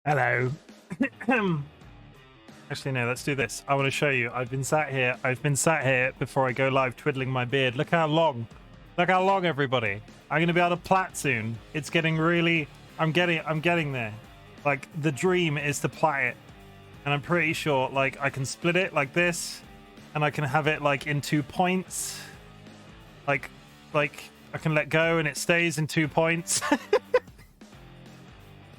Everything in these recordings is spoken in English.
Hello. Actually, no, let's do this. I want to show you. I've been sat here before I go live twiddling my beard. Look how long. Look how long, everybody. I'm going to be able to plait soon. It's getting really... I'm getting there. Like, the dream is to plait it. And I'm pretty sure, like, I can split it like this. And I can have it, like, in 2 points. Like, I can let go and it stays in 2 points.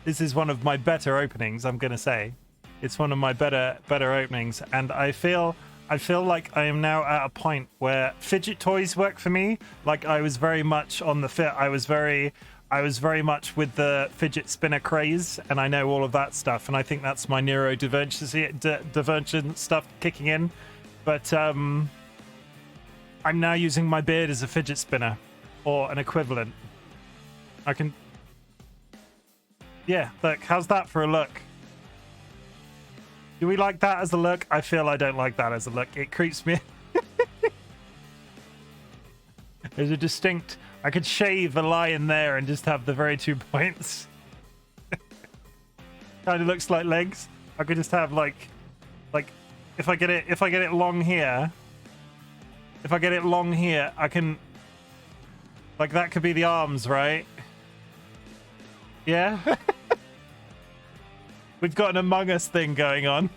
This is one of my better openings, I'm going to say. It's one of my better openings, and I feel like I am now at a point where fidget toys work for me. Like, I was very much on the fit. I was very much with the fidget spinner craze, and I know all of that stuff. And I think that's my neurodivergent stuff kicking in. But I'm now using my beard as a fidget spinner, or an equivalent. I can. Yeah, look. How's that for a look? Do we like that as a look? I feel I don't like that as a look. It creeps me. There's a distinct... I could shave a line there and just have the very 2 points. Kind of looks like legs. I could just have like if I get it long here. If I get it long here, I can... Like, that could be the arms, right? Yeah? We've got an Among Us thing going on.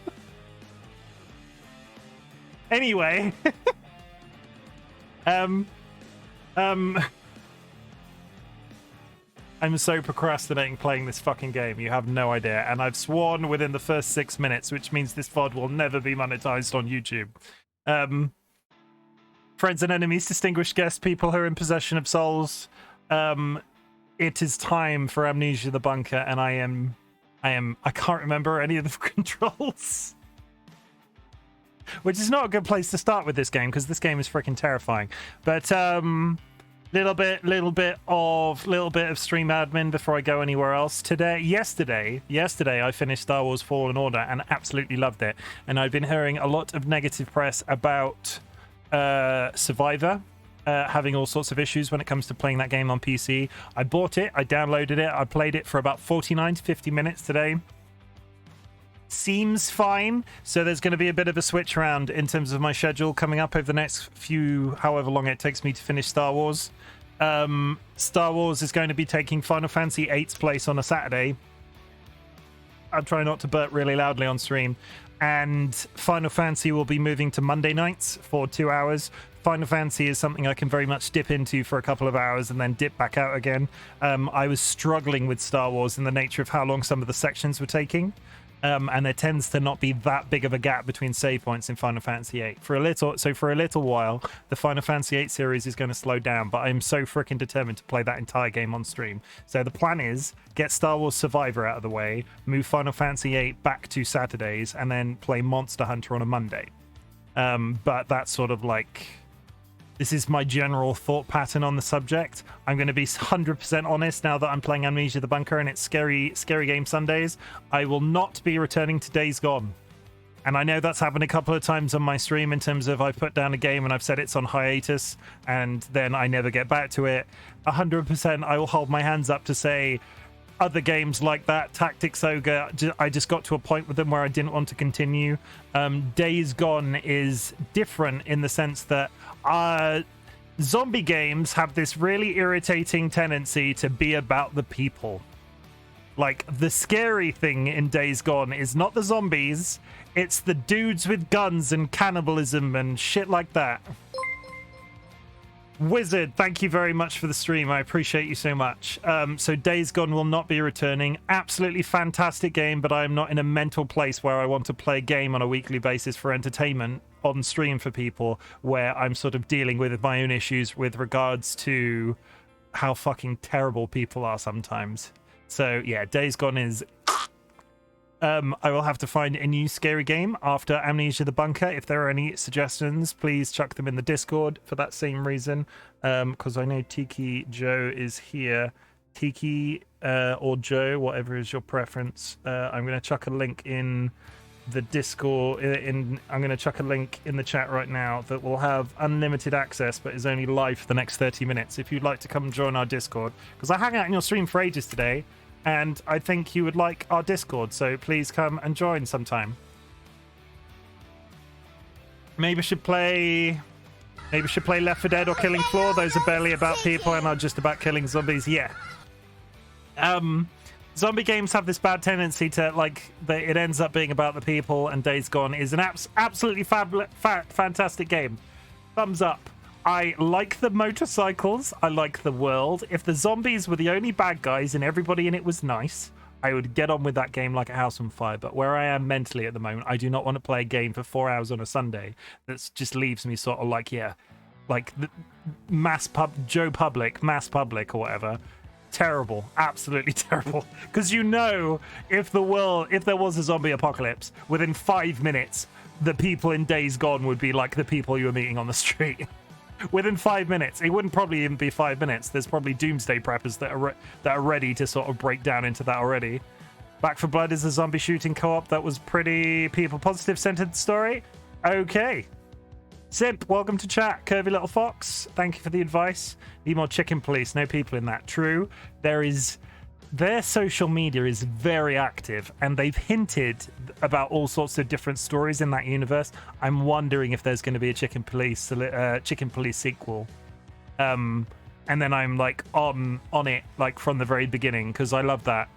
Anyway. I'm so procrastinating playing this fucking game. You have no idea. And I've sworn within the first 6 minutes, which means this VOD will never be monetized on YouTube. Friends and enemies, distinguished guests, people who are in possession of souls. It is time for Amnesia the Bunker, and I can't remember any of the controls. Which is not a good place to start with this game, because this game is freaking terrifying. But little bit of stream admin before I go anywhere else. Yesterday I finished Star Wars Fallen Order and absolutely loved it. And I've been hearing a lot of negative press about Survivor. Having all sorts of issues when it comes to playing that game on PC. I bought it, I downloaded it, I played it for about 49 to 50 minutes today. Seems fine, so there's going to be a bit of a switch around in terms of my schedule coming up over the next however long it takes me to finish Star Wars. Star Wars is going to be taking Final Fantasy VIII's place on a Saturday. I'm trying not to burp really loudly on stream. And Final Fantasy will be moving to Monday nights for 2 hours. Final Fantasy is something I can very much dip into for a couple of hours and then dip back out again. I was struggling with Star Wars in the nature of how long some of the sections were taking. And there tends to not be that big of a gap between save points in Final Fantasy VIII. For a little while, the Final Fantasy VIII series is going to slow down, but I'm so freaking determined to play that entire game on stream. So the plan is, get Star Wars Survivor out of the way, move Final Fantasy VIII back to Saturdays, and then play Monster Hunter on a Monday. But that's sort of like... This is my general thought pattern on the subject. I'm going to be 100% honest now that I'm playing Amnesia the Bunker and it's Scary Game Sundays. I will not be returning to Days Gone. And I know that's happened a couple of times on my stream in terms of I've put down a game and I've said it's on hiatus and then I never get back to it. 100% I will hold my hands up to say other games like that, Tactics Ogre, I just got to a point with them where I didn't want to continue. Days Gone is different in the sense that zombie games have this really irritating tendency to be about the people. Like, the scary thing in Days Gone is not the zombies, it's the dudes with guns and cannibalism and shit like that. Wizard, thank you very much for the stream. I appreciate you so much. So Days Gone will not be returning. Absolutely fantastic game, but I am not in a mental place where I want to play a game on a weekly basis for entertainment on stream for people, where I'm sort of dealing with my own issues with regards to how fucking terrible people are sometimes. So yeah, Days Gone is... I will have to find a new scary game after Amnesia the Bunker. If there are any suggestions, please chuck them in the Discord for that same reason. Because I know Tiki Joe is here. Tiki or Joe, whatever is your preference. I'm going to chuck a link in the Discord. I'm going to chuck a link in the chat right now that will have unlimited access, but is only live for the next 30 minutes. If you'd like to come join our Discord, because I hung out in your stream for ages today. and I think you would like our Discord, so please come and join sometime. Maybe we should play Left 4 Dead or Killing Floor. Those are barely about people and are just about killing zombies. Yeah. Zombie games have this bad tendency to, like, it ends up being about the people, and Days Gone is an absolutely fantastic game. Thumbs up. I like the motorcycles. I like the world. If the zombies were the only bad guys and everybody in it was nice, I would get on with that game like a house on fire. But where I am mentally at the moment, I do not want to play a game for 4 hours on a Sunday that just leaves me sort of like, like the Joe Public, mass public or whatever. Terrible, absolutely terrible. Because if there was a zombie apocalypse, within 5 minutes, the people in Days Gone would be like the people you were meeting on the street. Within 5 minutes. It wouldn't probably even be 5 minutes. There's probably doomsday preppers that are ready to sort of break down into that already. Back 4 Blood is a zombie shooting co-op that was pretty people positive centered story. Okay. Simp, welcome to chat. Curvy Little Fox, thank you for the advice. Need more chicken police. No people in that. True. Their social media is very active, and they've hinted about all sorts of different stories in that universe. I'm wondering if there's going to be a Chicken Police sequel. And then I'm like on it like from the very beginning because I love that.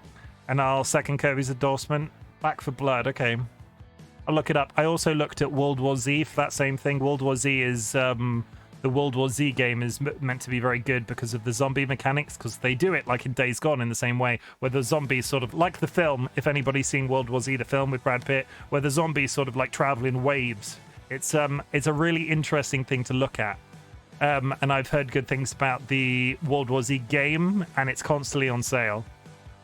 And I'll second Kirby's endorsement. Back 4 Blood. Okay, I'll look it up. I also looked at World War Z for that same thing. World War Z is the World War Z game is meant to be very good because of the zombie mechanics, because they do it like in Days Gone in the same way, where the zombies sort of like the film, if anybody's seen World War Z, the film with Brad Pitt, where the zombies sort of like travel in waves. It's a really interesting thing to look at. And I've heard good things about the World War Z game, and it's constantly on sale.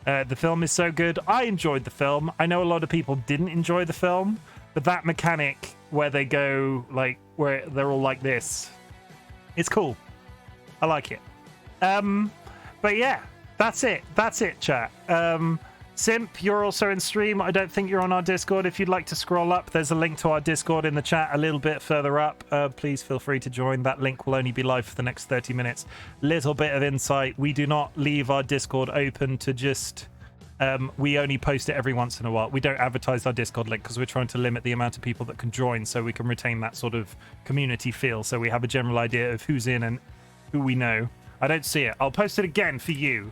The film is so good. I enjoyed the film. I know a lot of people didn't enjoy the film, but that mechanic where they go like where they're all like this, it's cool. I like it. But yeah, that's it, chat. Simp, you're also in stream. I don't think you're on our Discord. If you'd like to scroll up, there's a link to our Discord in the chat a little bit further up. Please feel free to join. That link will only be live for the next 30 minutes. Little bit of insight. We do not leave our Discord open to just... we only post it every once in a while. We don't advertise our Discord link because we're trying to limit the amount of people that can join so we can retain that sort of community feel, so we have a general idea of who's in and who we know. I don't see it. I'll post it again for you.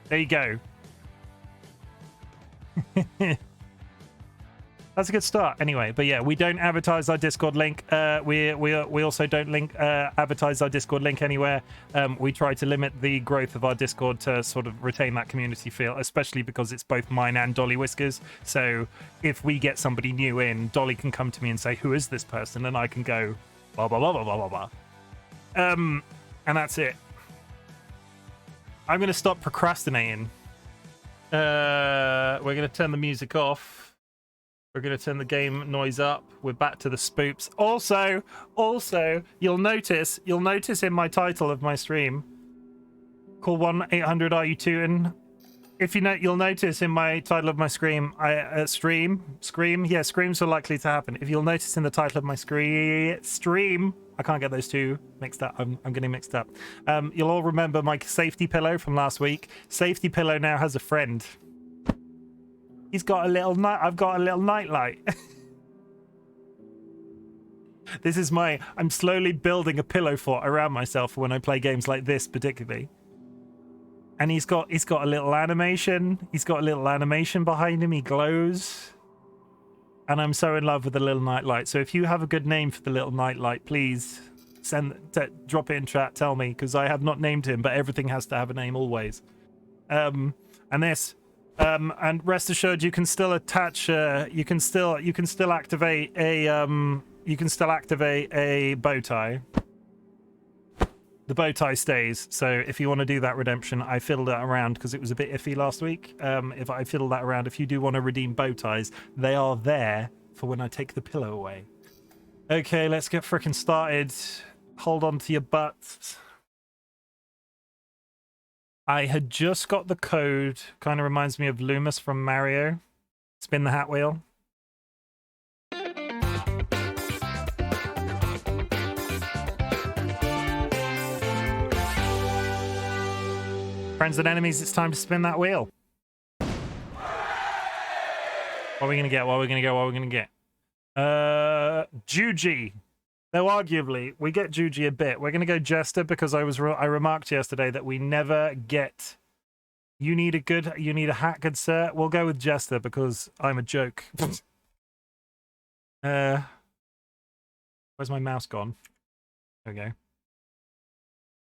There you go. That's a good start anyway. But yeah, we don't advertise our Discord link. We also don't advertise our Discord link anywhere. We try to limit the growth of our Discord to sort of retain that community feel, especially because it's both mine and DollyWhiskers. So if we get somebody new in, Dolly can come to me and say, who is this person? And I can go blah blah blah blah blah blah. And that's it. I'm gonna stop procrastinating. We're going to turn the music off. We're going to turn the game noise up. We're back to the spoops. Also, you'll notice in my title of my stream, call 1-800 Are You Tootin'? If you know, you'll notice in my title of my scream, yeah, screams are likely to happen. If you'll notice in the title of my stream, I can't get those two mixed up. I'm getting mixed up. You'll all remember my safety pillow from last week. Safety pillow now has a friend. He's got a little night. I've got a little nightlight. This is I'm slowly building a pillow fort around myself for when I play games like this, particularly. And he's got a little animation. He's got a little animation behind him. He glows. And I'm so in love with the little nightlight. So if you have a good name for the little nightlight, please drop it in chat. Tell me, because I have not named him, but everything has to have a name always. And rest assured, you can still attach. You can still activate a bow tie. The bow tie stays, so if you want to do that redemption, I fiddled that around because it was a bit iffy last week. If I fiddle that around, if you do want to redeem bow ties, they are there for when I take the pillow away. Okay, let's get frickin' started. Hold on to your butts. I had just got the code. Kind of reminds me of Loomis from Mario. Spin the hat wheel. Friends and enemies, it's time to spin that wheel. What are we gonna get? What are we gonna get? What are we gonna get? Juji. Though arguably, we get Juji a bit. We're gonna go Jester because I remarked yesterday that we never get. You need a hat, good sir. We'll go with Jester because I'm a joke. Where's my mouse gone? There we go.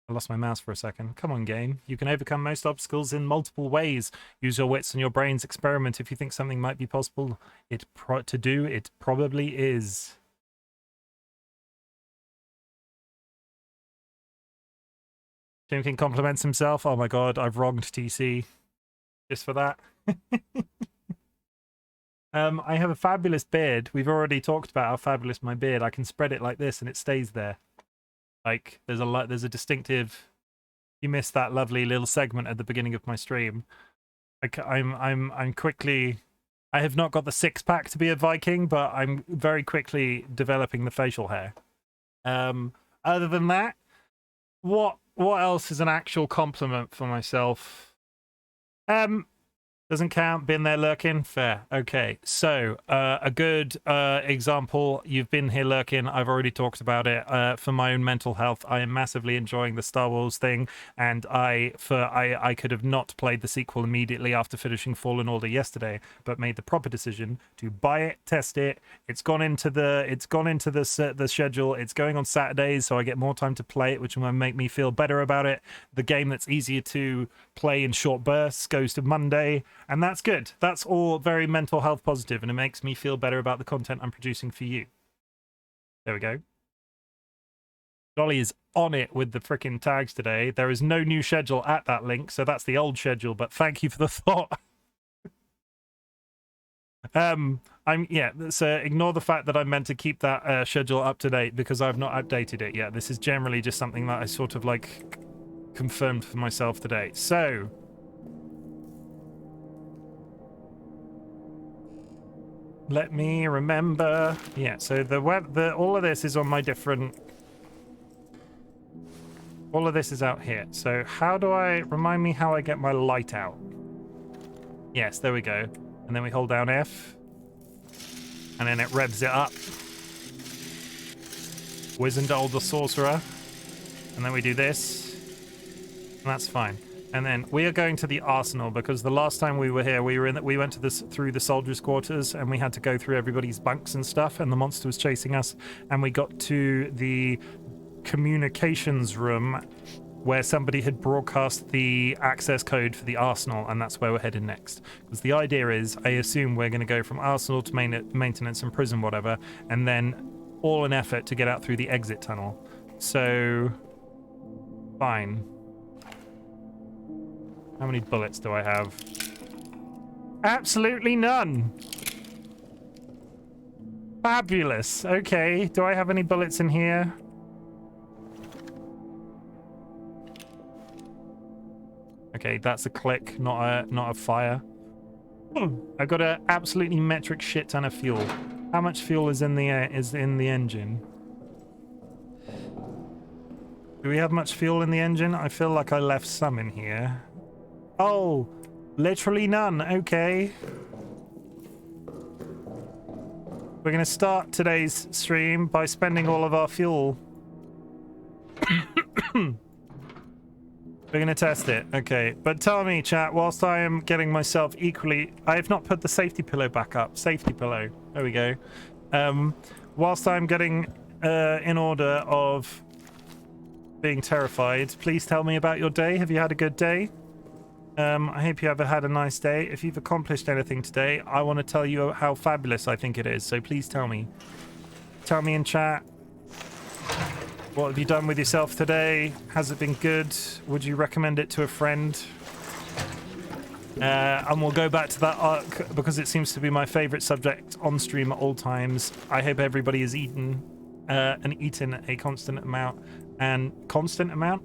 I lost my mouse for a second. Come on, game. You can overcome most obstacles in multiple ways. Use your wits and your brains. Experiment if you think something might be possible. It probably is. Chimken compliments himself. Oh my god, I've wronged TC. Just for that. I have a fabulous beard. We've already talked about how fabulous my beard. I can spread it like this and it stays there. Like there's a distinctive. You missed that lovely little segment at the beginning of my stream. Like I'm quickly. I have not got the six-pack to be a Viking, but I'm very quickly developing the facial hair. Other than that, what else is an actual compliment for myself? Doesn't count. Been there lurking. Fair. Okay. So a good example. You've been here lurking. I've already talked about it. For my own mental health, I am massively enjoying the Star Wars thing, and I could have not played the sequel immediately after finishing Fallen Order yesterday, but made the proper decision to buy it, test it. It's gone into the schedule. It's going on Saturdays, so I get more time to play it, which will make me feel better about it. The game that's easier to play in short bursts goes to Monday. And that's good. That's all very mental health positive, and it makes me feel better about the content I'm producing for you. There we go. Dolly is on it with the frickin' tags today. There is no new schedule at that link, so that's the old schedule, but thank you for the thought. So ignore the fact that I'm meant to keep that schedule up to date because I've not updated it yet. This is generally just something that I sort of like confirmed for myself today. So let me remember. Yeah, so all of this is on my different. All of this is out here. So how do I remind me how I get my light out? Yes, there we go. And then we hold down F, and then it revs it up. Wizendol the sorcerer, and then we do this, and that's fine. And then we are going to the arsenal because the last time we were here, we went to through the soldiers' quarters and we had to go through everybody's bunks and stuff, and the monster was chasing us, and we got to the communications room where somebody had broadcast the access code for the arsenal, and that's where we're headed next. Because the idea is, I assume we're going to go from arsenal to maintenance and prison, whatever, and then all an effort to get out through the exit tunnel. So, fine. How many bullets do I have? Absolutely none. Fabulous. Okay, do I have any bullets in here? Okay, that's a click, not a fire. I got an absolutely metric shit ton of fuel. How much fuel is in the engine? Do we have much fuel in the engine? I feel like I left some in here. Oh, literally none. Okay. We're going to start today's stream by spending all of our fuel. We're going to test it. Okay. But tell me, chat, whilst I am getting myself equally... I have not put the safety pillow back up. Safety pillow. There we go. Whilst I'm getting in order of being terrified, please tell me about your day. Have you had a good day? I hope you have had a nice day. If you've accomplished anything today, I want to tell you how fabulous I think it is. So please tell me. Tell me in chat. What have you done with yourself today? Has it been good? Would you recommend it to a friend? And we'll go back to that arc because it seems to be my favorite subject on stream at all times. I hope everybody has eaten a constant amount. And constant amount?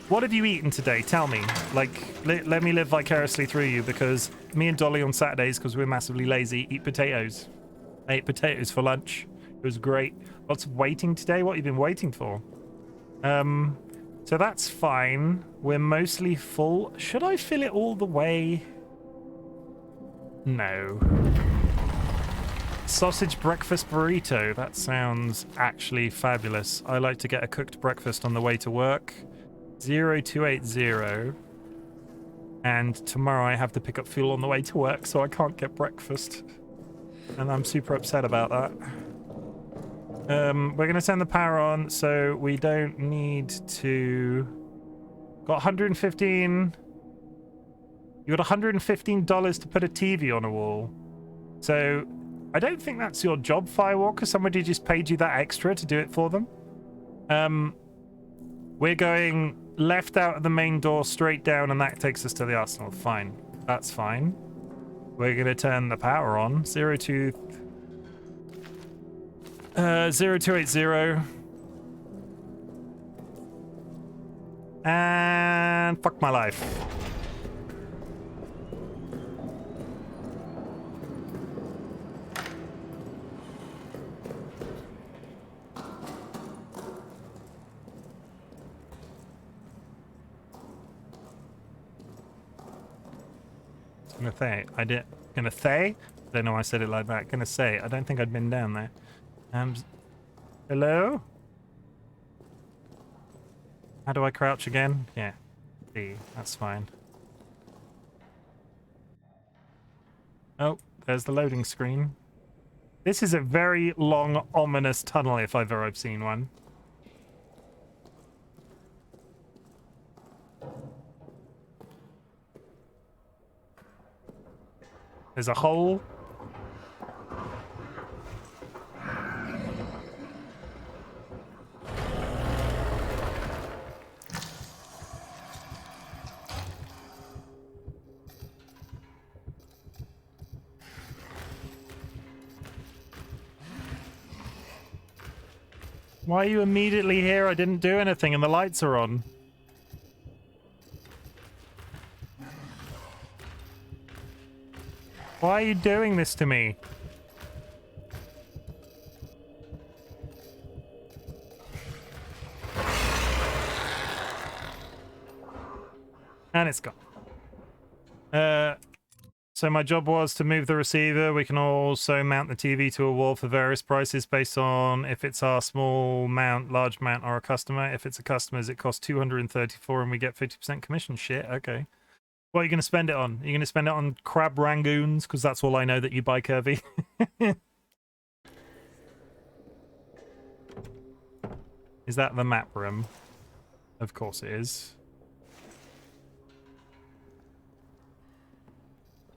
What have you eaten today? Tell me. Like, let me live vicariously through you, because me and Dolly on Saturdays, because we're massively lazy, eat potatoes. I ate potatoes for lunch. It was great. Lots of waiting today. What have you been waiting for? So that's fine. We're mostly full. Should I fill it all the way? No. Sausage breakfast burrito. That sounds actually fabulous. I like to get a cooked breakfast on the way to work. 0280. And tomorrow I have to pick up fuel on the way to work, so I can't get breakfast. And I'm super upset about that. We're going to turn the power on, so we don't need to... Got 115... You got $115 to put a TV on a wall. So, I don't think that's your job, Firewalker. Somebody just paid you that extra to do it for them. We're going left out of the main door, straight down, and that takes us to the arsenal. Fine. That's fine. We're going to turn the power on. 0280. And fuck my life. Gonna say, I don't know why I said it like that. Gonna say, I don't think I'd been down there. Hello? How do I crouch again? Yeah, D, that's fine. Oh, there's the loading screen. This is a very long, ominous tunnel if I've ever seen one. There's a hole. Why are you immediately here? I didn't do anything and the lights are on. Why are you doing this to me? And it's gone. So my job was to move the receiver. We can also mount the TV to a wall for various prices based on if it's our small mount, large mount, or a customer. If it's a customer's, it costs 234 and we get 50% commission. Shit, okay. What are you going to spend it on? Are you going to spend it on crab rangoons? Because that's all I know that you buy, Kirby. Is that the map room? Of course it is.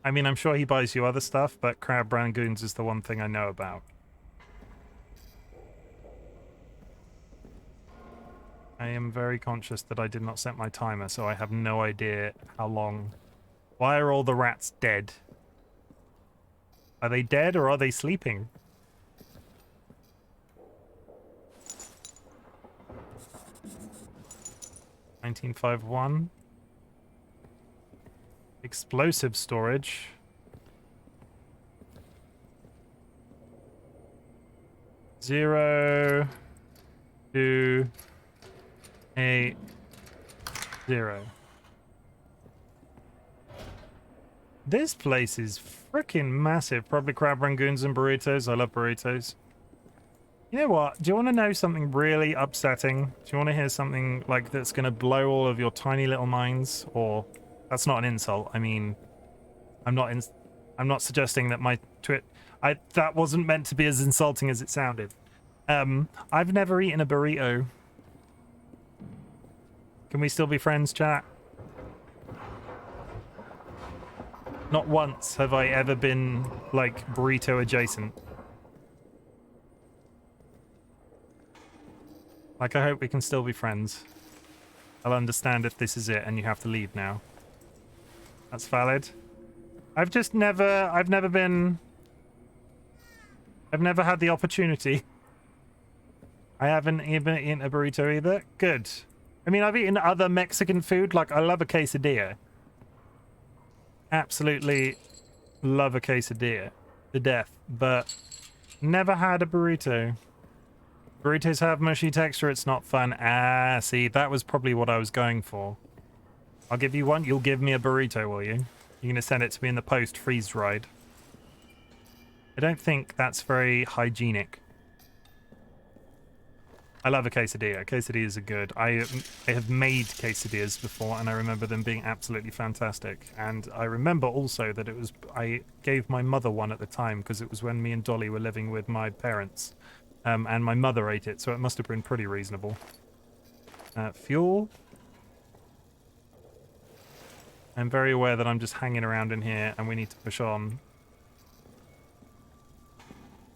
I mean, I'm sure he buys you other stuff, but crab rangoons is the one thing I know about. I am very conscious that I did not set my timer, so I have no idea how long. Why are all the rats dead? Are they dead or are they sleeping? $19.51. Explosive storage. 0, 2, 8, 0. This place is freaking massive. Probably crab rangoons and burritos. I love burritos. You know what? Do you want to know something really upsetting? Do you want to hear something like that's going to blow all of your tiny little minds? Or that's not an insult. I mean, I'm not suggesting that my that wasn't meant to be as insulting as it sounded. I've never eaten a burrito. Can we still be friends, chat? Not once have I ever been, like, burrito adjacent. Like, I hope we can still be friends. I'll understand if this is it and you have to leave now. That's valid. I've never had the opportunity. I haven't even eaten a burrito either. Good. I mean, I've eaten other Mexican food. Like, I love a quesadilla. Absolutely love a quesadilla to death. But never had a burrito. Burritos have mushy texture. It's not fun. Ah, see, that was probably what I was going for. I'll give you one. You'll give me a burrito, will you? You're going to send it to me in the post freeze-dried. I don't think that's very hygienic. I love a quesadilla. Quesadillas are good. I have made quesadillas before, and I remember them being absolutely fantastic. And I remember also that I gave my mother one at the time because it was when me and Dolly were living with my parents, and my mother ate it, so it must have been pretty reasonable. Fuel. I'm very aware that I'm just hanging around in here, and we need to push on.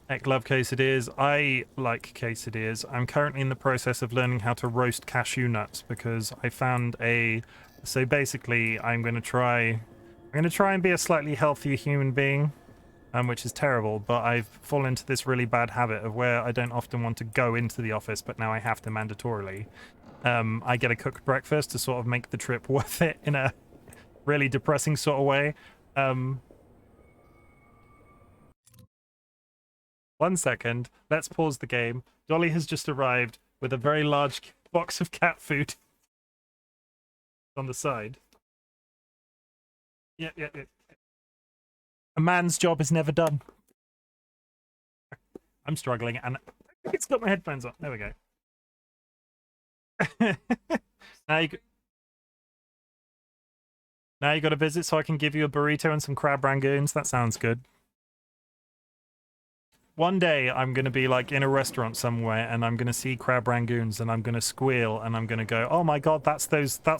Heck, love quesadillas. I like quesadillas. I'm currently in the process of learning how to roast cashew nuts because I found so basically I'm going to try and be a slightly healthier human being, which is terrible, but I've fallen into this really bad habit of where I don't often want to go into the office, but now I have to mandatorily. I get a cooked breakfast to sort of make the trip worth it in a really depressing sort of way. 1 second. Let's pause the game. Dolly has just arrived with a very large box of cat food on the side. Yeah. A man's job is never done. I'm struggling, and it's got my headphones on. There we go. Now you got to visit so I can give you a burrito and some crab rangoons. That sounds good. One day I'm going to be like in a restaurant somewhere and I'm going to see crab rangoons and I'm going to squeal and I'm going to go, oh my god, that's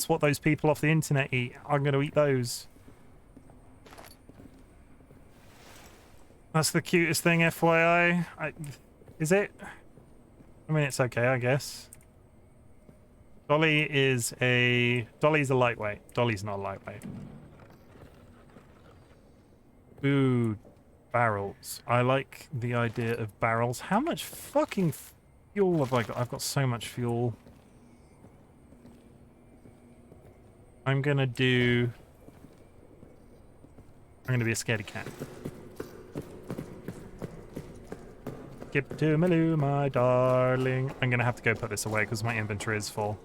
what those people off the internet eat. I'm going to eat those. That's the cutest thing, FYI. Is it? I mean, it's okay, I guess. Dolly's a lightweight. Dolly's not a lightweight. Ooh. Barrels. I like the idea of barrels. How much fucking fuel have I got? I've got so much fuel. I'm gonna be a scaredy cat. Skip to Maloo, my darling. I'm gonna have to go put this away because my inventory is full.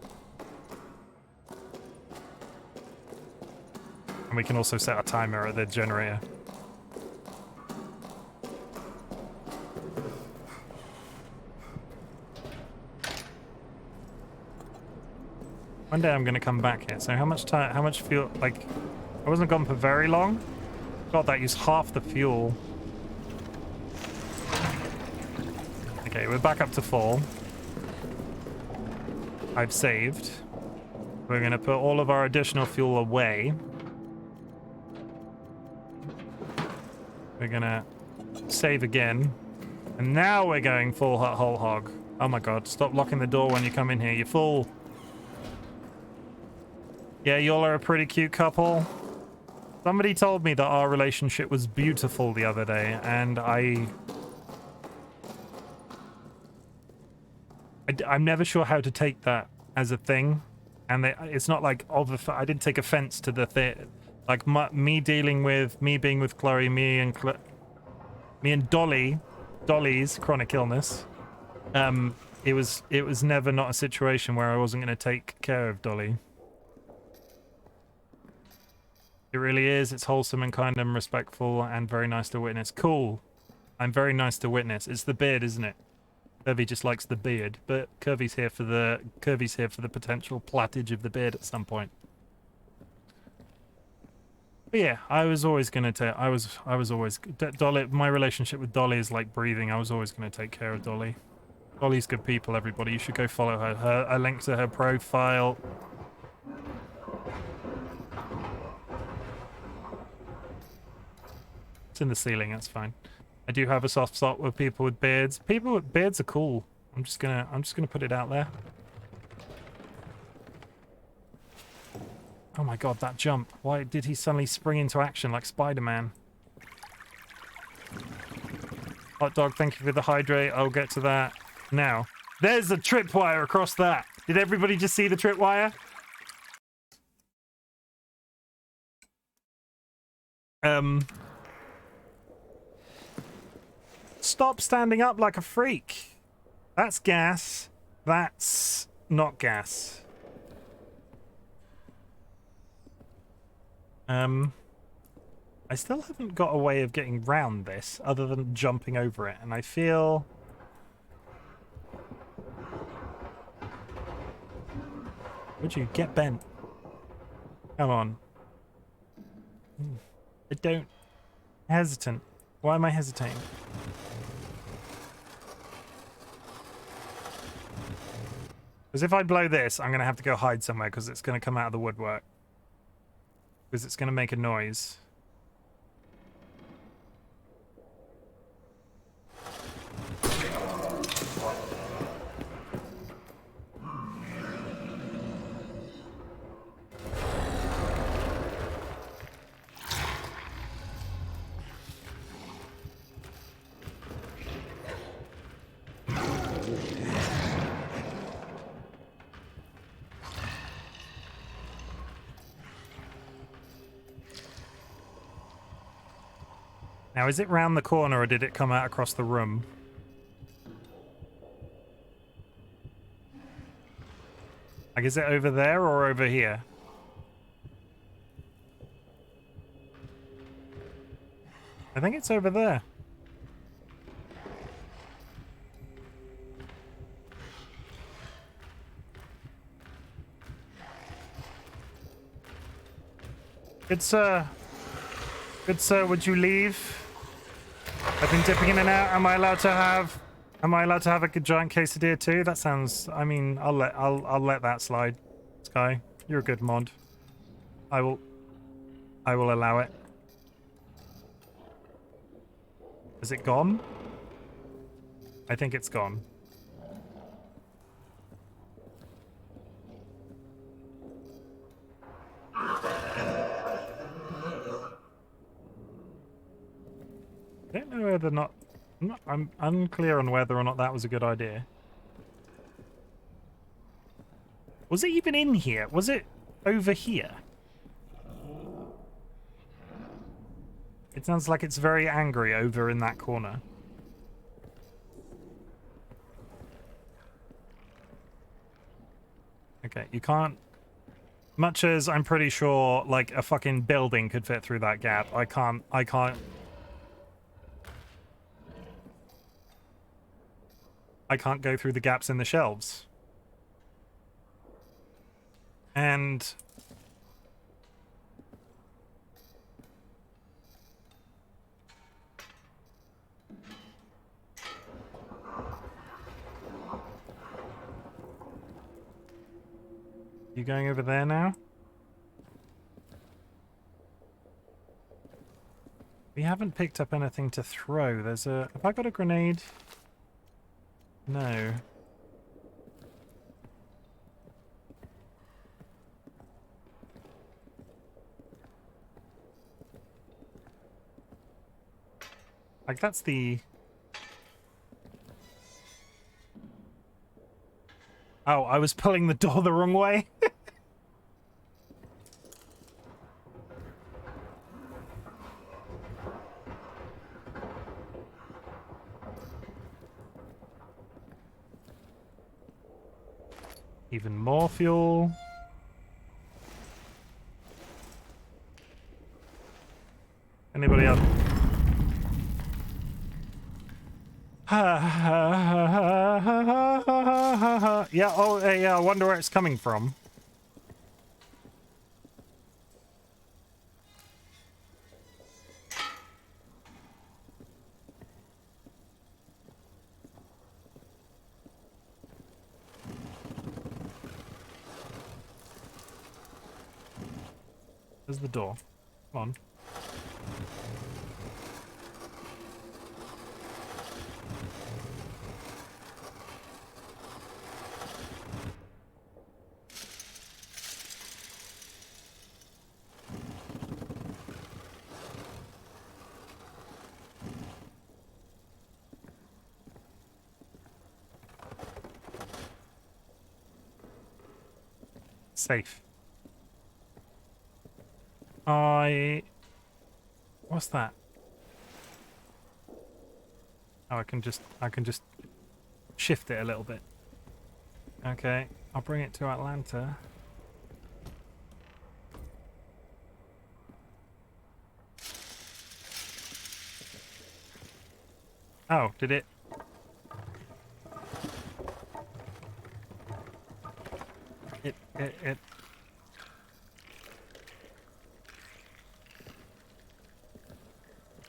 And we can also set a timer at the generator. One day I'm going to come back here. So how much fuel, like, I wasn't gone for very long. God, that used half the fuel. Okay, we're back up to full. I've saved. We're going to put all of our additional fuel away. We're going to save again. And now we're going full whole hog. Oh my god, stop locking the door when you come in here, you fool. Yeah, y'all are a pretty cute couple. Somebody told me that our relationship was beautiful the other day, and I'm never sure how to take that as a thing. And it's not like I didn't take offense to the thing. Like me being with Chloe, me and Dolly's chronic illness. It was never not a situation where I wasn't going to take care of Dolly. It really is. It's wholesome and kind and respectful and very nice to witness. Cool. I'm very nice to witness. It's the beard, isn't it? Curvy just likes the beard, but Curvy's here for the potential plattage of the beard at some point. But yeah, I was always gonna Dolly. My relationship with Dolly is like breathing. I was always gonna take care of Dolly. Dolly's good people. Everybody, you should go follow her. A link to her profile. It's in the ceiling. That's fine. I do have a soft spot with people with beards. People with beards are cool. I'm just gonna put it out there. Oh my god, that jump. Why did he suddenly spring into action like Spider-Man? Hot dog, thank you for the hydrate. I'll get to that now. There's a tripwire across that. Did everybody just see the tripwire? Stop standing up like a freak. That's gas. That's not gas. I still haven't got a way of getting round this other than jumping over it, and I feel... Would you get bent? Come on. I don't... Hesitant. Why am I hesitating? Because if I blow this, I'm going to have to go hide somewhere because it's going to come out of the woodwork. Because it's going to make a noise. Now, is it round the corner or did it come out across the room? Like, is it over there or over here? I think it's over there. Good sir. Good sir, would you leave? I've been dipping in and out. Am I allowed to have a giant quesadilla too? That sounds... I mean, I'll let that slide. Sky, you're a good mod. I will allow it. Is it gone? I think it's gone. I don't know whether or not... I'm unclear on whether or not that was a good idea. Was it even in here? Was it over here? It sounds like it's very angry over in that corner. Okay, you can't... Much as I'm pretty sure, like, a fucking building could fit through that gap, I can't... I can't go through the gaps in the shelves. And... You going over there now? We haven't picked up anything to throw. There's a... Have I got a grenade? No. Like, that's the... Oh, I was pulling the door the wrong way. Even more fuel. Anybody else? Yeah, oh, yeah, I wonder where it's coming from. There's the door. Come on. Safe. What's that? Oh, I can just shift it a little bit. Okay, I'll bring it to Atlanta. Oh, did it? It.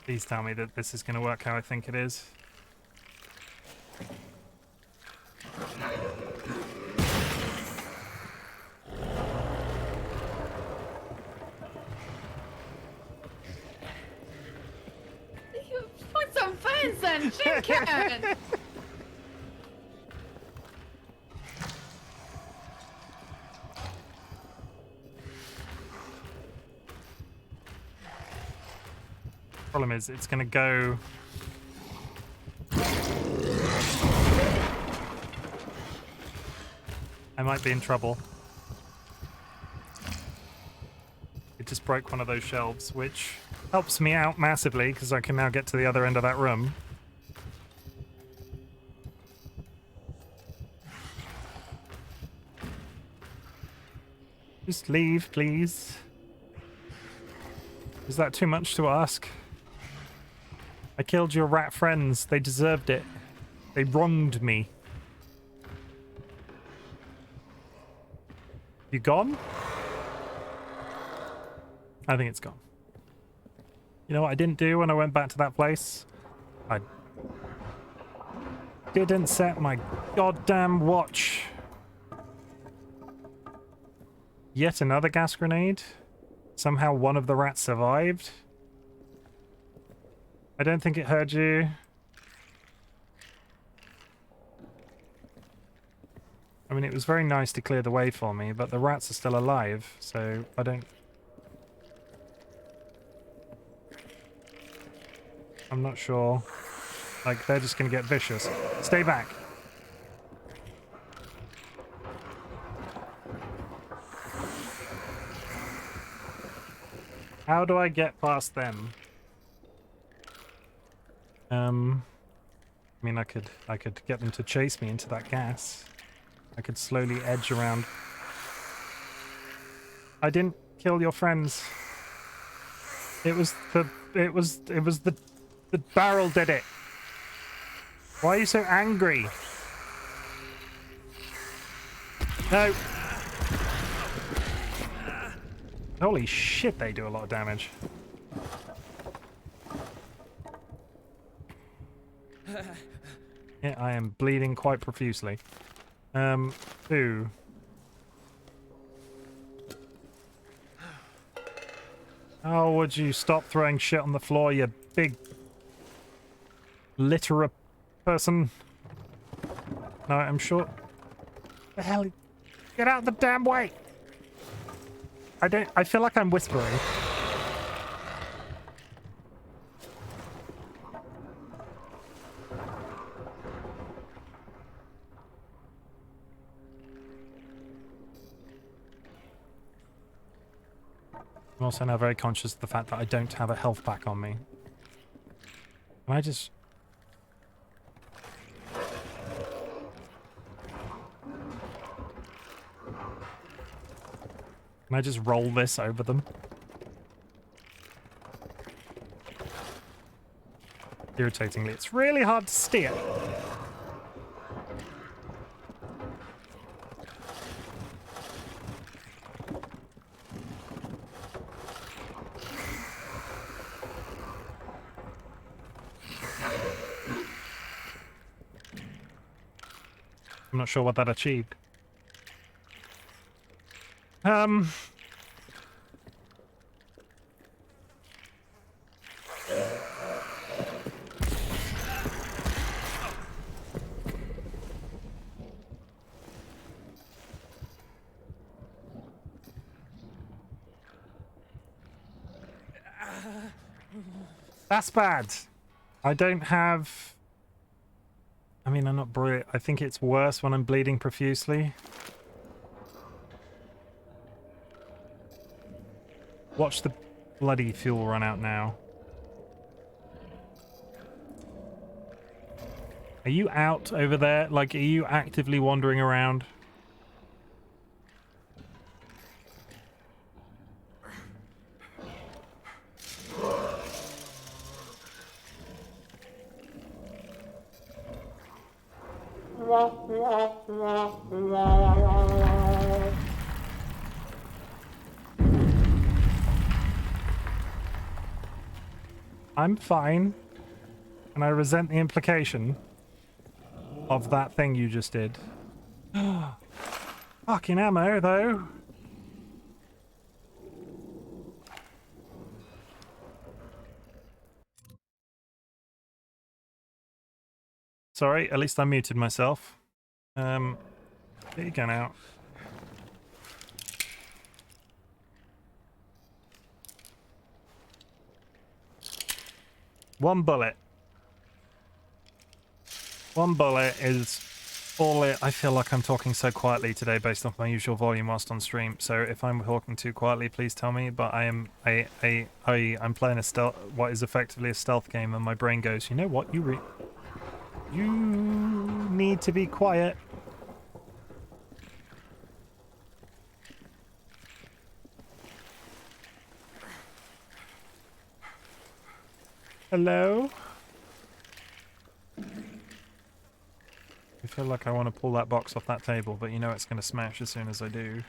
Please tell me that this is going to work how I think it is. Put some fence in, Chimken! Problem is, it's going to go... I might be in trouble. It just broke one of those shelves, which helps me out massively, because I can now get to the other end of that room. Just leave, please. Is that too much to ask? I killed your rat friends. They deserved it. They wronged me. You gone? I think it's gone. You know what I didn't do when I went back to that place? I didn't set my goddamn watch. Yet another gas grenade? Somehow one of the rats survived? I don't think it hurt you. I mean, it was very nice to clear the way for me, but the rats are still alive, so I don't... I'm not sure. Like, they're just gonna get vicious. Stay back. How do I get past them? I mean, I could get them to chase me into that gas. I could slowly edge around. I didn't kill your friends. It was the barrel did it. Why are you so angry? No. Holy shit, they do a lot of damage. Yeah, I am bleeding quite profusely. Ooh. Oh, would you stop throwing shit on the floor, you big litterer person? No, I'm sure. The hell? Get out the damn way! I feel like I'm whispering. I'm also now very conscious of the fact that I don't have a health pack on me. Can I just... Can I just roll this over them? Irritatingly, it's really hard to steer. I'm not sure what that achieved. That's bad. I don't have... I mean, I'm not brilliant. I think it's worse when I'm bleeding profusely. Watch the bloody fuel run out now. Are you out over there? Like, are you actively wandering around? I'm fine. And I resent the implication of that thing you just did. Fucking ammo, though. Sorry, at least I muted myself. There you go now. One bullet. One bullet is all it. I feel like I'm talking so quietly today based off my usual volume whilst on stream. So if I'm talking too quietly, please tell me. But I'm playing a stealth, what is effectively a stealth game, and my brain goes, you know what, you need to be quiet. Hello? I feel like I want to pull that box off that table, but you know it's going to smash as soon as I do.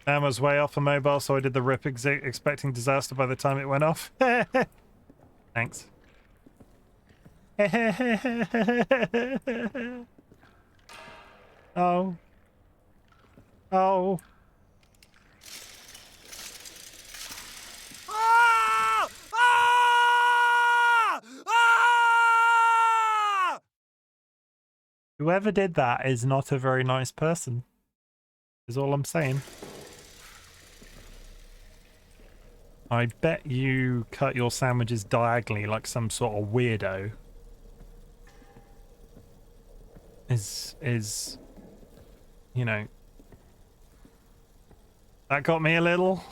Ammo's way off a mobile, so I did the rip expecting disaster by the time it went off. Thanks. Oh. Oh. Ah! Ah! Ah! Whoever did that is not a very nice person, is all I'm saying. I bet you cut your sandwiches diagonally like some sort of weirdo. Is you know, that got me a little.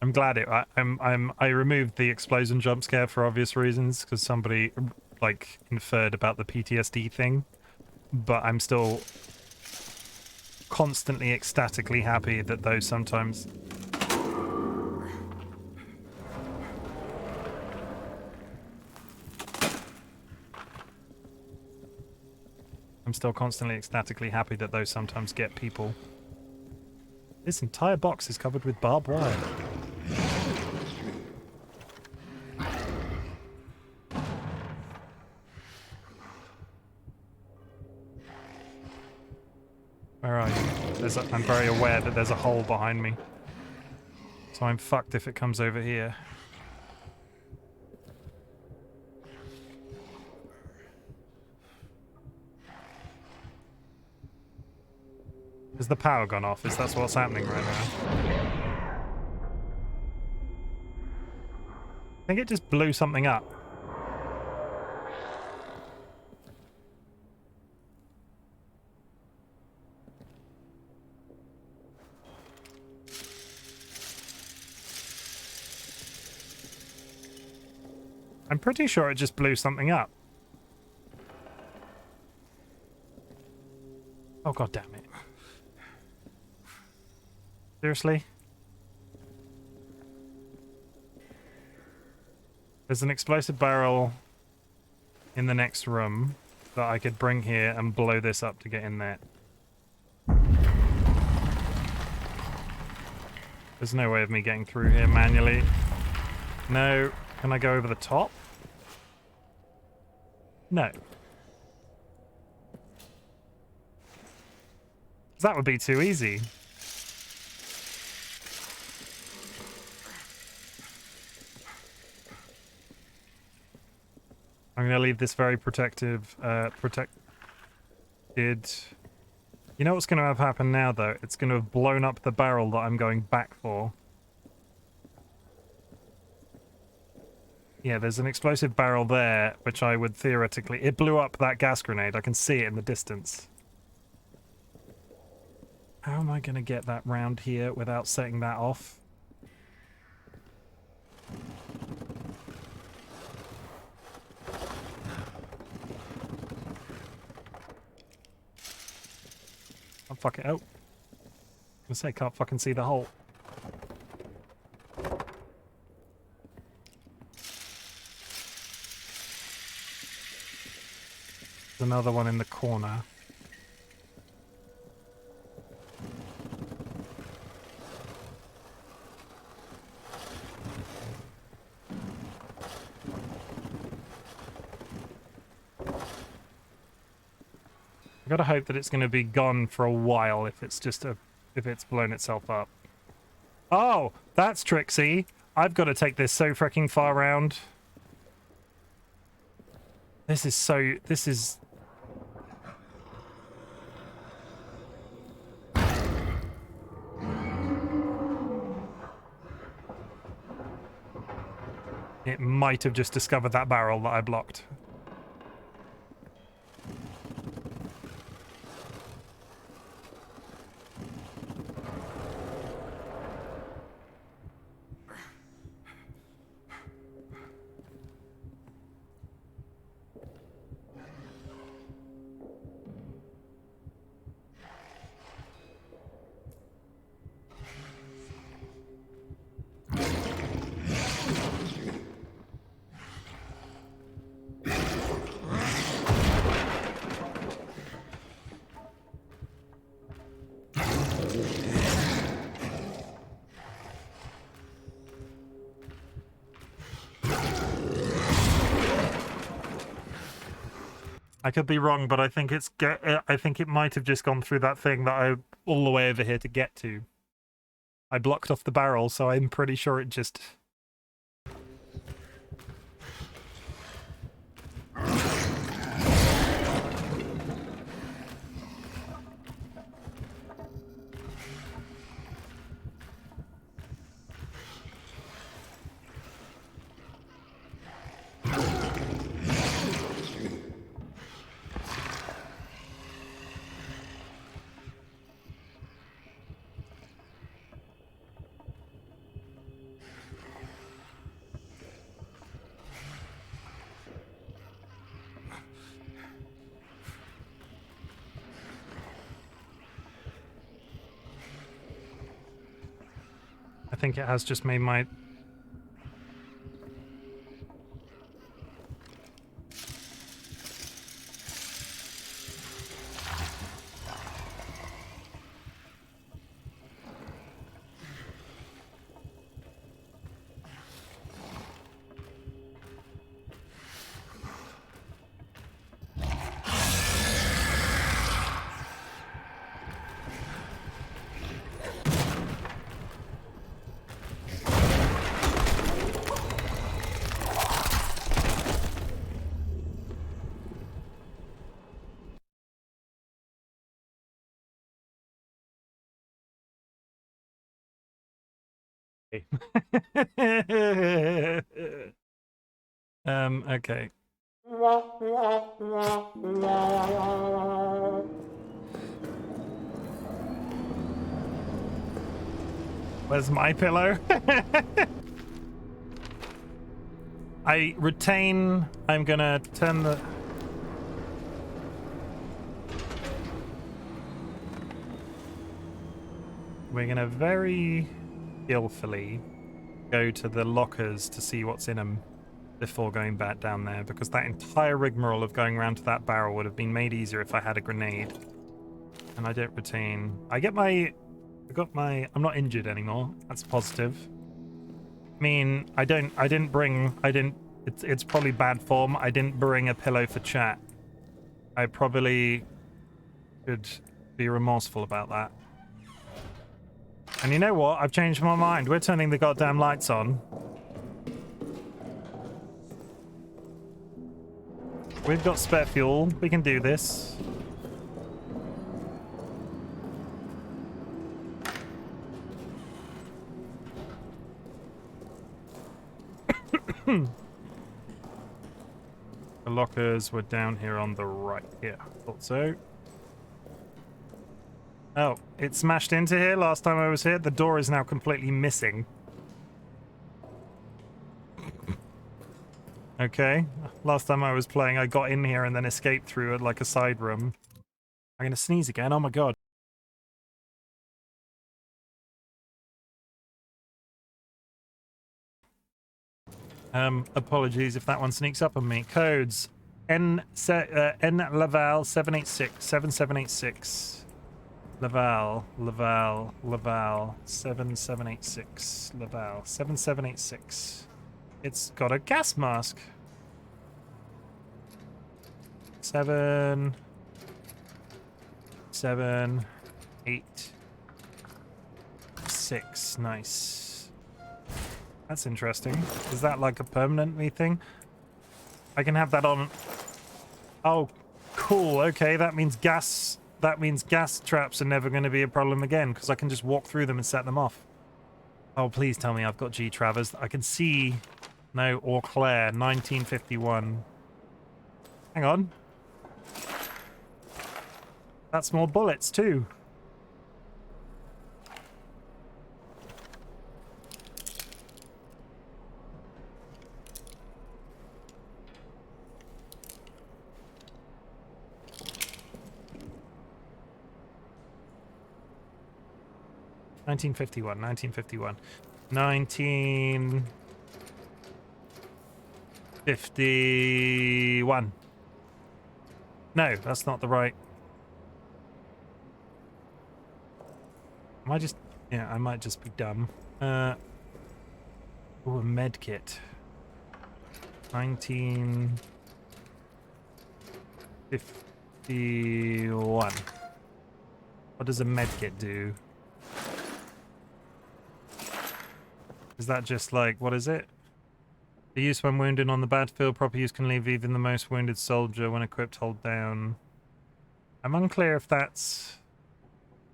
I'm glad it. I removed the explosion jump scare for obvious reasons because somebody like inferred about the PTSD thing, but I'm still constantly ecstatically happy that those sometimes. I'm still constantly ecstatically happy that those sometimes get people. This entire box is covered with barbed wire. Where are you? I'm very aware that there's a hole behind me. So I'm fucked if it comes over here. Has the power gone off? Is that what's happening right now? I think it just blew something up. I'm pretty sure it just blew something up. Oh god damn it. Seriously? There's an explosive barrel in the next room that I could bring here and blow this up to get in there. There's no way of me getting through here manually. No. Can I go over the top? No. That would be too easy. I'm going to leave this very protected. You know what's going to have happened now, though? It's going to have blown up the barrel that I'm going back for. Yeah, there's an explosive barrel there, which I would theoretically... It blew up that gas grenade. I can see it in the distance. How am I going to get that round here without setting that off? Can't fucking... Oh. I was gonna say, can't fucking see the hole. There's another one in the corner. I gotta hope that it's gonna be gone for a while if it's blown itself up. Oh, that's tricksy. I've got to take this so freaking far around. This is... It might have just discovered that barrel that I blocked. I could be wrong, but I think I think it might have just gone through that thing that I all the way over here to get to. I blocked off the barrel, so I'm pretty sure it just... I think it has just made my... Okay. Where's my pillow? I retain... I'm gonna turn the... We're gonna very skillfully go to the lockers to see what's in them before going back down there, because that entire rigmarole of going around to that barrel would have been made easier if I had a grenade. And I don't retain... I got my... I'm not injured anymore. That's positive. I mean, it's probably bad form. I didn't bring a pillow for chat. I probably should be remorseful about that. And you know what? I've changed my mind. We're turning the goddamn lights on. We've got spare fuel. We can do this. The lockers were down here on the right. Yeah, thought so. Oh, it smashed into here last time I was here. The door is now completely missing. Okay. Last time I was playing, I got in here and then escaped through like a side room. I'm gonna sneeze again. Oh my god. Apologies if that one sneaks up on me. Codes N Laval 7786. Laval 7786. Laval 7786. It's got a gas mask. 7 7 8 6. Nice. That's interesting. Is that like a permanently thing? I can have that on. Oh, cool. Okay, that means gas traps are never going to be a problem again because I can just walk through them and set them off. Oh, please tell me I've got G Travers. I can see. No, Eau Claire 1951. Hang on. That's more bullets too. Nineteen 1951. No, that's not the right. Am I just... Yeah, I might just be dumb. Ooh, a med kit. 1951. What does a med kit do? Is that just like, what is it? The use when wounded on the battlefield. Proper use can leave even the most wounded soldier. When equipped, hold down. I'm unclear if that's...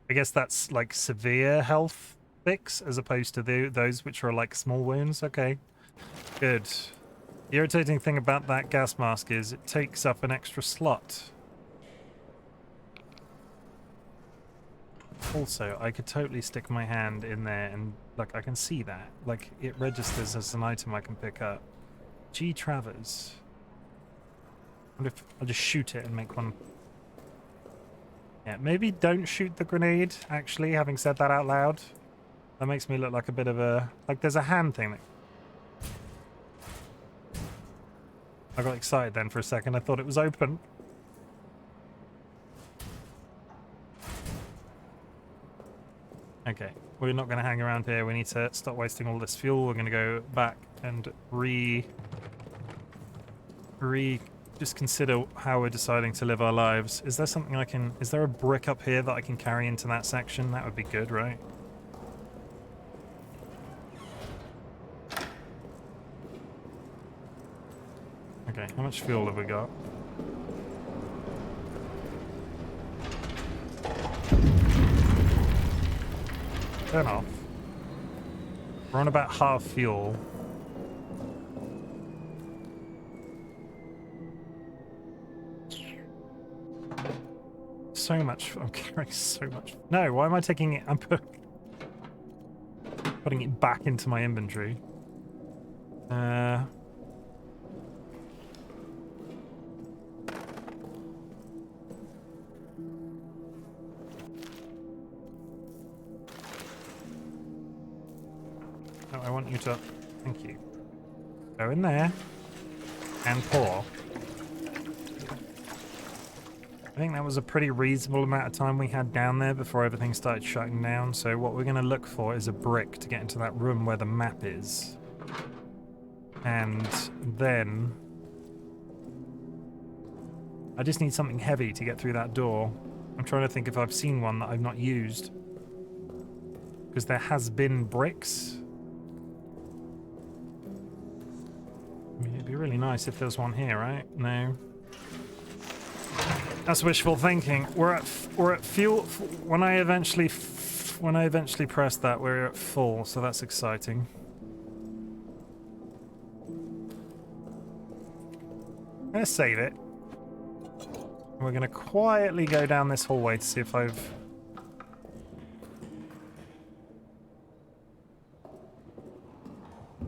I guess that's like severe health fix as opposed to those which are like small wounds. Okay, good. The irritating thing about that gas mask is it takes up an extra slot. Also, I could totally stick my hand in there and, like, I can see that. Like, it registers as an item I can pick up. G Travers. I wonder if I'll just shoot it and make one. Yeah, maybe don't shoot the grenade, actually, having said that out loud. That makes me look like a bit of a... Like, there's a hand thing that... I got excited then for a second. I thought it was open. Okay, we're not going to hang around here. We need to stop wasting all this fuel. We're going to go back and just consider how we're deciding to live our lives. Is there something I can... Is there a brick up here that I can carry into that section? That would be good, right? Okay, how much fuel have we got? Turn off. We're on about half fuel. So much. I'm carrying so much. No, why am I taking it? I'm putting it back into my inventory. I want you to... Thank you. Go in there and pour. I think that was a pretty reasonable amount of time we had down there before everything started shutting down. So what we're going to look for is a brick to get into that room where the map is. And then... I just need something heavy to get through that door. I'm trying to think if I've seen one that I've not used. Because there has been bricks. I mean, it'd be really nice if there was one here, right? No. That's wishful thinking. We're at fuel. When I eventually press that, we're at full, so that's exciting. I'm gonna save it. We're gonna quietly go down this hallway to see if I've...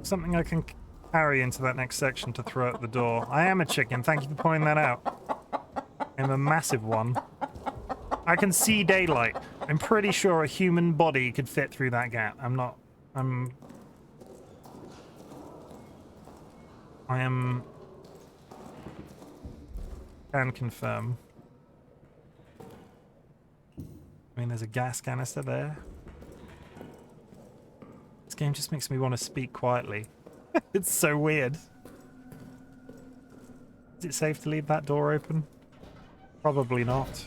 something I can carry into that next section to throw at the door. I am a chicken. Thank you for pointing that out. I'm a massive one. I can see daylight. I'm pretty sure a human body could fit through that gap. I am Can confirm. I mean, there's a gas canister there. This game just makes me want to speak quietly. It's so weird. Is it safe to leave that door open? Probably not.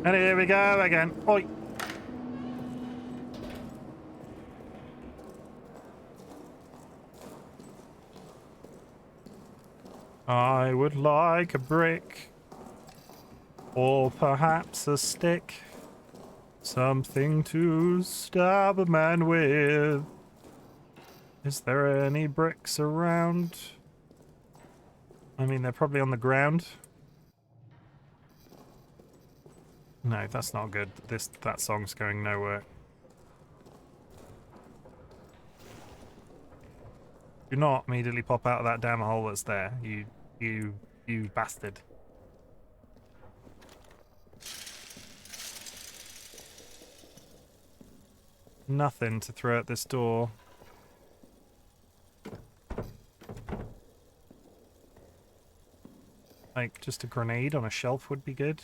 And here we go again. Oi. I would like a brick, or perhaps a stick, something to stab a man with. Is there any bricks around? I mean, they're probably on the ground. No, that's not good. That song's going nowhere. Do not immediately pop out of that damn hole that's there. You bastard. Nothing to throw at this door. Like, just a grenade on a shelf would be good.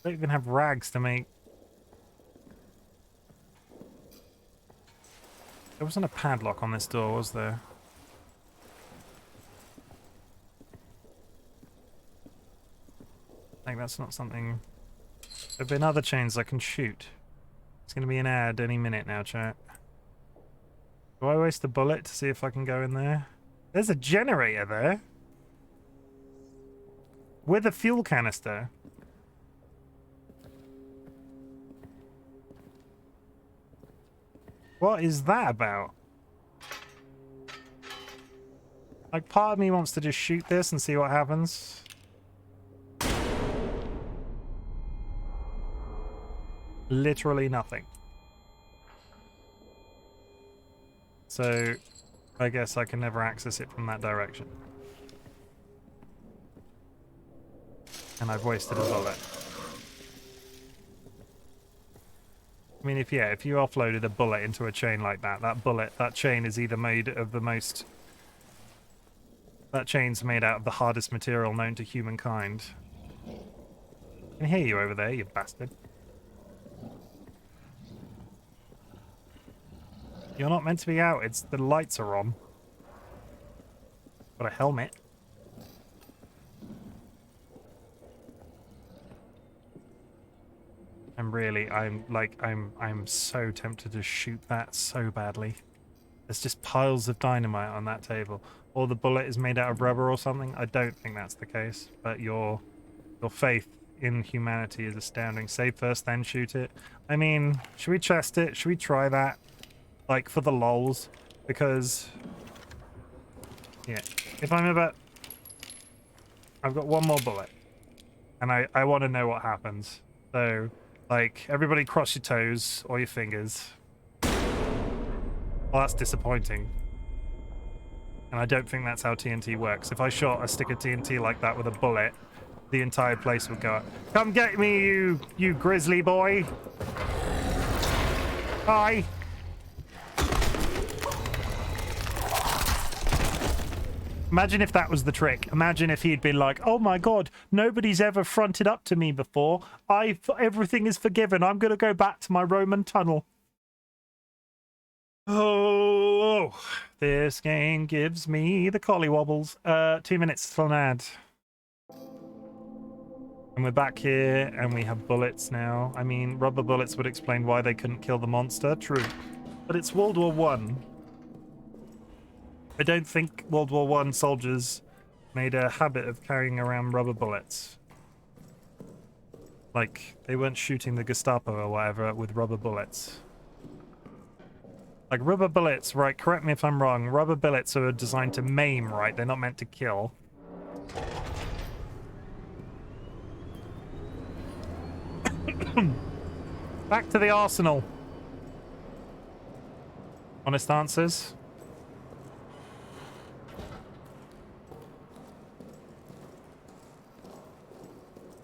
I don't even have rags to make. There wasn't a padlock on this door, was there? Like, that's not something... There have been other chains I can shoot. It's going to be an ad any minute now, chat. Do I waste a bullet to see if I can go in there? There's a generator there. With a fuel canister. What is that about? Like, part of me wants to just shoot this and see what happens. Literally nothing. So, I guess I can never access it from that direction. And I've wasted a bullet. I mean, if you offloaded a bullet into a chain like that, that chain is either made of the most... That chain's made out of the hardest material known to humankind. I can hear you over there, you bastard. You're not meant to be out, it's the lights are on. Got a helmet. I'm so tempted to shoot that so badly. There's just piles of dynamite on that table. Or the bullet is made out of rubber or something. I don't think that's the case, but your faith in humanity is astounding. Save first, then shoot it. I mean, should we test it? Should we try that? Like, for the lols? Because... yeah. If I'm about... I've got one more bullet. And I want to know what happens. So... like, everybody cross your toes or your fingers. Well, that's disappointing. And I don't think that's how TNT works. If I shot a stick of TNT like that with a bullet, the entire place would go up. Come get me, you grizzly boy! Hi! Imagine if that was the trick. Imagine if he'd been like, oh my god, nobody's ever fronted up to me before. Everything is forgiven. I'm going to go back to my Roman tunnel. Oh, this game gives me the collywobbles. 2 minutes till an ad. And we're back here, and we have bullets now. I mean, rubber bullets would explain why they couldn't kill the monster. True. But it's World War I. I don't think World War I soldiers made a habit of carrying around rubber bullets. Like, they weren't shooting the Gestapo or whatever with rubber bullets. Like, rubber bullets, right, correct me if I'm wrong, rubber bullets are designed to maim, right? They're not meant to kill. Back to the arsenal. Honest answers?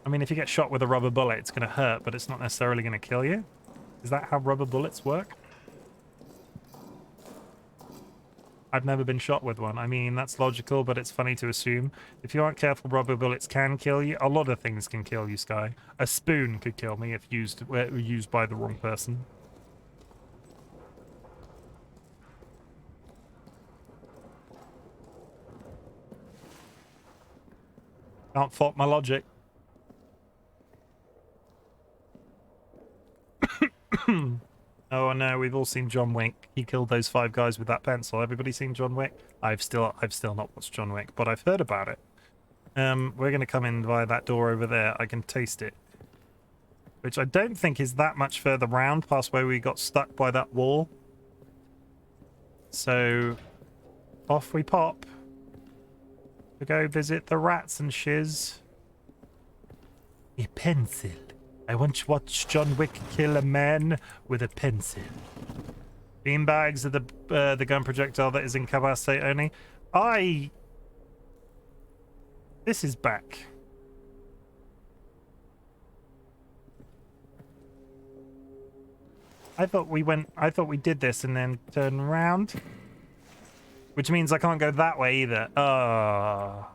I mean, if you get shot with a rubber bullet, it's going to hurt, but it's not necessarily going to kill you. Is that how rubber bullets work? I've never been shot with one. I mean, that's logical, but it's funny to assume. If you aren't careful, rubber bullets can kill you. A lot of things can kill you, Sky. A spoon could kill me if used by the wrong person. Can't fault my logic. Oh no, we've all seen John Wick. He killed those 5 guys with that pencil. Everybody seen John Wick? I've still not watched John Wick, but I've heard about it. We're gonna come in via that door over there. I can taste it. Which I don't think is that much further round past where we got stuck by that wall. So off we pop. We go visit the rats and shiz. A pencil. I once watched John Wick kill a man with a pencil. Beanbags are the gun projectile that is incapacitated only. This is back. I thought we did this and then turn around. Which means I can't go that way either. Oh.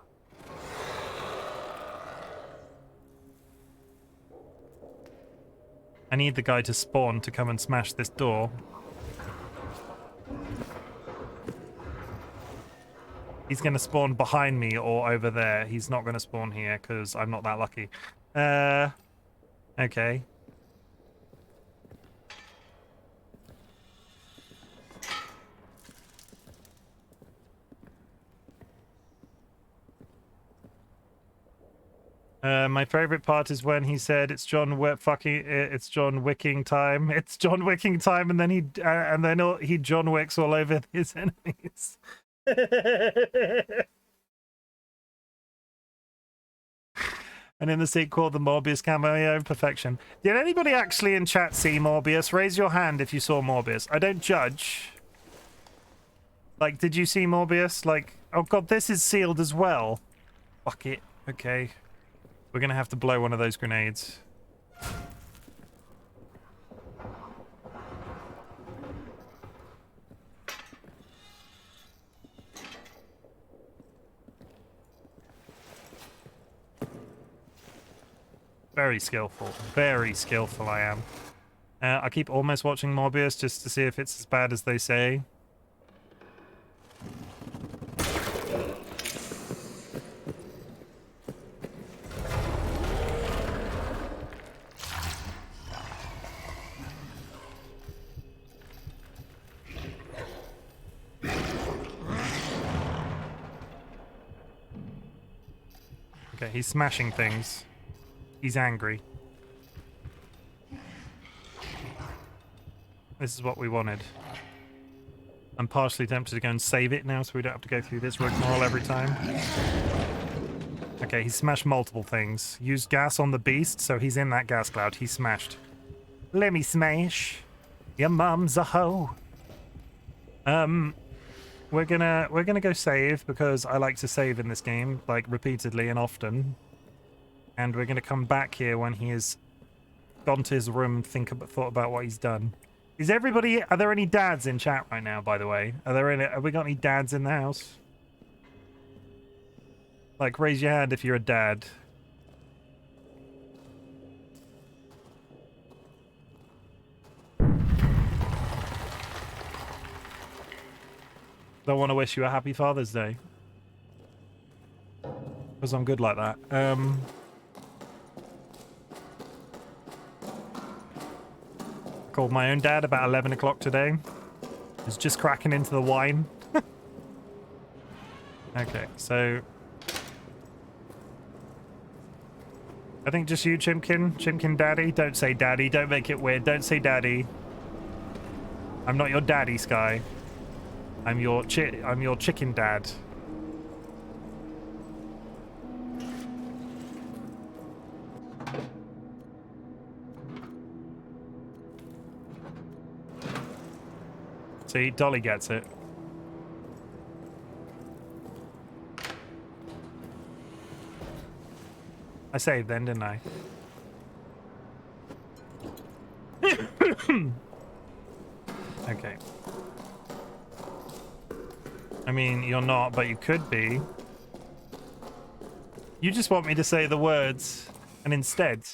I need the guy to spawn to come and smash this door. He's going to spawn behind me or over there. He's not going to spawn here because I'm not that lucky. Okay. My favorite part is when he said it's John Wicking time. It's John Wicking time, and then he John Wicks all over his enemies. And in the sequel, the Morbius cameo, perfection. Did anybody actually in chat see Morbius? Raise your hand if you saw Morbius. I don't judge. Like, did you see Morbius? Like, oh god, this is sealed as well. Fuck it. Okay. We're gonna have to blow one of those grenades. Very skillful. Very skillful I am. I keep almost watching Morbius just to see if it's as bad as they say. Okay, he's smashing things. He's angry. This is what we wanted. I'm partially tempted to go and save it now so we don't have to go through this rigmarole every time. Okay, he smashed multiple things. Used gas on the beast, so he's in that gas cloud. He's smashed. Let me smash. Your mum's a hoe. We're gonna go save because I like to save in this game, like repeatedly and often. And we're gonna come back here when he has gone to his room and thought about what he's done. Is everybody? Are there any dads in chat right now? By the way, have we got any dads in the house? Like, raise your hand if you're a dad. Don't want to wish you a happy Father's Day. Because I'm good like that. Called my own dad about 11 o'clock today. He's just cracking into the wine. Okay, so... I think just you, Chimken. Chimken daddy. Don't say daddy. Don't make it weird. Don't say daddy. I'm not your daddy, Sky. I'm your chicken dad. See, Dolly gets it. I saved then, didn't I? Okay. I mean, you're not, but you could be. You just want me to say the words, and instead,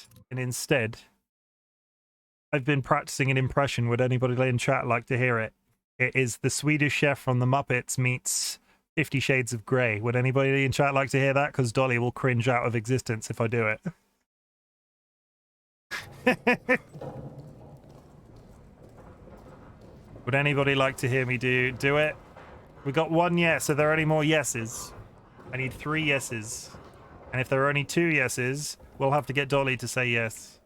I've been practicing an impression. Would anybody in chat like to hear it? It is the Swedish chef from the Muppets meets 50 Shades of Grey. Would anybody in chat like to hear that? Because Dolly will cringe out of existence if I do it. Would anybody like to hear me do it? We got 1 yes. Are there any more yeses? I need 3 yeses. And if there are only 2 yeses, we'll have to get Dolly to say yes.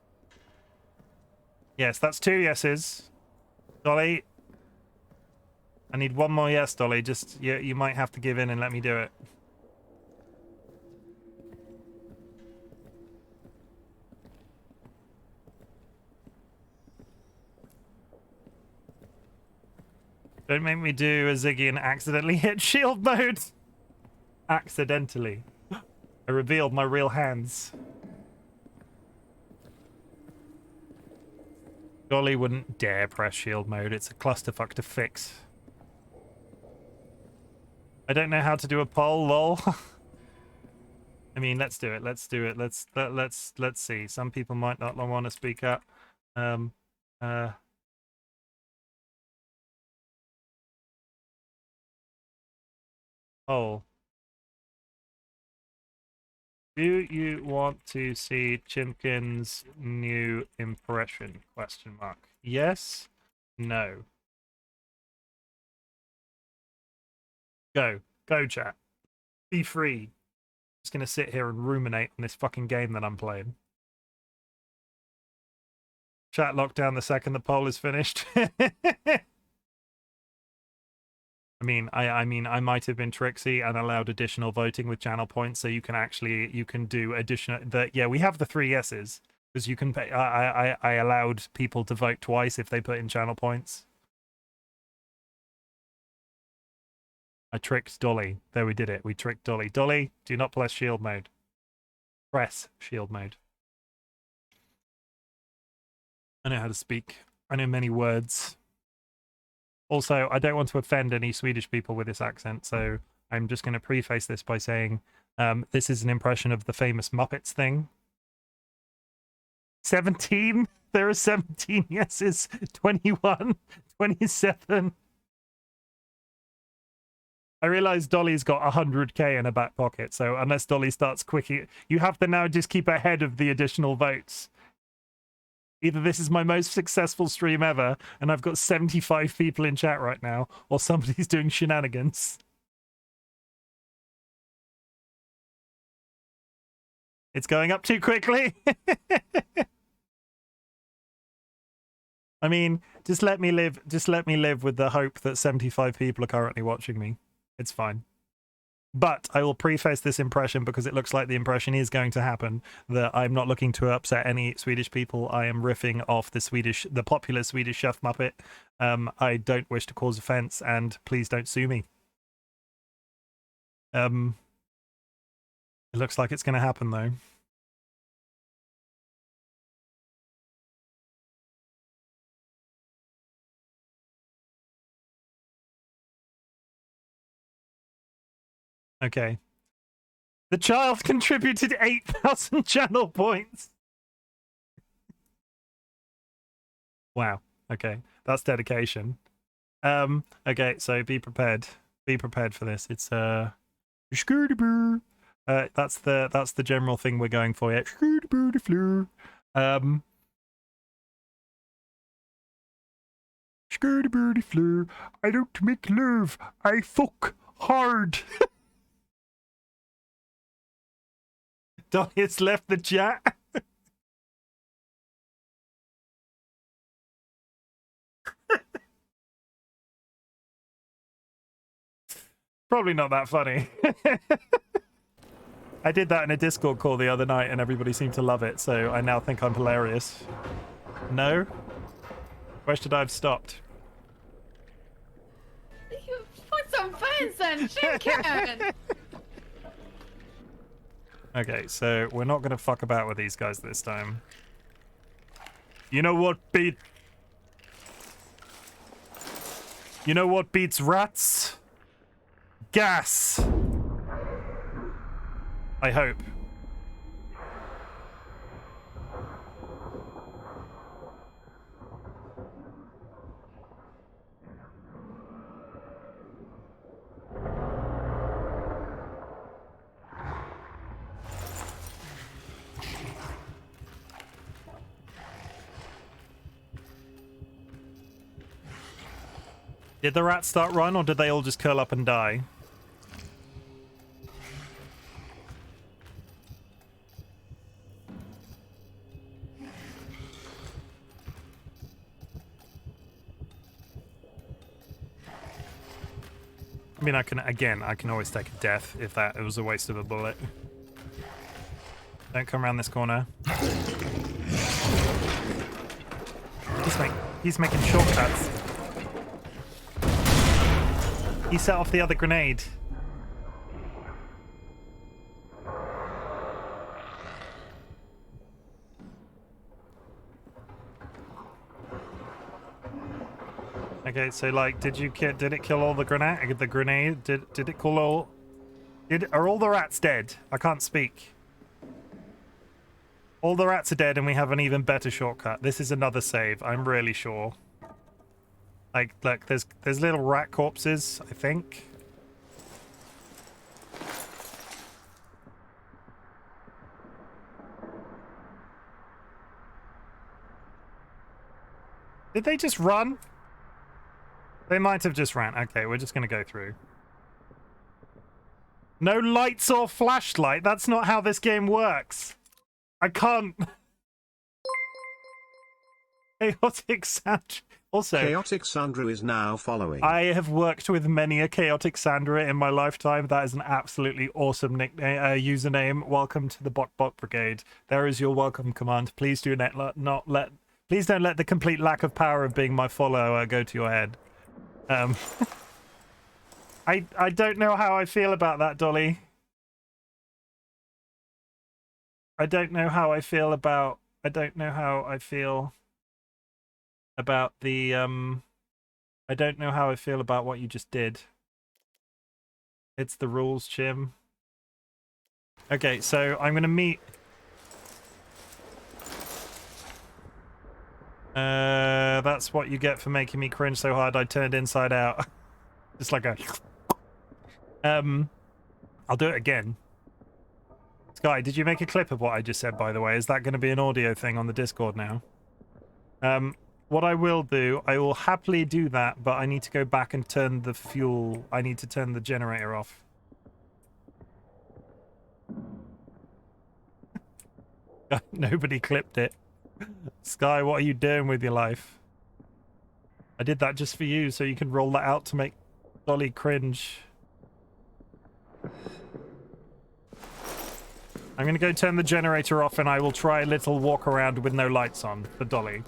Yes, that's 2 yeses. Dolly. I need 1 more yes, Dolly. Just, you might have to give in and let me do it. Don't make me do a Ziggy and accidentally hit shield mode. Accidentally. I revealed my real hands. Dolly wouldn't dare press shield mode. It's a clusterfuck to fix. I don't know how to do a poll, lol. I mean, let's do it. Let's do it. Let's see. Some people might not want to speak up. Poll. Do you want to see Chimken's new impression? Question mark. Yes? No. Go. Go, chat. Be free. Just gonna sit here and ruminate on this fucking game that I'm playing. Chat locked down the second the poll is finished. I mean, I might have been tricksy and allowed additional voting with channel points, so you can do additional. Yeah, we have the 3 yeses because you can pay. I allowed people to vote twice if they put in channel points. I tricked Dolly. There, we did it. We tricked Dolly. Dolly, do not press shield mode. Press shield mode. I know how to speak. I know many words. Also, I don't want to offend any Swedish people with this accent, so I'm just going to preface this by saying this is an impression of the famous Muppets thing. 17? There are 17 yeses. 21. 27. I realize Dolly's got 100k in her back pocket, so unless Dolly starts quicking, you have to now just keep ahead of the additional votes. Either this is my most successful stream ever, and I've got 75 people in chat right now, or somebody's doing shenanigans. It's going up too quickly. I mean, just let me live with the hope that 75 people are currently watching me. It's fine. But I will preface this impression because it looks like the impression is going to happen, that I'm not looking to upset any Swedish people. I am riffing off the popular Swedish chef Muppet. I don't wish to cause offense, and please don't sue me. It looks like it's going to happen, though. Okay. The child contributed 8,000 channel points. Wow. Okay. That's dedication. Okay, so be prepared. Be prepared for this. It's that's the general thing we're going for. Yeah. I don't make love. I fuck hard. Dolly has left the chat. Probably not that funny. I did that in a Discord call the other night and everybody seemed to love it, so I now think I'm hilarious. No? Where should I have stopped? You put some fence and Chimken. Okay, so we're not going to fuck about with these guys this time. You know what beat... You know what beats rats? Gas! I hope. Did the rats start run, or did they all just curl up and die? I mean, I can always take a death if it was a waste of a bullet. Don't come around this corner. He's making shortcuts. He set off the other grenade. Okay, so like, did it kill all the grenade? The grenade did it kill all? Are all the rats dead? I can't speak. All the rats are dead, and we have an even better shortcut. This is another save. I'm really sure. Like, look, there's little rat corpses, I think. Did they just run? They might have just ran. Okay, we're just going to go through. No lights or flashlight. That's not how this game works. I can't. Chaotic Sandra. Also, Chaotic Sandra is now following. I have worked with many a Chaotic Sandra in my lifetime. That is an absolutely awesome nickname, username. Welcome to the Bot Brigade. There is your welcome command. Please do please don't let the complete lack of power of being my follower go to your head. I don't know how I feel about that, Dolly. I don't know how I feel about the I don't know how I feel about what you just did. It's the rules, Chim. Okay, so I'm gonna meet that's what you get for making me cringe so hard I turned inside out. Just like a I'll do it again. Sky, did you make a clip of what I just said, by the way? Is that going to be an audio thing on the Discord now? What I will do, I will happily do that, but I need to go back and turn the fuel. I need to turn the generator off. Nobody clipped it. Sky, what are you doing with your life? I did that just for you, so you can roll that out to make Dolly cringe. I'm going to go turn the generator off, and I will try a little walk around with no lights on for Dolly.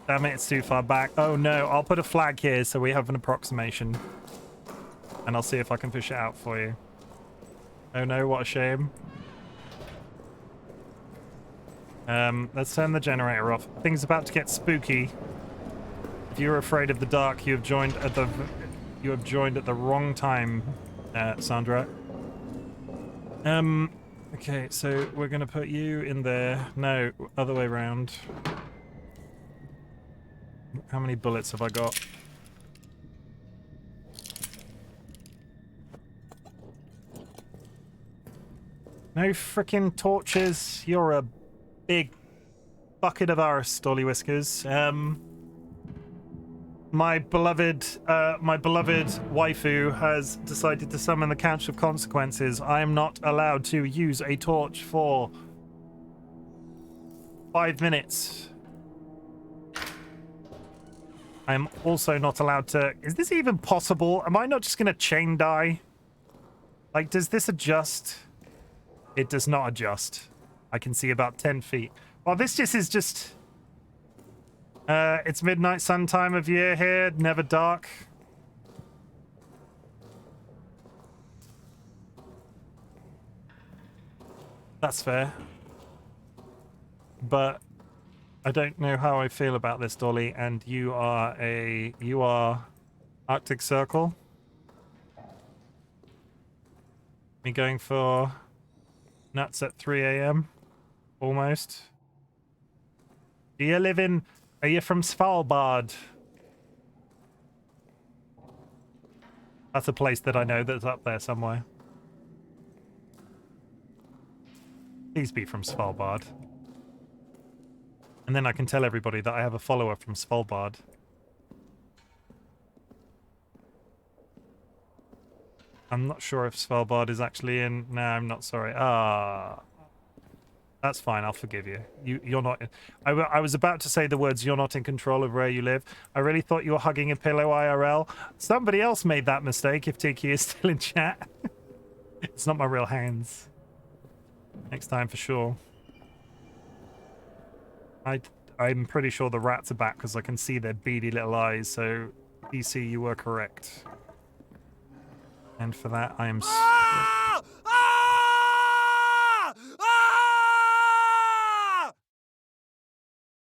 Damn it, it's too far back. Oh no, I'll put a flag here so we have an approximation. And I'll see if I can push it out for you. Oh no, what a shame. Let's turn the generator off. Things about to get spooky. If you're afraid of the dark, you have joined at the wrong time, Sandra. Okay, so we're gonna put you in there. No, other way around. How many bullets have I got? No frickin' torches. You're a big bucket of arse, DollyWhiskers. My beloved waifu has decided to summon the Couch of Consequences. I am not allowed to use a torch for 5 minutes. I'm also not allowed to... Is this even possible? Am I not just going to chain die? Like, does this adjust? It does not adjust. I can see about 10 feet. Well, this just is just... it's midnight sun time of year here. Never dark. That's fair. But I don't know how I feel about this, Dolly, and you are Arctic Circle. Me going for nuts at 3 a.m. almost. Are you from Svalbard? That's a place that I know that's up there somewhere. Please be from Svalbard. And then I can tell everybody that I have a follower from Svalbard. I'm not sure if Svalbard is actually in... No, I'm not sorry. That's fine. I'll forgive you. You're not... I was about to say the words, you're not in control of where you live. I really thought you were hugging a pillow IRL. Somebody else made that mistake if Tiki is still in chat. It's not my real hands. Next time for sure. I'm pretty sure the rats are back because I can see their beady little eyes, so DC, you were correct. And for that, I am...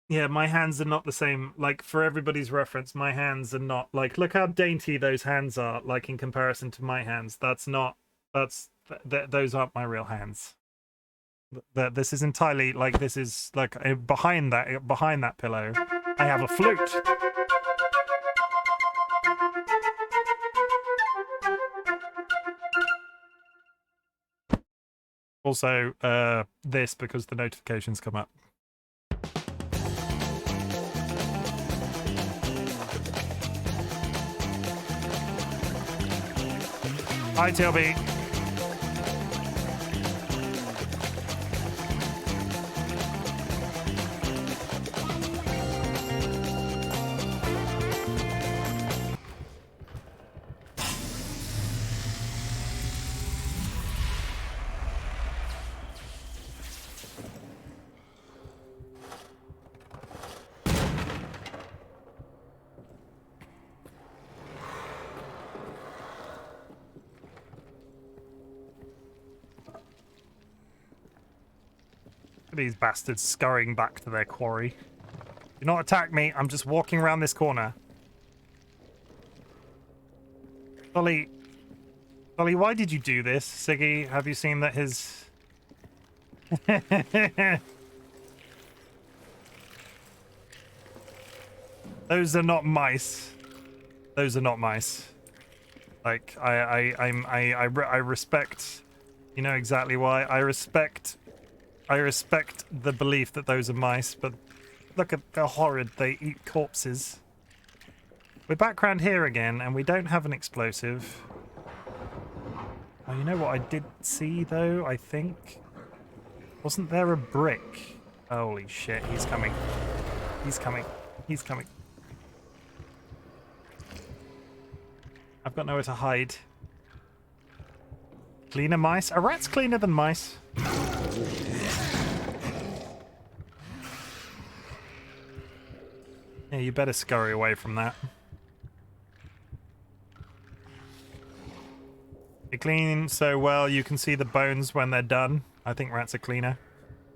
Yeah, my hands are not the same. Like, for everybody's reference, my hands are not... Like, look how dainty those hands are, like, in comparison to my hands. That's not... Those aren't my real hands. This is entirely like this is like behind that pillow I have a flute. Also this because the notifications come up. Hi TLB. These bastards scurrying back to their quarry. Do not attack me. I'm just walking around this corner. Dolly, why did you do this? Siggy, have you seen that his... Those are not mice. Those are not mice. Like, I respect... You know exactly why. I respect the belief that those are mice, but look at how horrid they eat corpses. We're back round here again, and we don't have an explosive. Oh, you know what I did see, though, I think? Wasn't there a brick? Holy shit, he's coming. He's coming. He's coming. I've got nowhere to hide. Cleaner mice? Are rats cleaner than mice? Yeah, you better scurry away from that. They clean so well you can see the bones when they're done. I think rats are cleaner.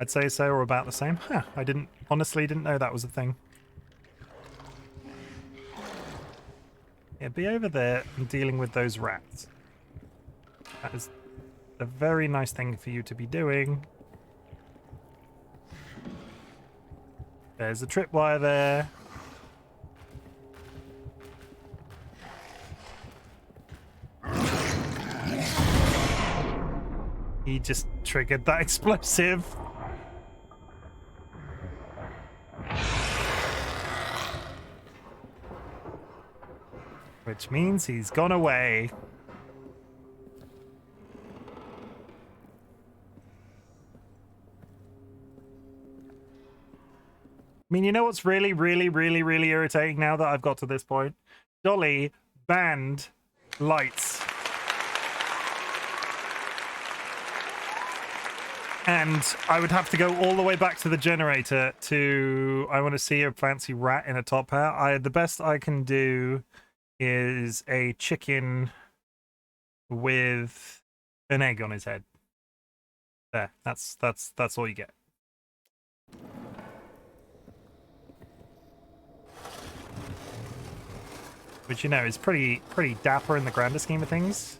I'd say so, or about the same. Huh, I honestly didn't know that was a thing. Yeah, be over there and dealing with those rats. That is a very nice thing for you to be doing. There's a tripwire there. He just triggered that explosive. Which means he's gone away. I mean, you know what's really irritating now that I've got to this point? Dolly banned lights. And I would have to go all the way back to the generator to... I want to see a fancy rat in a top hat. The best I can do is a chicken with an egg on his head. There. That's all you get. Which, you know, is pretty dapper in the grander scheme of things.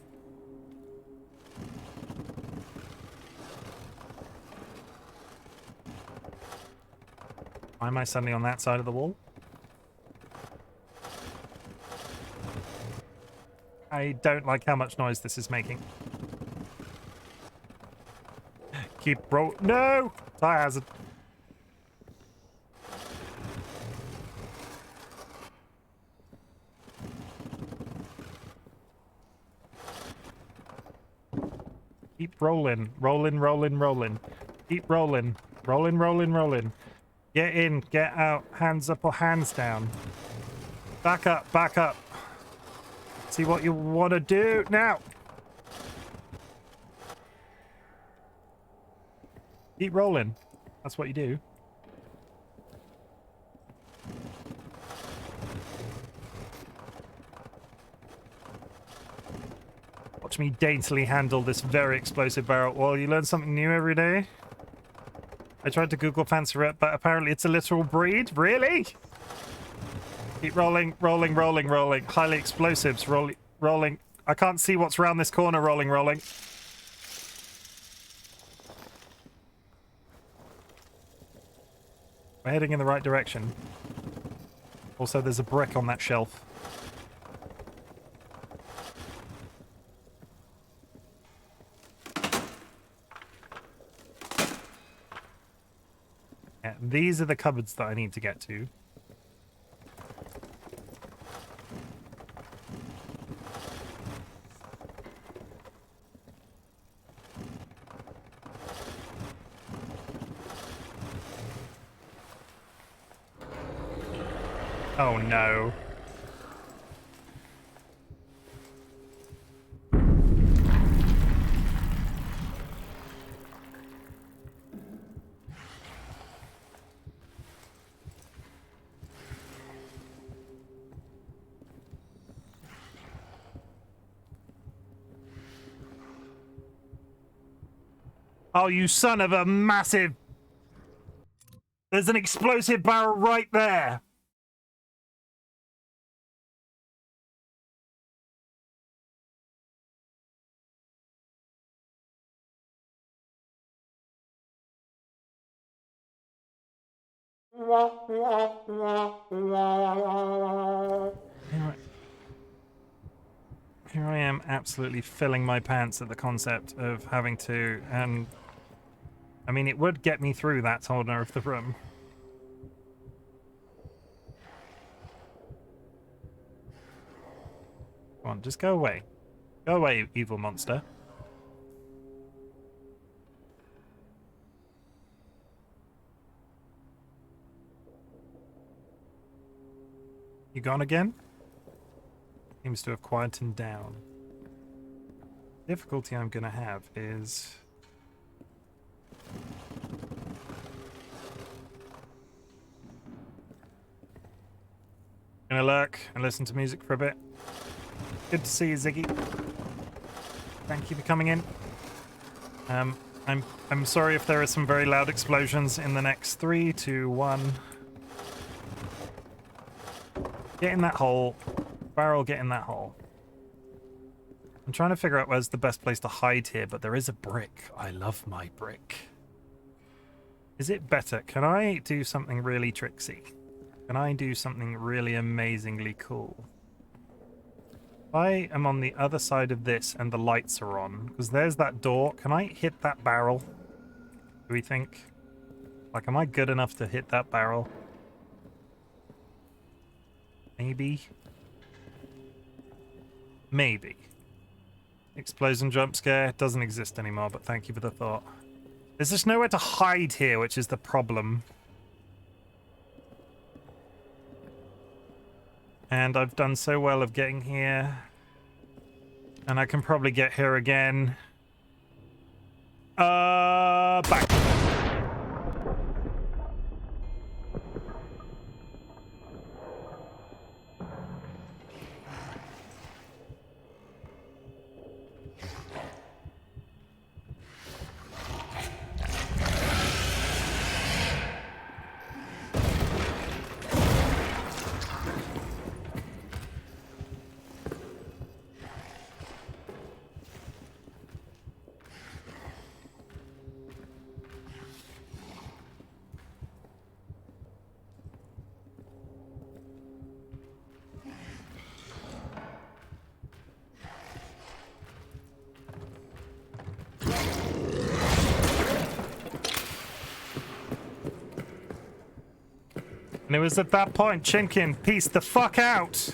Why am I suddenly on that side of the wall? I don't like how much noise this is making. Keep roll. No! Fire hazard. Keep rolling. Rolling, rolling, rolling. Keep rolling. Rolling, rolling, rolling. Get in, get out. Hands up or hands down. Back up, back up. See what you want to do now. Keep rolling. That's what you do. Watch me daintily handle this very explosive barrel. Well, you learn something new every day. I tried to Google fancy rep, but apparently it's a literal breed. Really? Keep rolling, rolling, rolling, rolling. Highly explosives. Rolling, rolling. I can't see what's around this corner. Rolling, rolling. We're heading in the right direction. Also, there's a brick on that shelf. Yeah, these are the cupboards that I need to get to. Oh no. Oh, you son of a massive... There's an explosive barrel right there. Here I am absolutely filling my pants at the concept of having to, and I mean, it would get me through that corner of the room. Come on, just go away. Go away, evil monster. You gone again? Seems to have quietened down. Difficulty I'm gonna have is... Gonna lurk and listen to music for a bit. Good to see you, Ziggy. Thank you for coming in. I'm sorry if there are some very loud explosions in the next 3, 2, 1. Get in that hole. Barrel, get in that hole. I'm trying to figure out where's the best place to hide here, but there is a brick. I love my brick. Is it better? Can I do something really tricksy? Can I do something really amazingly cool? If I am on the other side of this and the lights are on, because there's that door, can I hit that barrel? Do we think? Like, am I good enough to hit that barrel? Maybe? Maybe. Explosion jump scare doesn't exist anymore, but thank you for the thought. There's just nowhere to hide here, which is the problem. And I've done so well of getting here. And I can probably get here again. Back. And it was at that point, Chimken, peace the fuck out!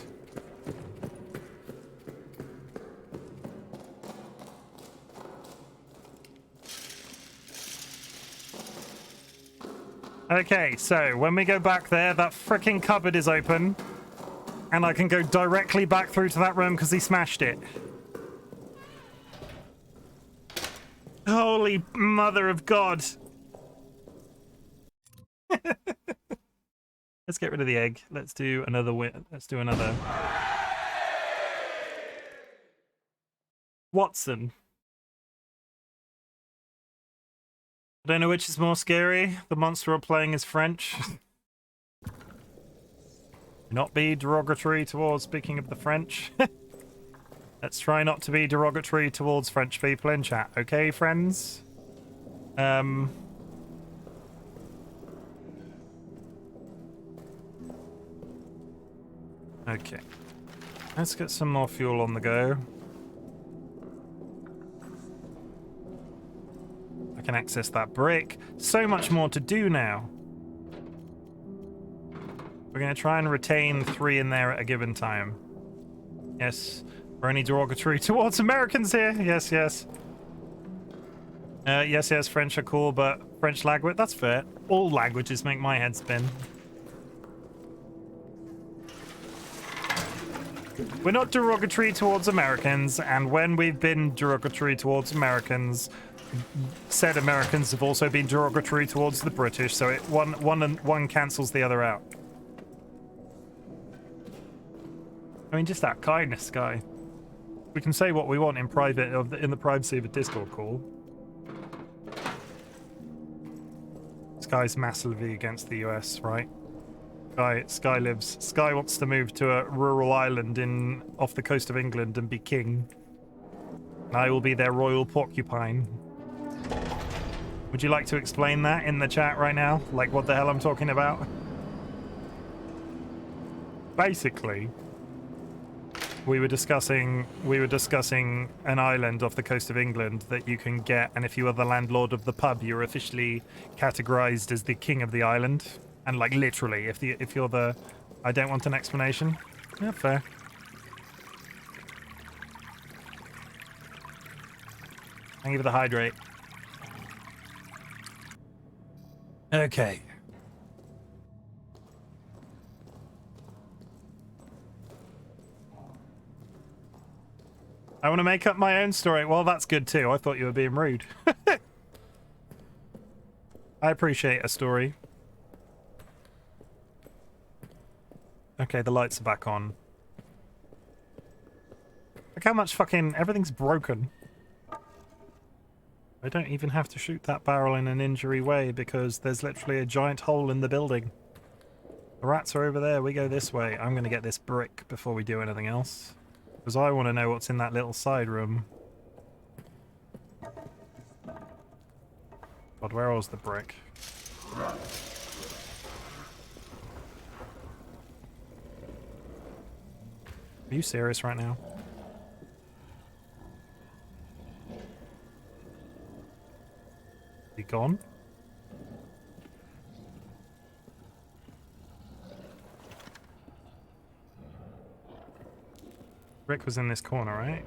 Okay, so when we go back there, that freaking cupboard is open. And I can go directly back through to that room because he smashed it. Holy mother of God. Let's get rid of the egg. Let's do another let's do another. Watson. I don't know which is more scary. The monster we're playing is French. Not be derogatory towards speaking of the French. Let's try not to be derogatory towards French people in chat, okay, friends? Okay. Let's get some more fuel on the go. I can access that brick. So much more to do now. We're going to try and retain 3 in there at a given time. Yes. We're only derogatory towards Americans here. Yes, yes. Yes, yes, French are cool, but French language, that's fair. All languages make my head spin. We're not derogatory towards Americans, and when we've been derogatory towards Americans, said Americans have also been derogatory towards the British, so one cancels the other out. I mean, just that kindness, guy. We can say what we want in private, in the privacy of a Discord call. This guy's massively against the US, right? Sky wants to move to a rural island off the coast of England and be king. And I will be their royal porcupine. Would you like to explain that in the chat right now? Like what the hell I'm talking about? Basically, we were discussing an island off the coast of England that you can get, and if you are the landlord of the pub, you're officially categorized as the king of the island. And like literally, if you're the, I don't want an explanation. Yeah, fair. Thank you for the hydrate. Okay. I want to make up my own story. Well, that's good too. I thought you were being rude. I appreciate a story. Okay, the lights are back on. Look how much fucking everything's broken. I don't even have to shoot that barrel in an injury way because there's literally a giant hole in the building. The rats are over there. We go this way. I'm going to get this brick before we do anything else. Because I want to know what's in that little side room. God, where was the brick? Are you serious right now? Is he gone? Rick was in this corner, right?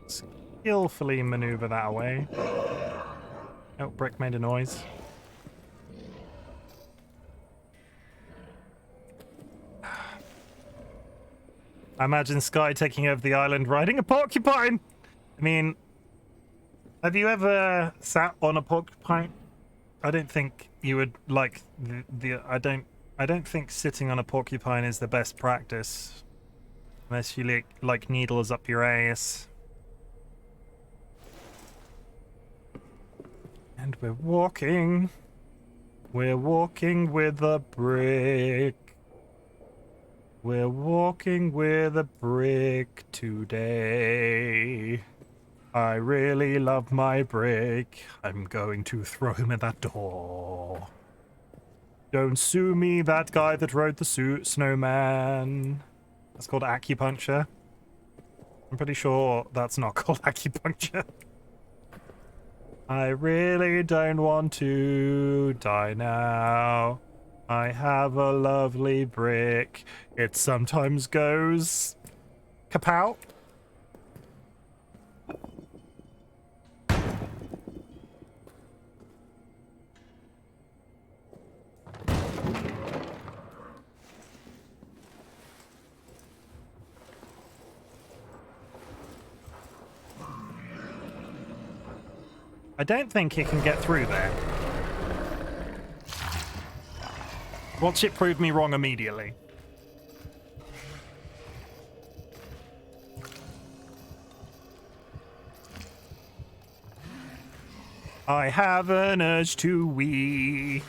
Skillfully maneuver that away. Oh, Brick made a noise. I imagine Sky taking over the island riding a porcupine! I mean, have you ever sat on a porcupine? I don't think you would like I don't think sitting on a porcupine is the best practice. Unless you like needles up your ass. And we're walking with a brick. We're walking with a brick today. I really love my brick. I'm going to throw him at that door. Don't sue me, that guy that rode the snowman. That's called acupuncture. I'm pretty sure that's not called acupuncture. I really don't want to die now. I have a lovely brick. It sometimes goes kapow. I don't think it can get through there. Watch it prove me wrong immediately. I have an urge to wee.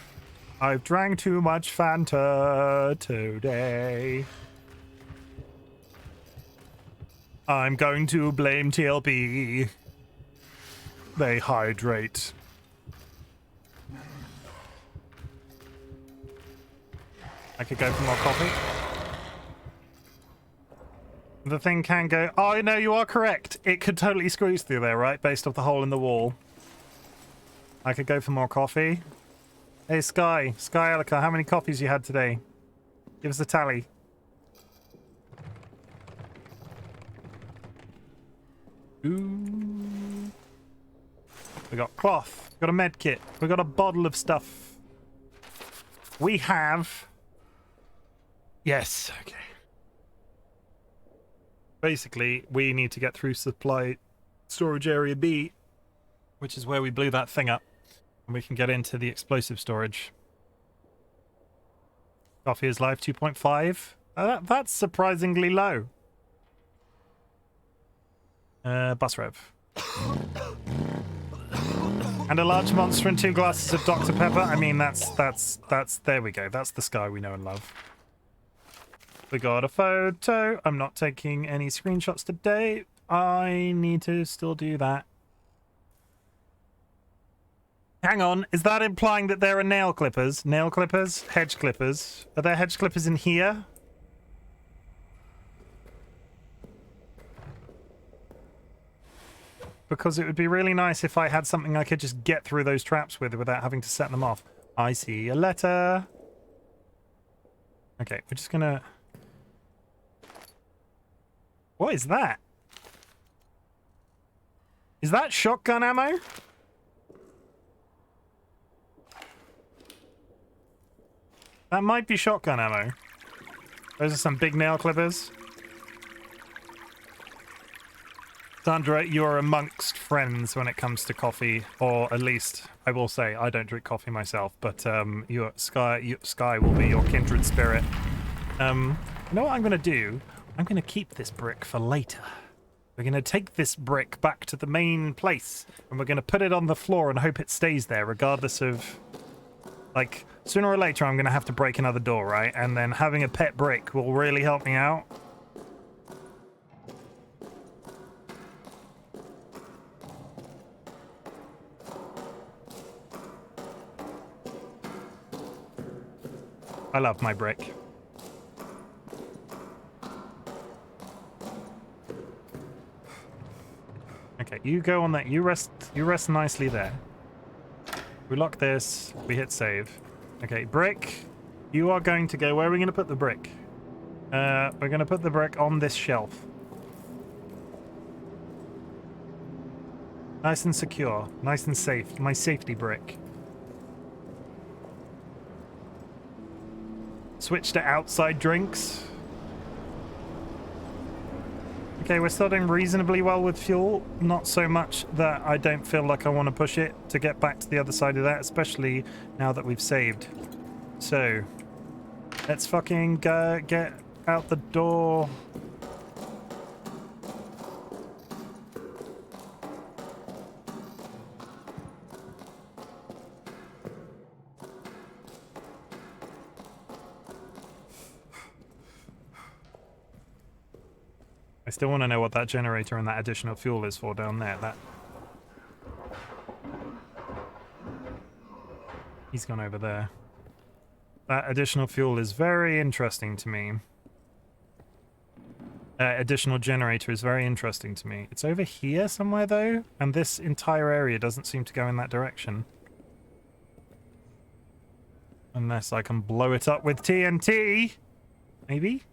I've drank too much Fanta today. I'm going to blame TLP. They hydrate. I could go for more coffee. The thing can go... Oh, no, you are correct. It could totally squeeze through there, right? Based off the hole in the wall. I could go for more coffee. Hey, Sky Elika, how many coffees you had today? Give us a tally. Ooh. We got cloth. We got a med kit. We got a bottle of stuff. We have... Yes, okay. Basically, we need to get through supply storage area B, which is where we blew that thing up. And we can get into the explosive storage. Coffee is life 2.5. That's surprisingly low. Bus rev. And a large monster and 2 glasses of Dr. Pepper. I mean, that's, there we go. That's the Sky we know and love. We got a photo. I'm not taking any screenshots today. I need to still do that. Hang on, is that implying that there are nail clippers? Nail clippers? Hedge clippers? Are there hedge clippers in here? Because it would be really nice if I had something I could just get through those traps with without having to set them off. I see a letter. Okay, we're just gonna... What is that? Is that shotgun ammo? That might be shotgun ammo. Those are some big nail clippers. Sandra, you're amongst friends when it comes to coffee, or at least I will say I don't drink coffee myself, but your Sky will be your kindred spirit. You know what I'm going to do? I'm going to keep this brick for later. We're going to take this brick back to the main place, and we're going to put it on the floor and hope it stays there, regardless of... Like, sooner or later I'm going to have to break another door, right? And then having a pet brick will really help me out. I love my brick. Okay, you go on that. You rest nicely there. We lock this. We hit save. Okay, brick. You are going to go... Where are we going to put the brick? We're going to put the brick on this shelf. Nice and secure. Nice and safe. My safety brick. Switch to outside drinks. Okay, we're starting reasonably well with fuel. Not so much that I don't feel like I want to push it to get back to the other side of that, especially now that we've saved. So, let's fucking go get out the door. I still want to know what that generator and that additional fuel is for down there. That... He's gone over there. That additional fuel is very interesting to me. additional generator is very interesting to me. It's over here somewhere, though, and this entire area doesn't seem to go in that direction. Unless I can blow it up with TNT. Maybe?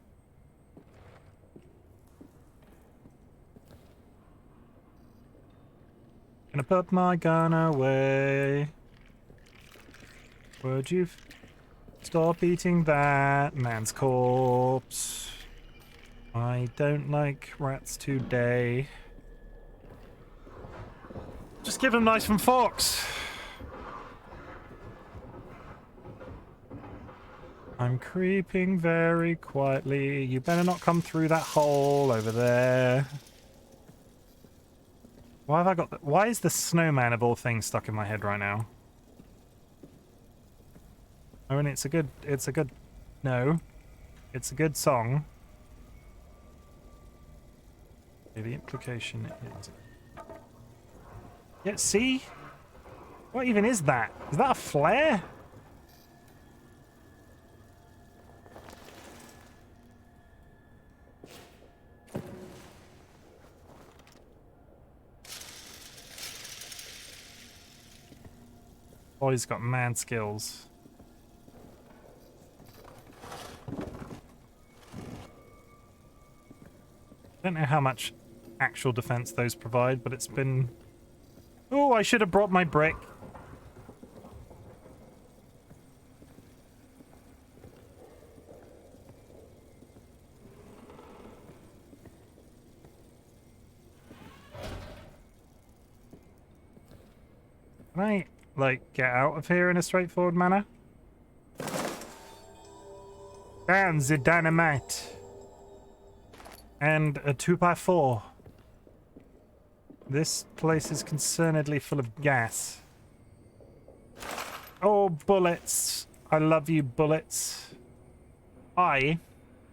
Gonna put my gun away. Would you stop eating that man's corpse? I don't like rats today. Just give them knives and forks. I'm creeping very quietly. You better not come through that hole over there. Why have I got why is the snowman of all things stuck in my head right now? I mean, it's a good no. It's a good song. Okay, the implication is... Yeah, see? What even is that? Is that a flare? Boy's got mad skills. I don't know how much actual defense those provide, but it's been... Oh, I should have brought my brick. Can I, like, get out of here in a straightforward manner? And the dynamite. And a 2x4. This place is concernedly full of gas. Oh, bullets. I love you, bullets. I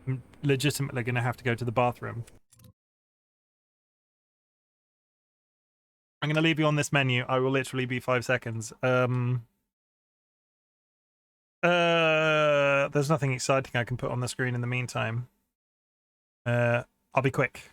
am legitimately going to have to go to the bathroom. I'm going to leave you on this menu. I will literally be 5 seconds. There's nothing exciting I can put on the screen in the meantime. I'll be quick.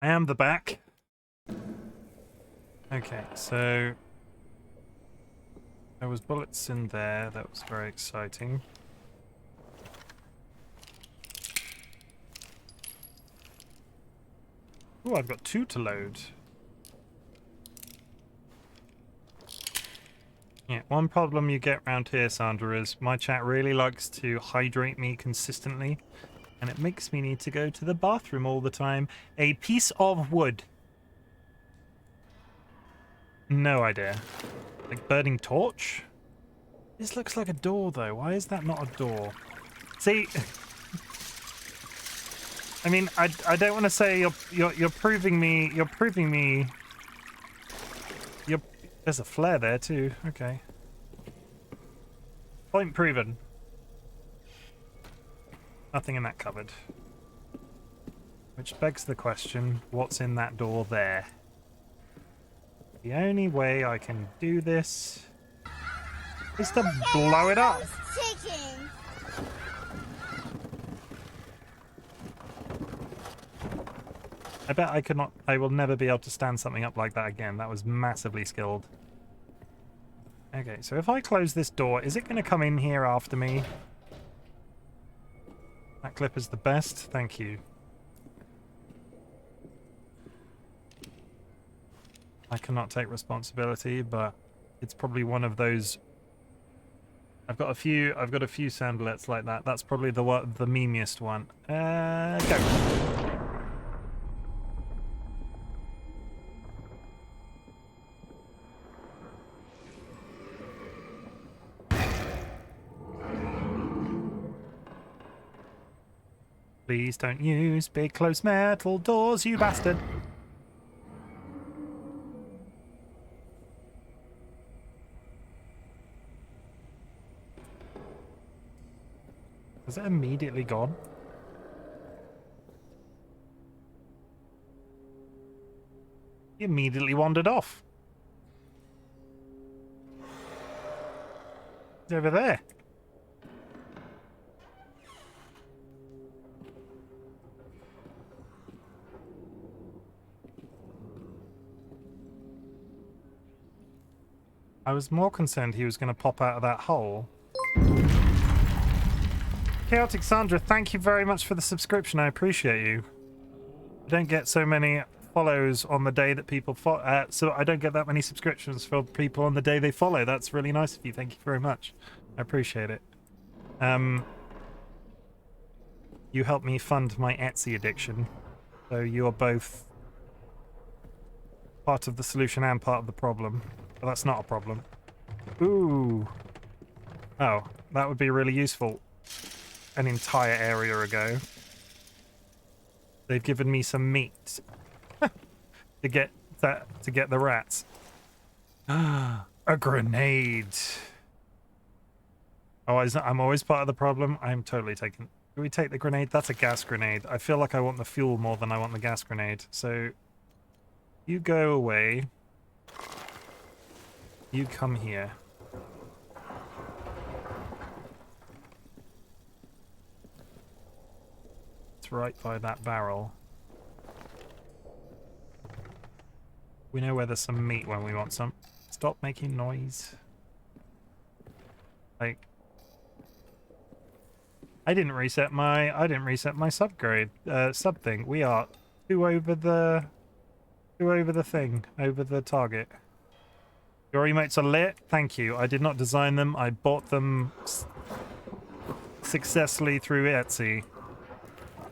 I am the back. Okay, so there was bullets in there. That was very exciting. Oh, I've got 2 to load. Yeah, one problem you get around here, Sandra, is my chat really likes to hydrate me consistently, and it makes me need to go to the bathroom all the time. A piece of wood. No idea. Like burning torch? This looks like a door, though. Why is that not a door? See, I mean, I don't want to say you're proving me. You're proving me. There's a flare there too. Okay. Point proven. Nothing in that cupboard. Which begs the question, what's in that door there? The only way I can do this is to blow it up. Chicken. I bet I could not. I will never be able to stand something up like that again. That was massively skilled. Okay, so if I close this door, is it going to come in here after me? That clip is the best. Thank you. I cannot take responsibility, but it's probably one of those. I've got a few soundlets like that. That's probably the memeiest one. Go. Please don't use big close metal doors, you bastard. Is it immediately gone? He immediately wandered off. He's over there. I was more concerned he was going to pop out of that hole. Chaotic Sandra, thank you very much for the subscription. I appreciate you. I don't get so many follows on the day that people follow, so I don't get that many subscriptions for people on the day they follow. That's really nice of you. Thank you very much. I appreciate it. You helped me fund my Etsy addiction, so you are both part of the solution and part of the problem. But that's not a problem. Ooh. Oh, that would be really useful. An entire area ago. They've given me some meat to get the rats. A grenade. Oh, I'm always part of the problem. I'm totally taking. Do we take the grenade? That's a gas grenade. I feel like I want the fuel more than I want the gas grenade. So you go away. You come here. It's right by that barrel. We know where there's some meat when we want some. Stop making noise. Like, I didn't reset my subgrade sub thing. We are two over the thing, over the target. Your emotes are lit. Thank you. I did not design them. I bought them successfully through Etsy.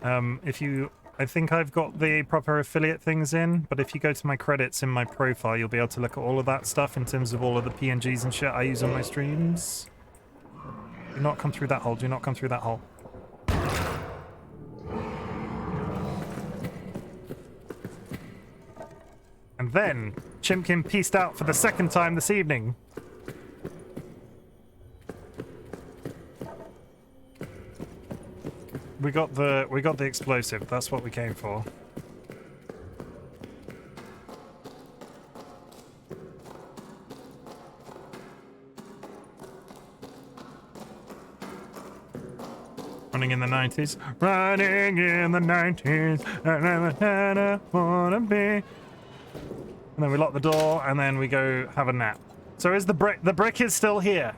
I think I've got the proper affiliate things in, but if you go to my credits in my profile, you'll be able to look at all of that stuff in terms of all of the PNGs and shit I use on my streams. Do not come through that hole. Do not come through that hole. And then Chimken pieced out for the second time this evening. We got the explosive. That's what we came for. Running in the 90s. Running in the 90s. I wanna be. And then we lock the door, and then we go have a nap. So is the brick? The brick is still here.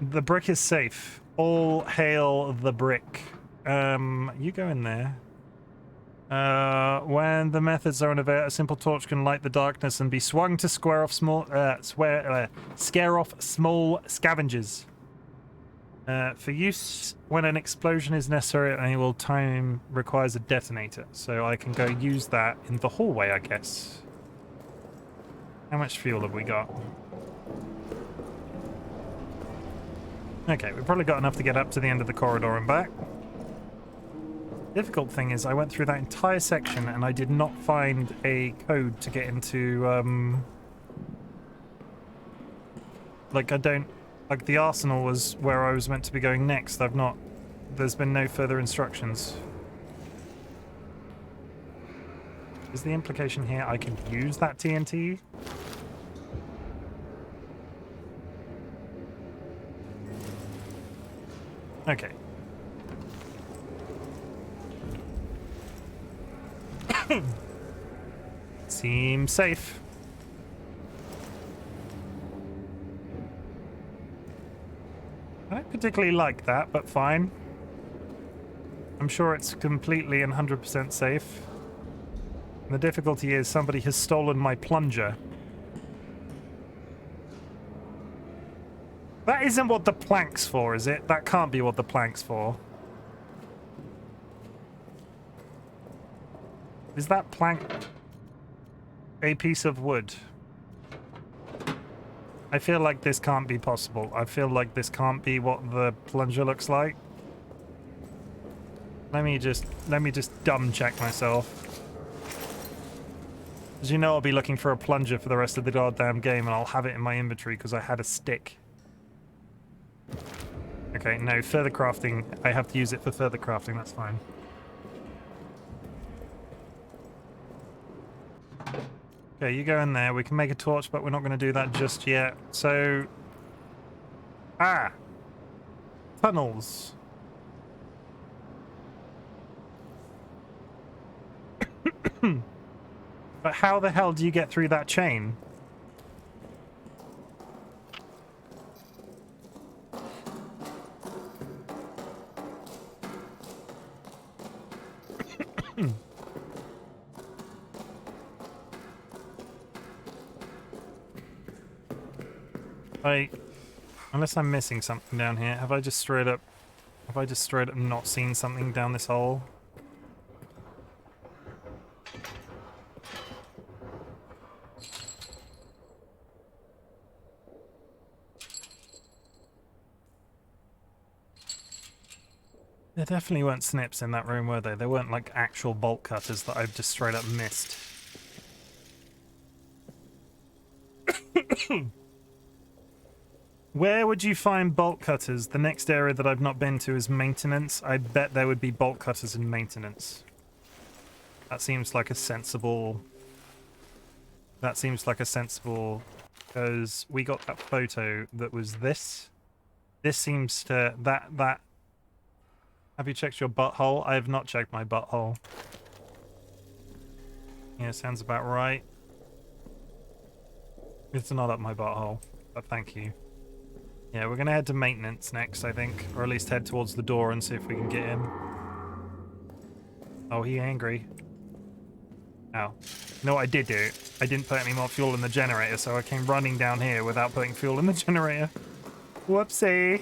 The brick is safe. All hail the brick. You go in there. When the methods are unaware, a simple torch can light the darkness and be swung to scare off small scavengers. For use when an explosion is necessary and annual time requires a detonator. So I can go use that in the hallway, I guess. How much fuel have we got? Okay, we've probably got enough to get up to the end of the corridor and back. Difficult thing is I went through that entire section and I did not find a code to get into, like the arsenal was where I was meant to be going next. There's been no further instructions. Is the implication here I can use that TNT? Okay. Seems safe. I don't particularly like that, but fine. I'm sure it's completely and 100% safe. And the difficulty is somebody has stolen my plunger. That isn't what the plank's for, is it? That can't be what the plank's for. Is that plank a piece of wood? I feel like this can't be possible. I feel like this can't be what the plunger looks like. Let me just dumb check myself. As you know, I'll be looking for a plunger for the rest of the goddamn game, and I'll have it in my inventory because I had a stick. Okay, no, further crafting. I have to use it for further crafting, that's fine. Okay, you go in there. We can make a torch, but we're not going to do that just yet. So... Ah! Tunnels. But how the hell do you get through that chain? Unless I'm missing something down here, have I just straight up not seen something down this hole? There definitely weren't snips in that room, were there? There weren't like actual bolt cutters that I've just straight up missed. Where would you find bolt cutters? The next area that I've not been to is maintenance. I bet there would be bolt cutters in maintenance. That seems like a sensible... Because we got that photo that was this. This seems to... That... Have you checked your butthole? I have not checked my butthole. Yeah, sounds about right. It's not up my butthole, but thank you. Yeah, we're gonna head to maintenance next, I think. Or at least head towards the door and see if we can get in. Oh, he angry. Oh. No, I did do. I didn't put any more fuel in the generator, so I came running down here without putting fuel in the generator. Whoopsie.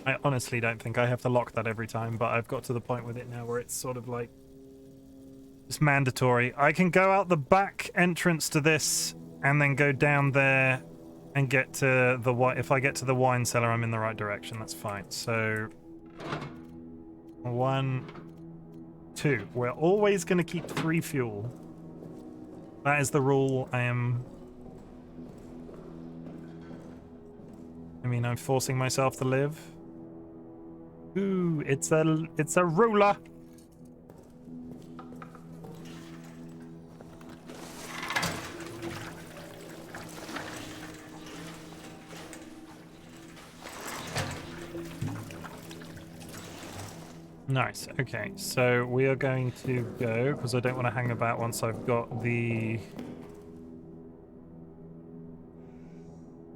I honestly don't think I have to lock that every time, but I've got to the point with it now where it's sort of like... It's mandatory. I can go out the back entrance to this and then go down there and get to the... If I get to the wine cellar, I'm in the right direction. That's fine. So... 1, 2. We're always going to keep 3 fuel. That is the rule. I'm forcing myself to live. Ooh, it's a ruler. Nice. Okay, so we are going to go because I don't want to hang about once I've got the...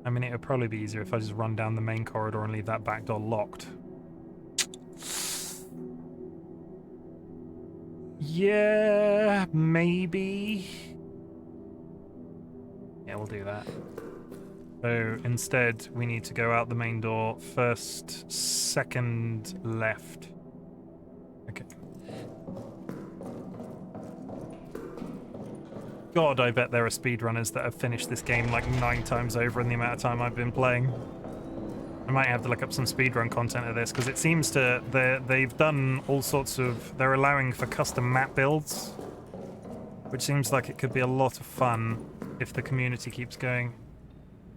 I mean, it would probably be easier if I just run down the main corridor and leave that back door locked. Yeah, maybe. Yeah, we'll do that. So instead, we need to go out the main door first, second left. Okay. God, I bet there are speedrunners that have finished this game like 9 times over in the amount of time I've been playing. I might have to look up some speedrun content of this, because it seems to... They've done all sorts of... They're allowing for custom map builds, which seems like it could be a lot of fun if the community keeps going.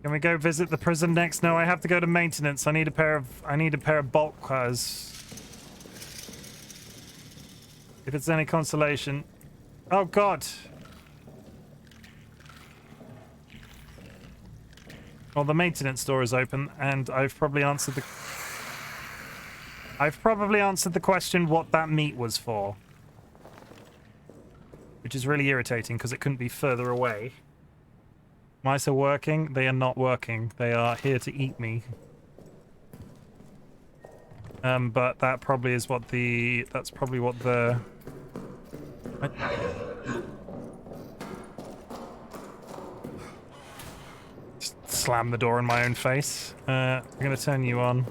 Can we go visit the prison next? No, I have to go to maintenance. I need a pair of bolt cutters. If it's any consolation. Oh god. Well, the maintenance door is open, and I've probably answered the question what that meat was for. Which is really irritating because it couldn't be further away. Mice are working. They are not working. They are here to eat me. But that probably is what the... That's probably what the... Just slam the door in my own face. We're going to turn you on.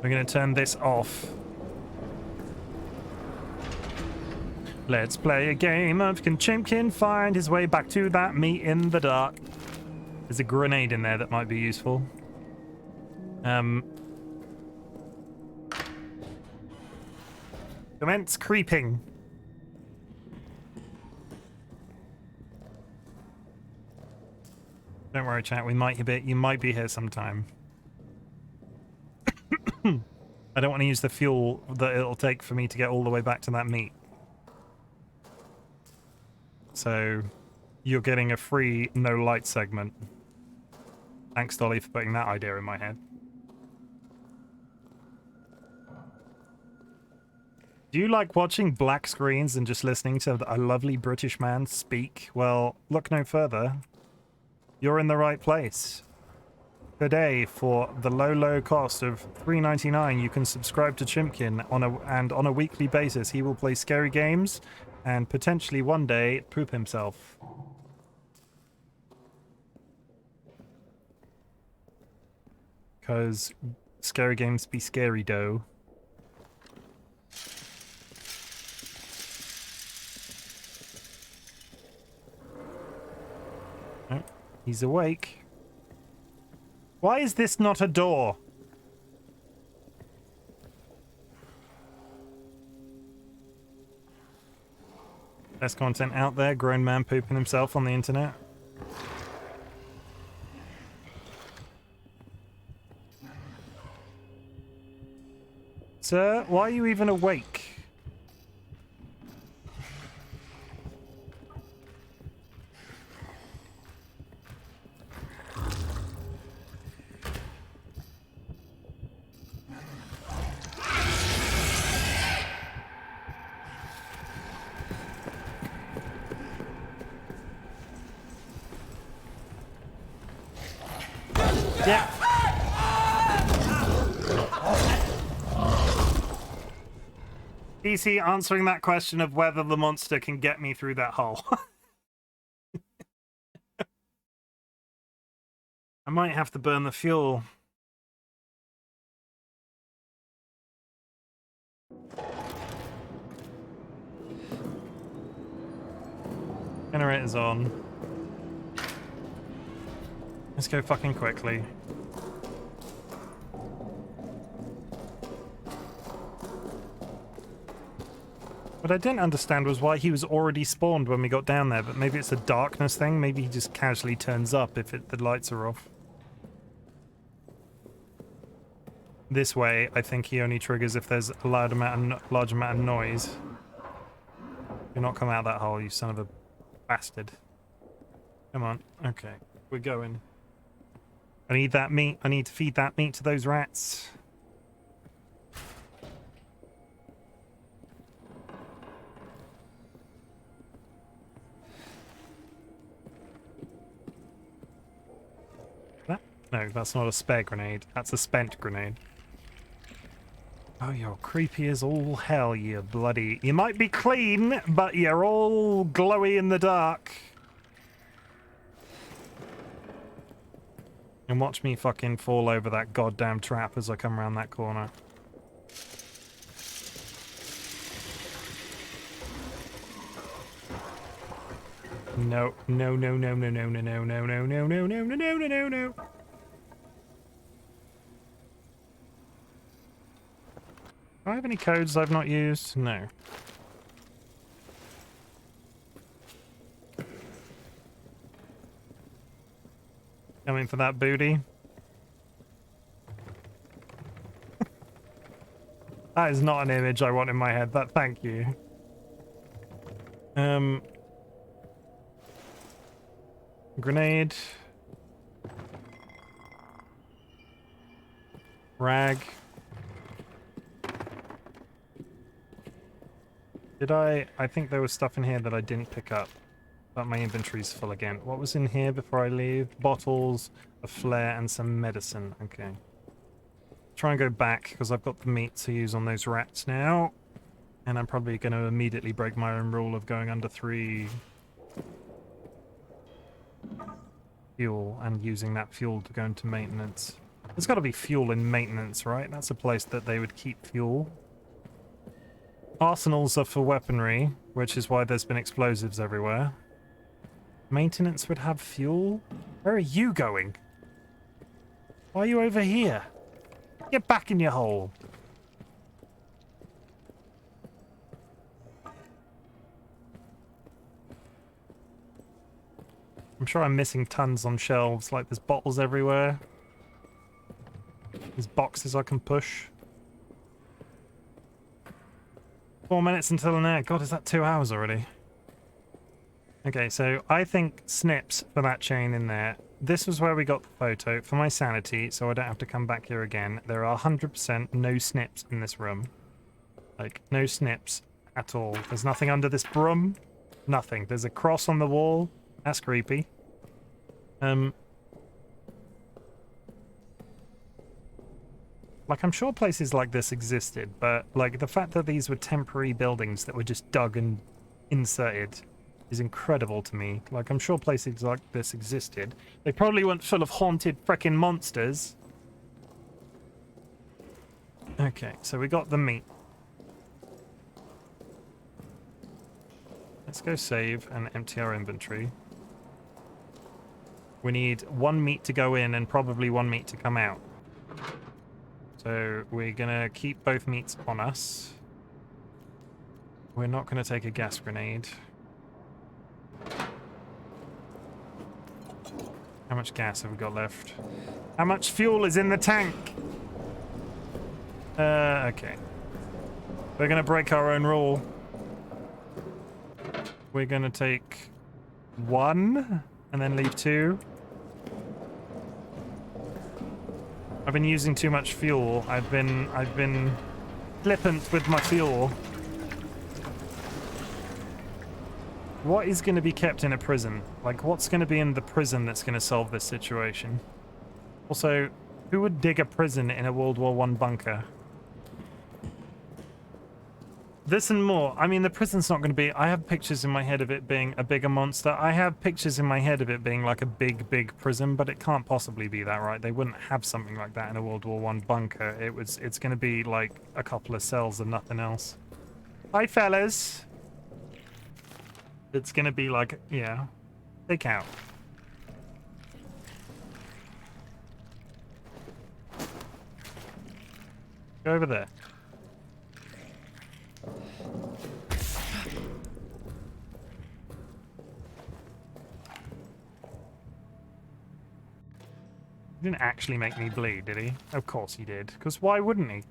We're going to turn this off. Let's play a game of can Chimken find his way back to that meat in the dark. There's a grenade in there that might be useful. Commence creeping. Don't worry, chat. You might be here sometime. I don't want to use the fuel that it'll take for me to get all the way back to that meat. So, you're getting a free no light segment. Thanks, Dolly, for putting that idea in my head. Do you like watching black screens and just listening to a lovely British man speak? Well, look no further. You're in the right place. Today, for the low cost of $3.99, you can subscribe to Chimken on a weekly basis. He will play scary games and potentially one day poop himself. Because scary games be scary, dough. Oh, he's awake. Why is this not a door? Best content out there, grown man pooping himself on the internet. Sir, why are you even awake? Yeah. DC answering that question of whether the monster can get me through that hole. I might have to burn the fuel. Generator's on. Let's go fucking quickly. What I didn't understand was why he was already spawned when we got down there, but maybe it's a darkness thing. Maybe he just casually turns up if the lights are off. This way, I think he only triggers if there's a large amount of noise. Do not come out that hole, you son of a bastard. Come on. Okay, we're going. I need that meat. I need to feed that meat to those rats. That? No, that's not a spare grenade. That's a spent grenade. Oh, you're creepy as all hell, you bloody... You might be clean, but you're all glowy in the dark. And watch me fucking fall over that goddamn trap as I come around that corner. No, no, no, no, no, no, no, no, no, no, no, no, no, no, no, no, no, no. Do I have any codes I've not used? No. Coming for that booty. That is not an image I want in my head, but thank you. Grenade. Rag. Did I think there was stuff in here that I didn't pick up, but my inventory's full again. What was in here before I leave? Bottles, a flare, and some medicine. Okay. Try and go back, because I've got the meat to use on those rats now. And I'm probably going to immediately break my own rule of going under 3 fuel and using that fuel to go into maintenance. There's got to be fuel in maintenance, right? That's a place that they would keep fuel. Arsenals are for weaponry, which is why there's been explosives everywhere. Maintenance would have fuel? Where are you going? Why are you over here? Get back in your hole. I'm sure I'm missing tons on shelves, like there's bottles everywhere. There's boxes I can push. 4 minutes until an air. God, is that 2 hours already? Okay, so I think snips for that chain in there. This was where we got the photo for my sanity, so I don't have to come back here again. There are 100% no snips in this room. Like, no snips at all. There's nothing under this broom. Nothing. There's a cross on the wall. That's creepy. Like, I'm sure places like this existed, but, like, the fact that these were temporary buildings that were just dug and inserted is incredible to me. Like, I'm sure places like this existed. They probably weren't full of haunted frickin' monsters. Okay, so we got the meat. Let's go save and empty our inventory. We need 1 meat to go in and probably 1 meat to come out. So we're gonna keep both meats on us. We're not gonna take a gas grenade. How much gas have we got left? How much fuel is in the tank? Okay. We're gonna break our own rule. We're gonna take 1 and then leave 2. I've been using too much fuel. I've been flippant with my fuel. What is going to be kept in a prison? Like, what's going to be in the prison that's going to solve this situation? Also, who would dig a prison in a World War I bunker? This and more. I mean, the prison's not going to be... I have pictures in my head of it being a bigger monster. I have pictures in my head of it being like a big prison, but it can't possibly be that, right? They wouldn't have something like that in a World War I bunker. It's going to be like a couple of cells and nothing else. Hi, fellas. It's going to be like, yeah, take out. Go over there. He didn't actually make me bleed, did he? Of course he did, because why wouldn't he?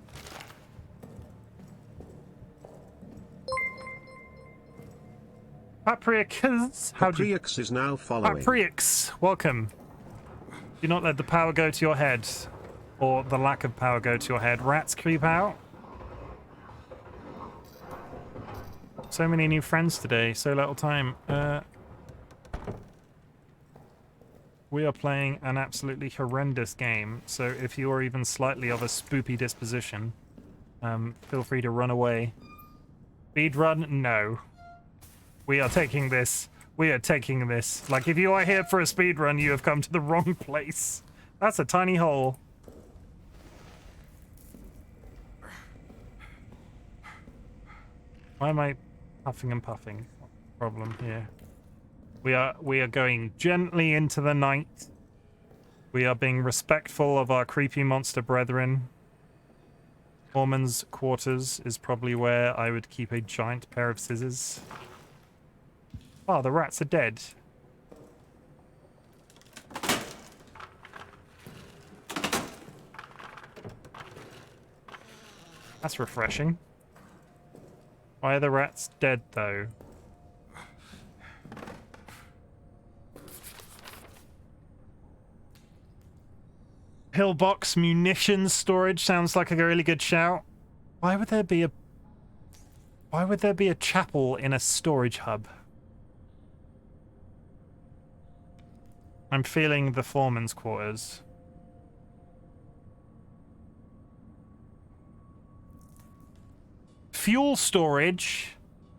Paprix, Paprix is now following. Paprix, welcome. Do not let the power go to your head, or the lack of power go to your head. Rats creep out. So many new friends today, so little time. We are playing an absolutely horrendous game, so if you are even slightly of a spoopy disposition, feel free to run away. Speed run? No. We are taking this. We are taking this. Like, if you are here for a speed run, you have come to the wrong place. That's a tiny hole. Why am I huffing and puffing? What's the problem here? We are going gently into the night. We are being respectful of our creepy monster brethren. Foreman's quarters is probably where I would keep a giant pair of scissors. Oh, the rats are dead. That's refreshing. Why are the rats dead, though? Pillbox munitions storage sounds like a really good shout. Why would there be a chapel in a storage hub? I'm feeling the foreman's quarters. Fuel storage,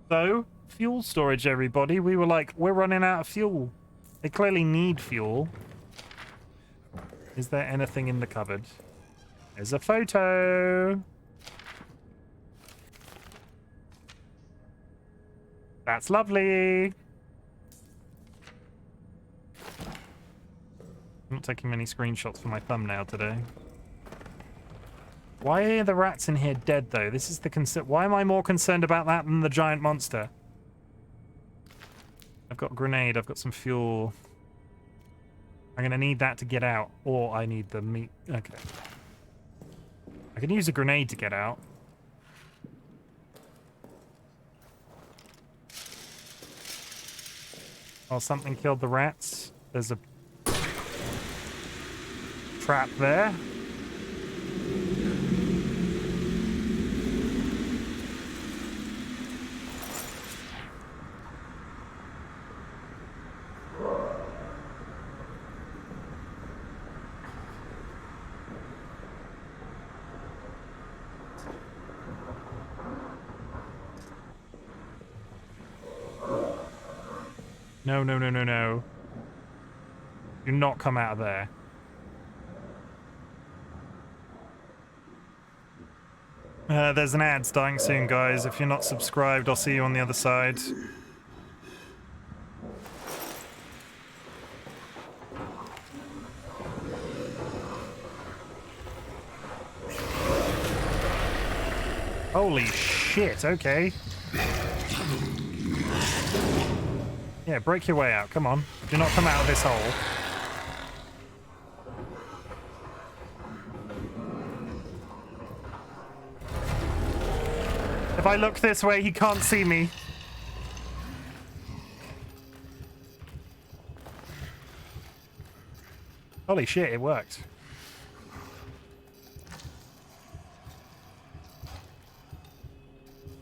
though. Fuel storage, everybody. We were like, we're running out of fuel. They clearly need fuel. Is there anything in the cupboard? There's a photo. That's lovely. I'm not taking many screenshots for my thumbnail today. Why are the rats in here dead, though? This is the concern. Why am I more concerned about that than the giant monster? I've got a grenade. I've got some fuel. I'm going to need that to get out. Or I need the meat. Okay. I can use a grenade to get out. Oh, something killed the rats. There's a trap there. No, no, no, no, no. Do not come out of there. There's an ad starting soon, guys. If you're not subscribed, I'll see you on the other side. Holy shit, okay. Yeah, break your way out. Come on. Do not come out of this hole. If I look this way, he can't see me. Holy shit, it worked.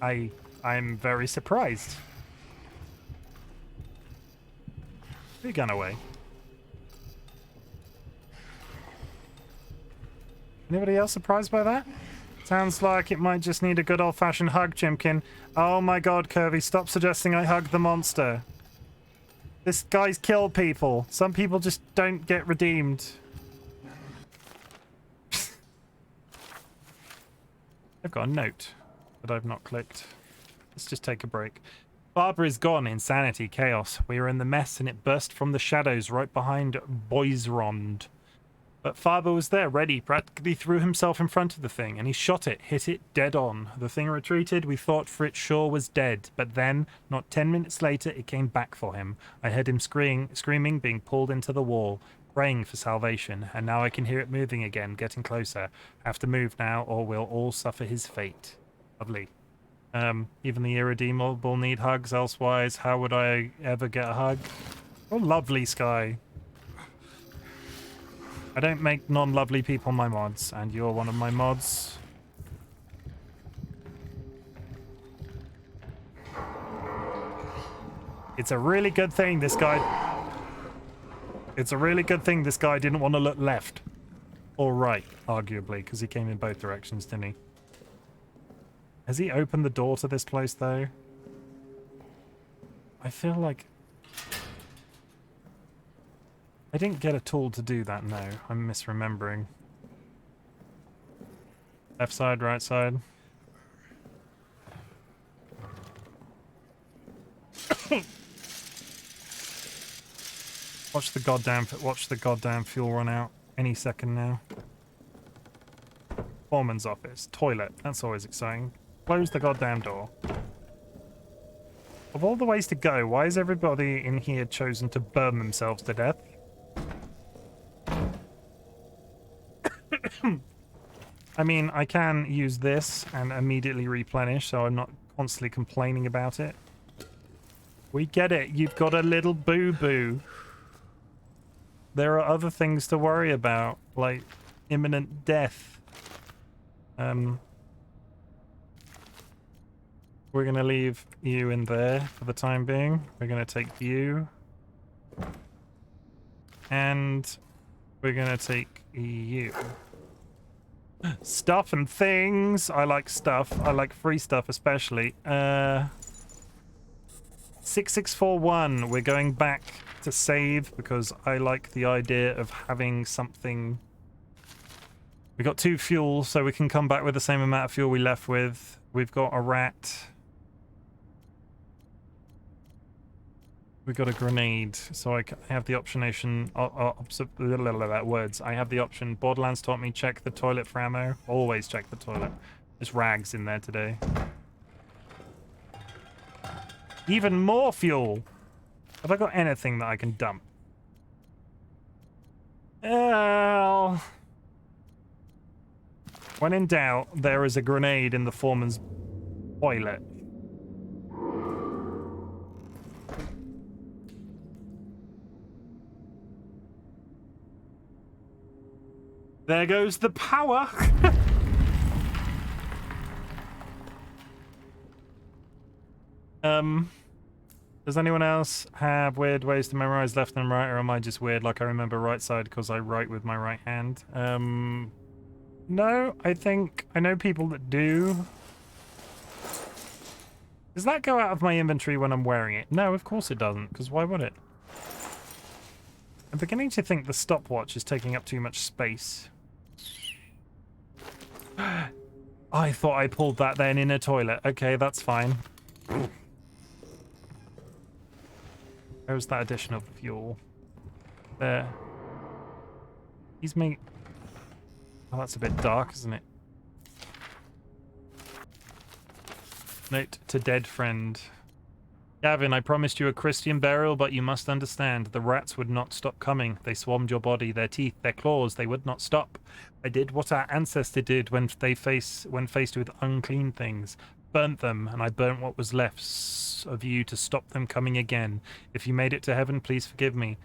I'm very surprised. Put your gun away. Anybody else surprised by that? Sounds like it might just need a good old-fashioned hug, Chimken. Oh my god, Kirby, stop suggesting I hug the monster. This guy's killed people. Some people just don't get redeemed. I've got a note that I've not clicked. Let's just take a break. Barbara is gone. Insanity, chaos. We are in the mess and it burst from the shadows right behind Boisrond. But Faber was there, ready, practically threw himself in front of the thing, and he shot it, hit it dead on. The thing retreated, we thought Fritz Shaw was dead, but then, not 10 minutes later, it came back for him. I heard him screaming, being pulled into the wall, praying for salvation, and now I can hear it moving again, getting closer. Have to move now, or we'll all suffer his fate. Lovely. Even the irredeemable need hugs, elsewise, how would I ever get a hug? Oh, lovely, Sky. I don't make non-lovely people my mods, and you're one of my mods. It's a really good thing this guy... It's a really good thing this guy didn't want to look left. Or right, arguably, because he came in both directions, didn't he? Has he opened the door to this place, though? I feel like... I didn't get a tool to do that, no. I'm misremembering. Left side, right side. Watch the goddamn fuel run out any second now. Foreman's office. Toilet. That's always exciting. Close the goddamn door. Of all the ways to go, why has everybody in here chosen to burn themselves to death? I mean, I can use this and immediately replenish, so I'm not constantly complaining about it. We get it. You've got a little boo-boo. There are other things to worry about, like imminent death. We're going to leave you in there for the time being. We're going to take you. And we're going to take you. Stuff and things. I like stuff. I like free stuff especially. 6641. We're going back to save because I like the idea of having something. We got 2 fuel, so we can come back with the same amount of fuel we left with. We've got a rat. We got a grenade, so I have the option. Words. I have the option. Borderlands taught me check the toilet for ammo. Always check the toilet. There's rags in there today. Even more fuel. Have I got anything that I can dump? Well, when in doubt, there is a grenade in the foreman's toilet. There goes the power. Does anyone else have weird ways to memorize left and right, or am I just weird like I remember right side because I write with my right hand? No, I think I know people that do. Does that go out of my inventory when I'm wearing it? No, of course it doesn't, because why would it? I'm beginning to think the stopwatch is taking up too much space. I thought I pulled that then in a toilet. Okay, that's fine. Where's that additional fuel? There. He's making... Oh, that's a bit dark, isn't it? Note to dead friend. Gavin, I promised you a Christian burial, but you must understand, the rats would not stop coming. They swarmed your body, their teeth, their claws, they would not stop. I did what our ancestor did when faced with unclean things. Burnt them, and I burnt what was left of you to stop them coming again. If you made it to heaven, please forgive me.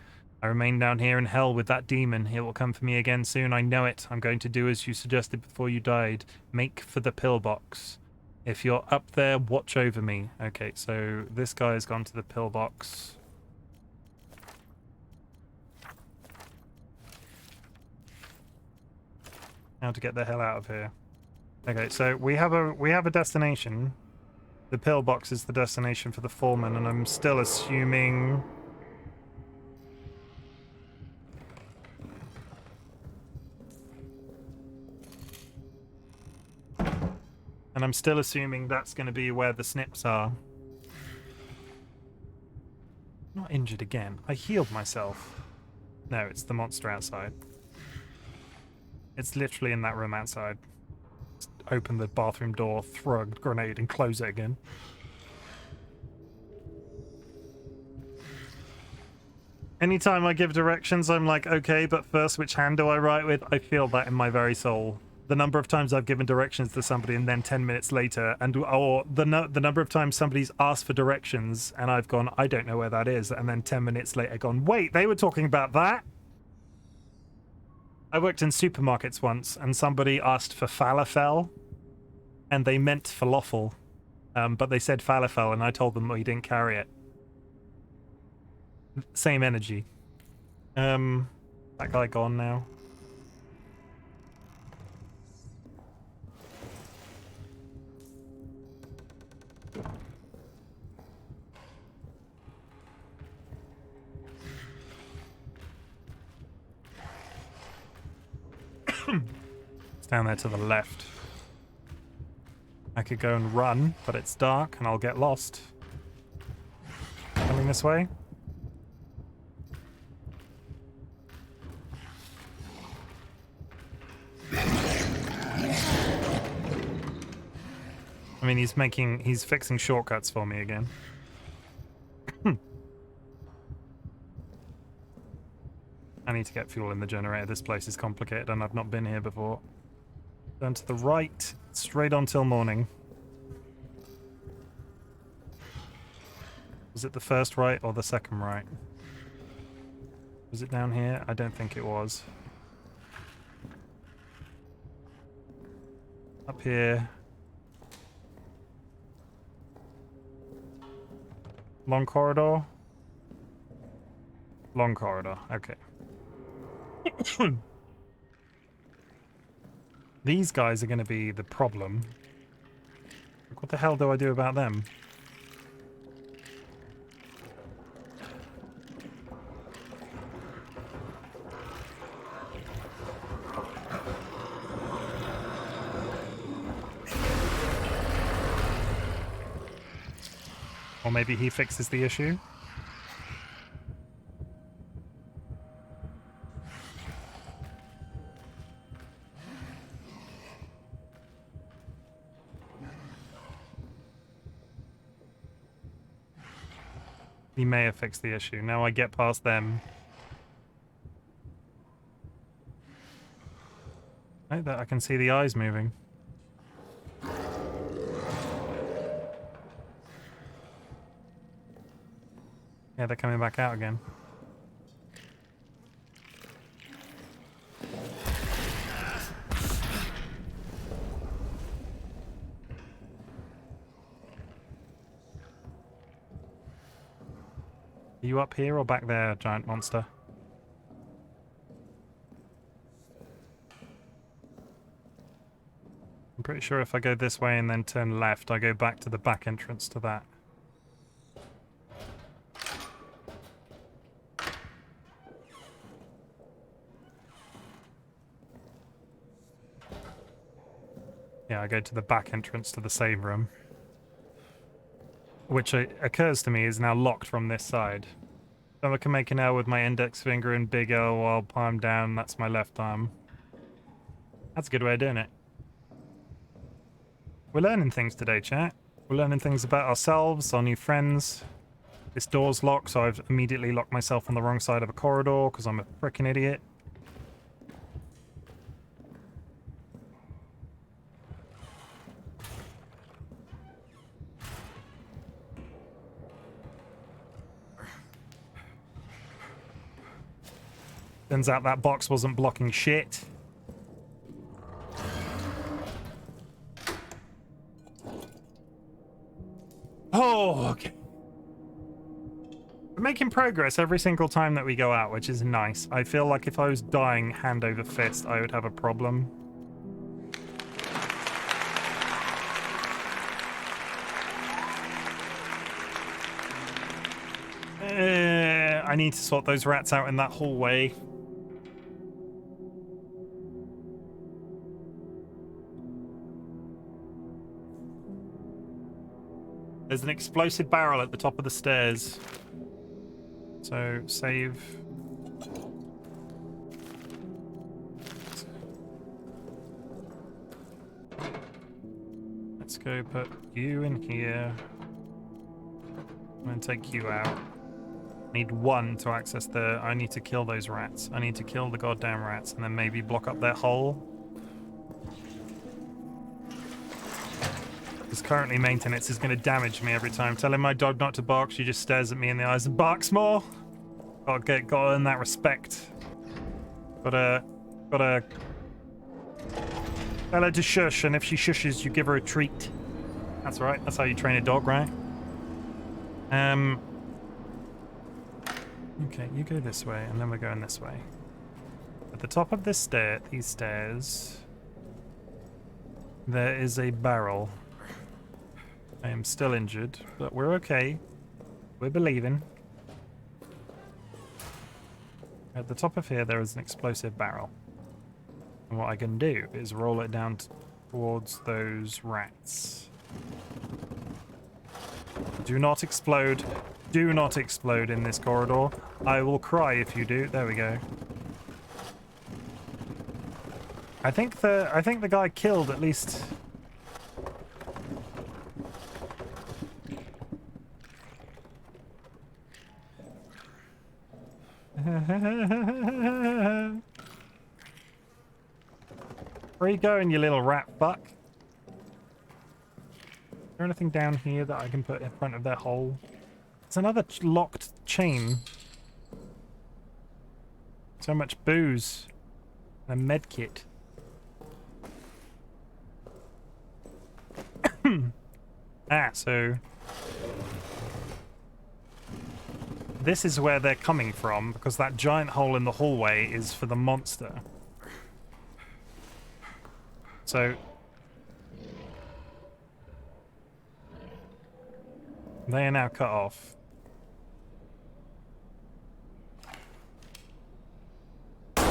I remain down here in hell with that demon. It will come for me again soon, I know it. I'm going to do as you suggested before you died. Make for the pillbox. If you're up there, watch over me. Okay, so this guy has gone to the pillbox. How to get the hell out of here. Okay, so we have a destination. The pillbox is the destination for the foreman, and I'm still assuming... And I'm still assuming that's going to be where the snips are. Not injured again. I healed myself. No, it's the monster outside. It's literally in that room outside. Just open the bathroom door, throw a grenade, and close it again. Anytime I give directions, I'm like, okay, but first, which hand do I write with? I feel that in my very soul. The number of times I've given directions to somebody and then 10 minutes later, or the number of times somebody's asked for directions and I've gone, I don't know where that is, and then 10 minutes later gone, wait, they were talking about that? I worked in supermarkets once and somebody asked for falafel and they meant falafel, but they said falafel and I told them we didn't carry it. Same energy. That guy gone now. It's down there to the left. I could go and run, but it's dark and I'll get lost. Coming this way? I mean, he's fixing shortcuts for me again. I need to get fuel in the generator. This place is complicated and I've not been here before. Turn to the right, straight on till morning. Was it the first right or the second right? Was it down here? I don't think it was. Up here. Long corridor? Long corridor, okay. These guys are going to be the problem. What the hell do I do about them? Or maybe he fixes the issue? He may have fixed the issue. Now I get past them. Right, that I can see the eyes moving. Yeah, they're coming back out again. Are you up here or back there, giant monster? I'm pretty sure if I go this way and then turn left, I go back to the back entrance to that. Yeah, I go to the back entrance to the save room. Which occurs to me is now locked from this side. So I can make an L with my index finger and big L while palm down, that's my left arm. That's a good way of doing it. We're learning things today, chat. We're learning things about ourselves, our new friends. This door's locked, so I've immediately locked myself on the wrong side of a corridor because I'm a frickin' idiot. Turns out that box wasn't blocking shit. Oh, okay. We're making progress every single time that we go out, which is nice. I feel like if I was dying hand over fist, I would have a problem. I need to sort those rats out in that hallway. There's an explosive barrel at the top of the stairs. So, save. Let's go put you in here. I'm going to take you out. Need one to access the... I need to kill those rats. I need to kill the goddamn rats and then maybe block up their hole. Because currently maintenance is going to damage me every time. Telling my dog not to bark, she just stares at me in the eyes and barks more. Gotta earn that respect. Gotta tell her to shush, and if she shushes, you give her a treat. That's right. That's how you train a dog, right? Okay, you go this way, and then we're going this way. At the top of this these stairs, there is a barrel. I am still injured, but we're okay. We're believing. At the top of here, there is an explosive barrel. And what I can do is roll it down towards those rats. Do not explode. Do not explode in this corridor. I will cry if you do. There we go. I think the guy killed at least... Where are you going, you little rat fuck? Is there anything down here that I can put in front of their hole? It's another locked chain. So much booze. And a med kit. So... this is where they're coming from, because that giant hole in the hallway is for the monster. So... they are now cut off. I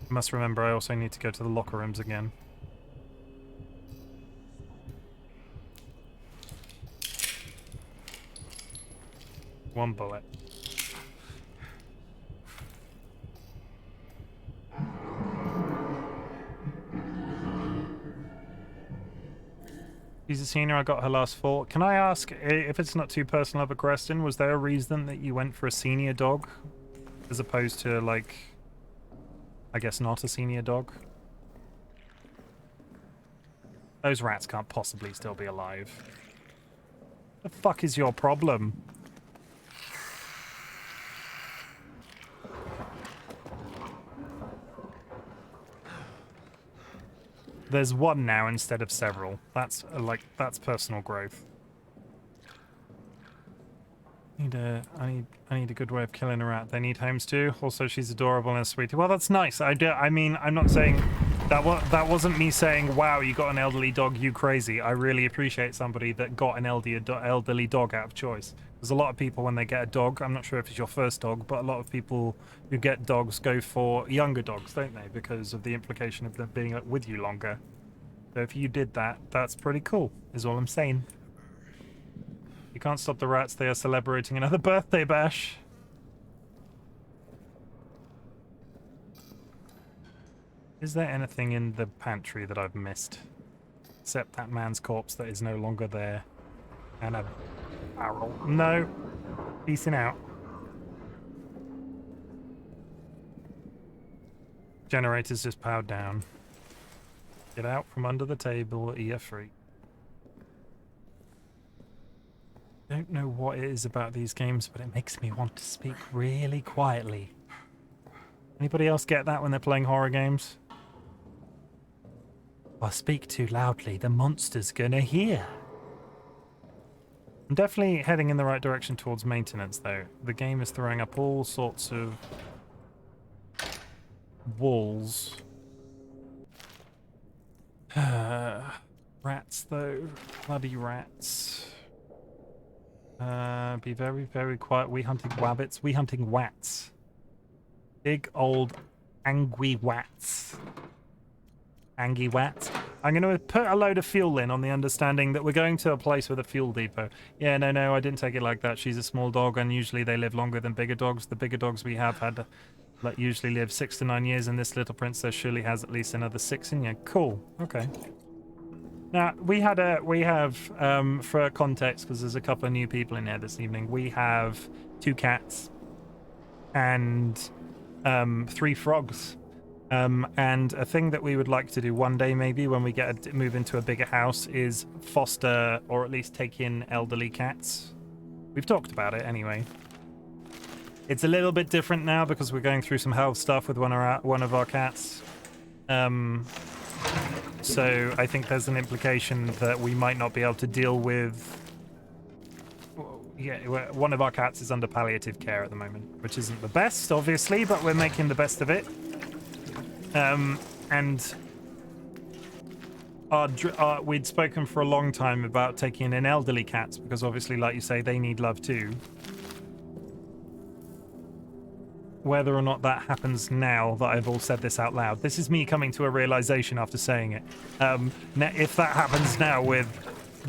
must remember I also need to go to the locker rooms again. One bullet. She's a senior, I got her last fall. Can I ask, if it's not too personal of a question, was there a reason that you went for a senior dog? As opposed to, like, I guess not a senior dog? Those rats can't possibly still be alive. The fuck is your problem? There's one now instead of several. That's that's personal growth. I need a good way of killing a rat. They need homes too. Also, she's adorable and sweet. Well, that's nice. I mean, I'm not saying that wasn't me saying, wow, you got an elderly dog, you crazy. I really appreciate somebody that got an elderly dog out of choice. There's a lot of people when they get a dog, I'm not sure if it's your first dog, but a lot of people who get dogs go for younger dogs, don't they? Because of the implication of them being with you longer. So if you did that, that's pretty cool, is all I'm saying. You can't stop the rats, they are celebrating another birthday bash. Is there anything in the pantry that I've missed? Except that man's corpse that is no longer there. And a barrel. No. Peacing out. Generator's just powered down. Get out from under the table, you're free. I don't know what it is about these games, but it makes me want to speak really quietly. Anybody else get that when they're playing horror games? If I speak too loudly, the monster's gonna hear. I'm definitely heading in the right direction towards maintenance, though. The game is throwing up all sorts of walls. Rats, though. Bloody rats. Be very, very quiet. We hunting wabbits. We hunting wats. Big old angry wats. Angy wats. I'm going to put a load of fuel in on the understanding that we're going to a place with a fuel depot. Yeah, no, I didn't take it like that. She's a small dog, and usually they live longer than bigger dogs. The bigger dogs we have had usually live 6 to 9 years, and this little princess surely has at least another 6 in you. Cool. Okay. Now, we have, for context, because there's a couple of new people in here this evening, we have 2 cats and 3 frogs. And a thing that we would like to do one day, maybe, when we move into a bigger house, is foster, or at least take in elderly cats. We've talked about it anyway. It's a little bit different now because we're going through some health stuff with one of our cats. So I think there's an implication that we might not be able to deal with... Yeah, one of our cats is under palliative care at the moment, which isn't the best, obviously, but we're making the best of it. And we'd spoken for a long time about taking in elderly cats because obviously, like you say, they need love too. Whether or not that happens now that I've all said this out loud. This is me coming to a realization after saying it. If that happens now with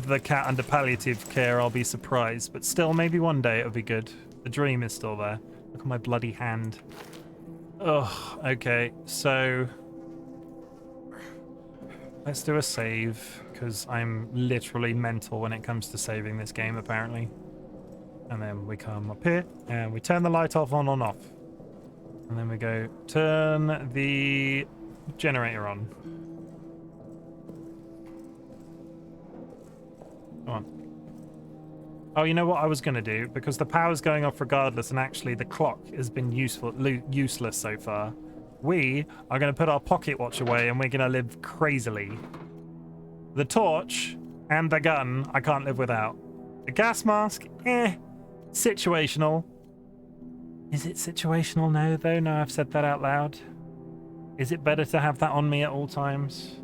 the cat under palliative care, I'll be surprised. But still, maybe one day it'll be good. The dream is still there. Look at my bloody hand. Ugh, okay, so... let's do a save. because I'm literally mental when it comes to saving this game, apparently. And then we come up here, and we turn the light off, on, off. And then we go, turn the generator on. Come on. Oh, you know what I was going to do? Because the power's going off regardless, and actually the clock has been useless so far. We are going to put our pocket watch away, and we're going to live crazily. The torch and the gun, I can't live without. The gas mask, situational. Is it situational now, though? No, I've said that out loud. Is it better to have that on me at all times?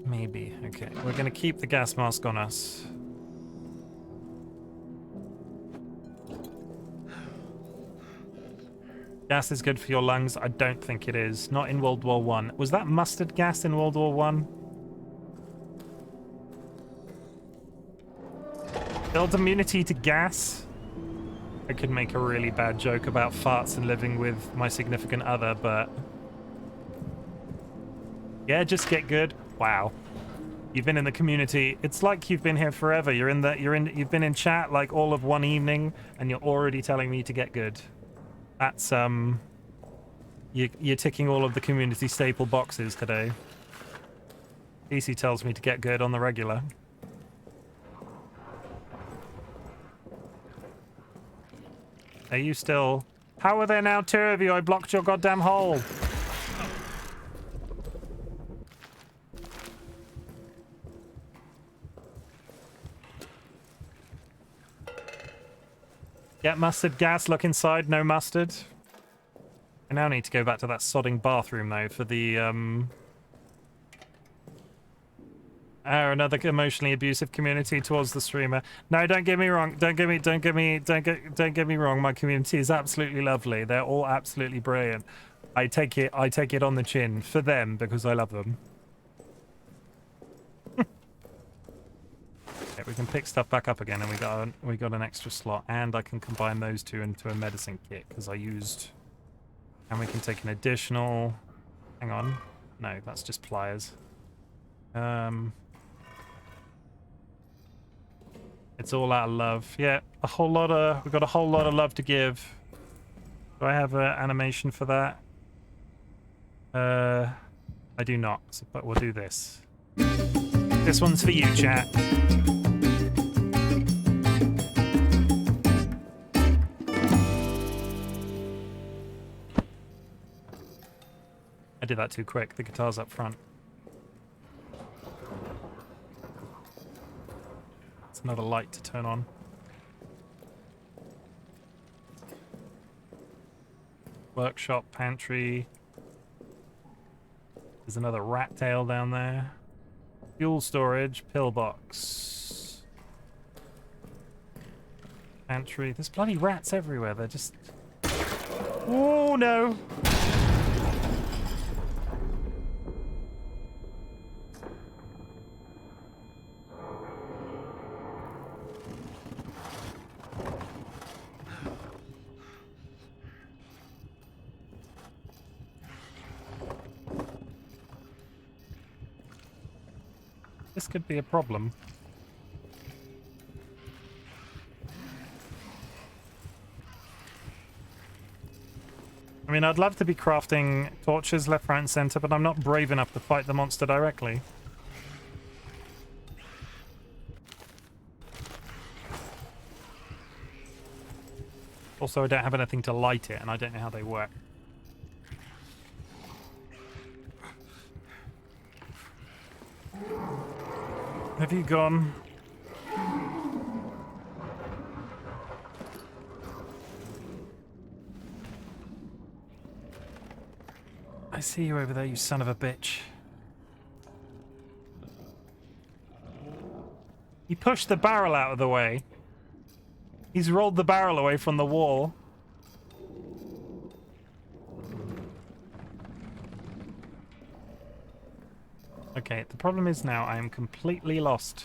Maybe. Okay, we're going to keep the gas mask on us. Gas is good for your lungs. I don't think it is. Not in World War One. Was that mustard gas in World War One? Build immunity to gas? I could make a really bad joke about farts and living with my significant other, but... yeah, just get good. Wow. You've been in the community. It's like you've been here forever. You've been in chat like all of one evening, and you're already telling me to get good. That's, you're ticking all of the community staple boxes today. DC tells me to get good on the regular. Are you still... how are there now two of you? I blocked your goddamn hole. Get mustard gas, look inside, no mustard. I now need to go back to that sodding bathroom though for the another emotionally abusive community towards the streamer. No, don't get me wrong. Don't get me wrong. My community is absolutely lovely. They're all absolutely brilliant. I take it on the chin for them because I love them. Okay, we can pick stuff back up again, and we got an extra slot, and I can combine those two into a medicine kit because I used. And we can take an additional. Hang on, no, that's just pliers. It's all out of love. Yeah, we've got a whole lot of love to give. Do I have an animation for that? I do not, but we'll do this. This one's for you, chat. I did that too quick. The guitar's up front. It's another light to turn on. Workshop, pantry. There's another rat tail down there. Fuel storage, pillbox. Pantry. There's bloody rats everywhere. They're just... oh, no! This could be a problem. I mean, I'd love to be crafting torches left, right, and center, but I'm not brave enough to fight the monster directly. Also, I don't have anything to light it, and I don't know how they work. Have you gone? I see you over there, you son of a bitch. He pushed the barrel out of the way. He's rolled the barrel away from the wall. Okay, the problem is now I am completely lost.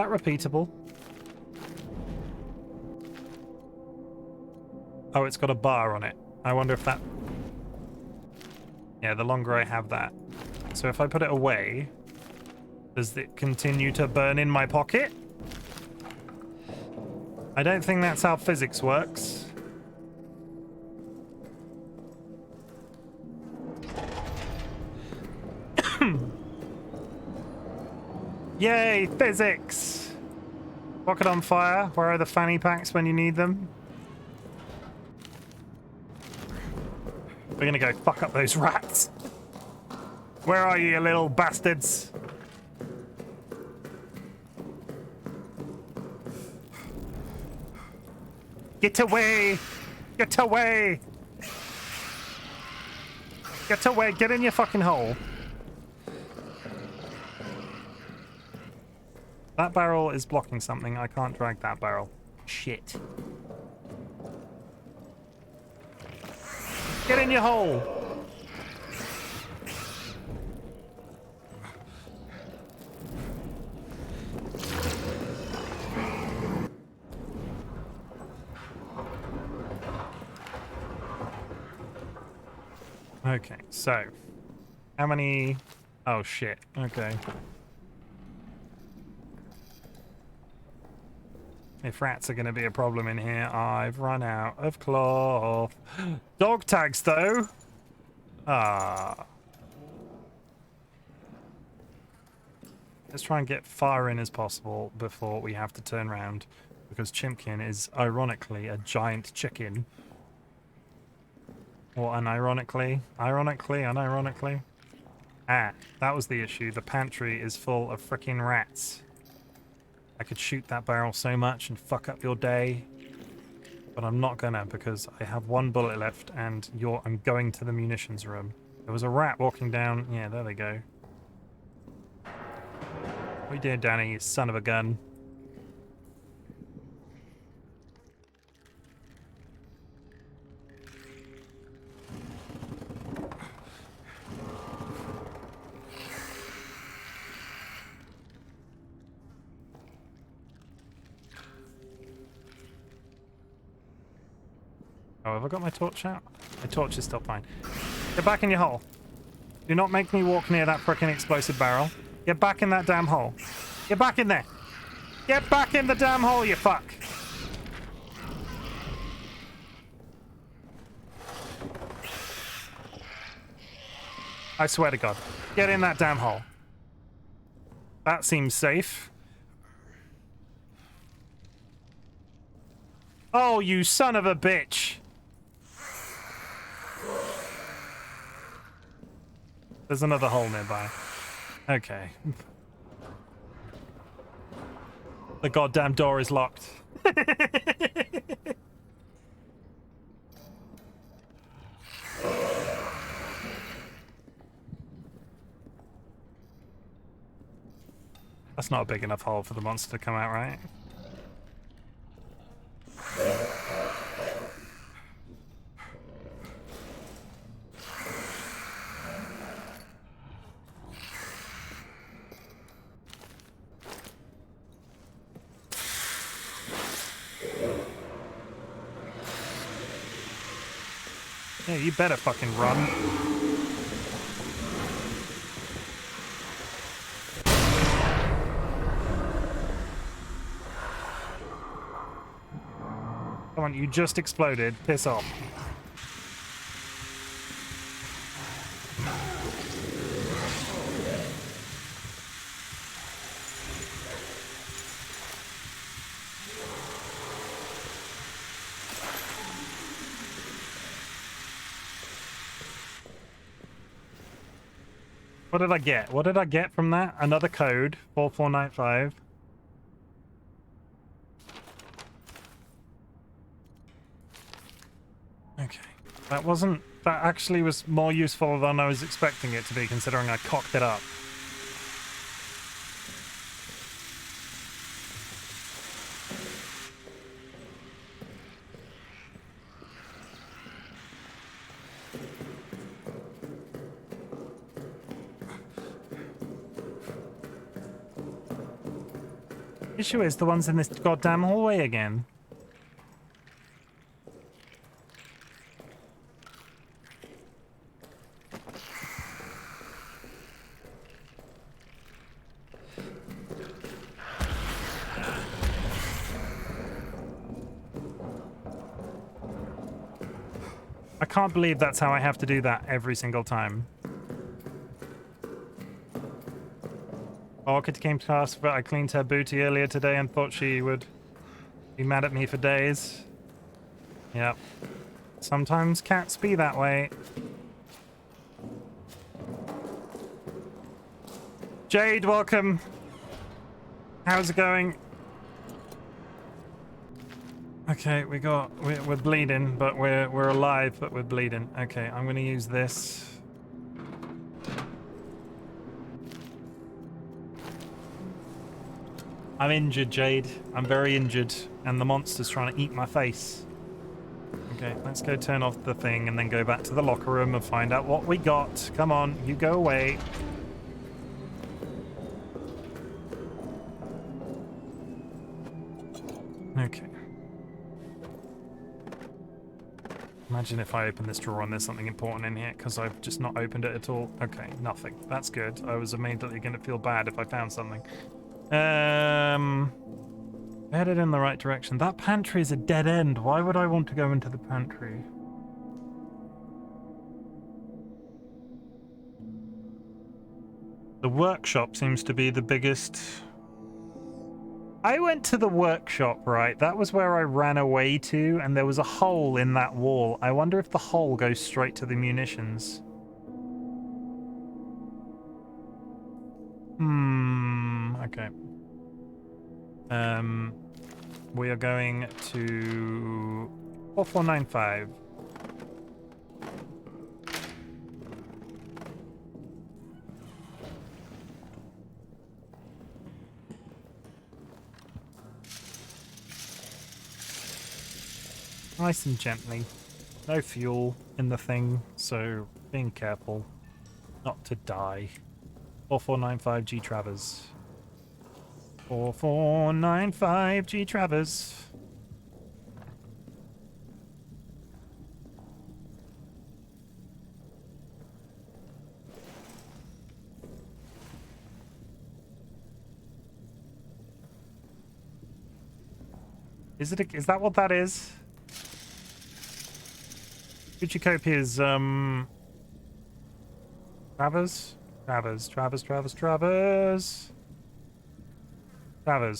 that repeatable? Oh, it's got a bar on it. I wonder if that... Yeah, the longer I have that. So if I put it away, does it continue to burn in my pocket? I don't think that's how physics works. Yay, physics! Rocket on fire. Where are the fanny packs when you need them? We're gonna go fuck up those rats. Where are you little bastards? Get away! Get away! Get away! Get in your fucking hole. That barrel is blocking something. I can't drag that barrel. Shit. Get in your hole! Okay, so how many? Oh shit. Okay. If rats are going to be a problem in here, I've run out of cloth. Dog tags, though. Ah. Let's try and get far in as possible before we have to turn around, because Chimken is ironically a giant chicken. Or unironically. Ironically, unironically. Ah, that was the issue. The pantry is full of frickin' rats. I could shoot that barrel so much and fuck up your day, but I'm not gonna because I have one bullet left and I'm going to the munitions room. There was a rat walking down. Yeah, there they go. What you doing, Danny, you son of a gun? Oh, have I got my torch out? My torch is still fine. Get back in your hole. Do not make me walk near that frickin' explosive barrel. Get back in that damn hole. Get back in there. Get back in the damn hole, you fuck. I swear to God. Get in that damn hole. That seems safe. Oh, you son of a bitch. There's another hole nearby. Okay. The goddamn door is locked. That's not a big enough hole for the monster to come out, right? Yeah, you better fucking run. Come on, you just exploded. Piss off. What did I get? What did I get from that? Another code, 4495. Okay. That actually was more useful than I was expecting it to be, considering I cocked it up. Issue is the ones in this goddamn hallway again. I can't believe that's how I have to do that every single time. Orchid came to ask, but I cleaned her booty earlier today and thought she would be mad at me for days. Yep. Sometimes cats be that way. Jade, welcome. How's it going? Okay, we're bleeding, but we're alive, but we're bleeding. Okay, I'm gonna use this. I'm injured, Jade. I'm very injured, and the monster's trying to eat my face. Okay, let's go turn off the thing and then go back to the locker room and find out what we got. Come on, you go away. Okay. Imagine if I open this drawer and there's something important in here, because I've just not opened it at all. Okay, nothing. That's good. I was immediately going to feel bad if I found something. Headed in the right direction. That pantry is a dead end. Why would I want to go into the pantry? The workshop seems to be the biggest... I went to the workshop, right? That was where I ran away to, and there was a hole in that wall. I wonder if the hole goes straight to the munitions. Okay. We are going to 4495. Nice and gently. No fuel in the thing, so being careful not to die. 4495 G Travers. 4495 G Travers. Is that what that is? Guccicopia's, Travers,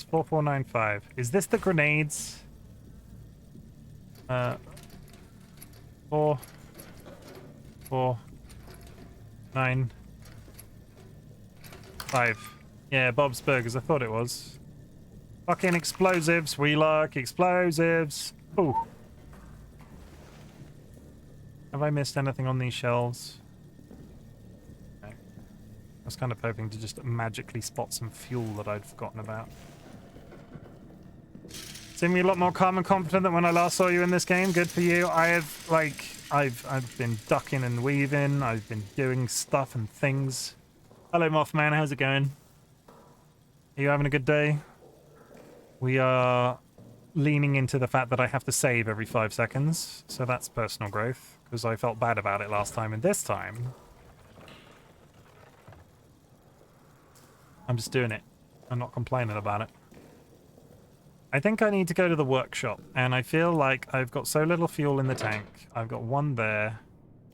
4495. Is this the grenades? 4 4 9 5. Yeah, Bob's Burgers. I thought it was. Fucking explosives. We like explosives. Ooh. Have I missed anything on these shelves? No. I was kind of hoping to just magically spot some fuel that I'd forgotten about. Seeming a lot more calm and confident than when I last saw you in this game. Good for you. I've been ducking and weaving. I've been doing stuff and things. Hello, Mothman. How's it going? Are you having a good day? We are leaning into the fact that I have to save every 5 seconds. So that's personal growth, because I felt bad about it last time, and this time I'm just doing it. I'm not complaining about it. I think I need to go to the workshop, and I feel like I've got so little fuel in the tank. I've got one there.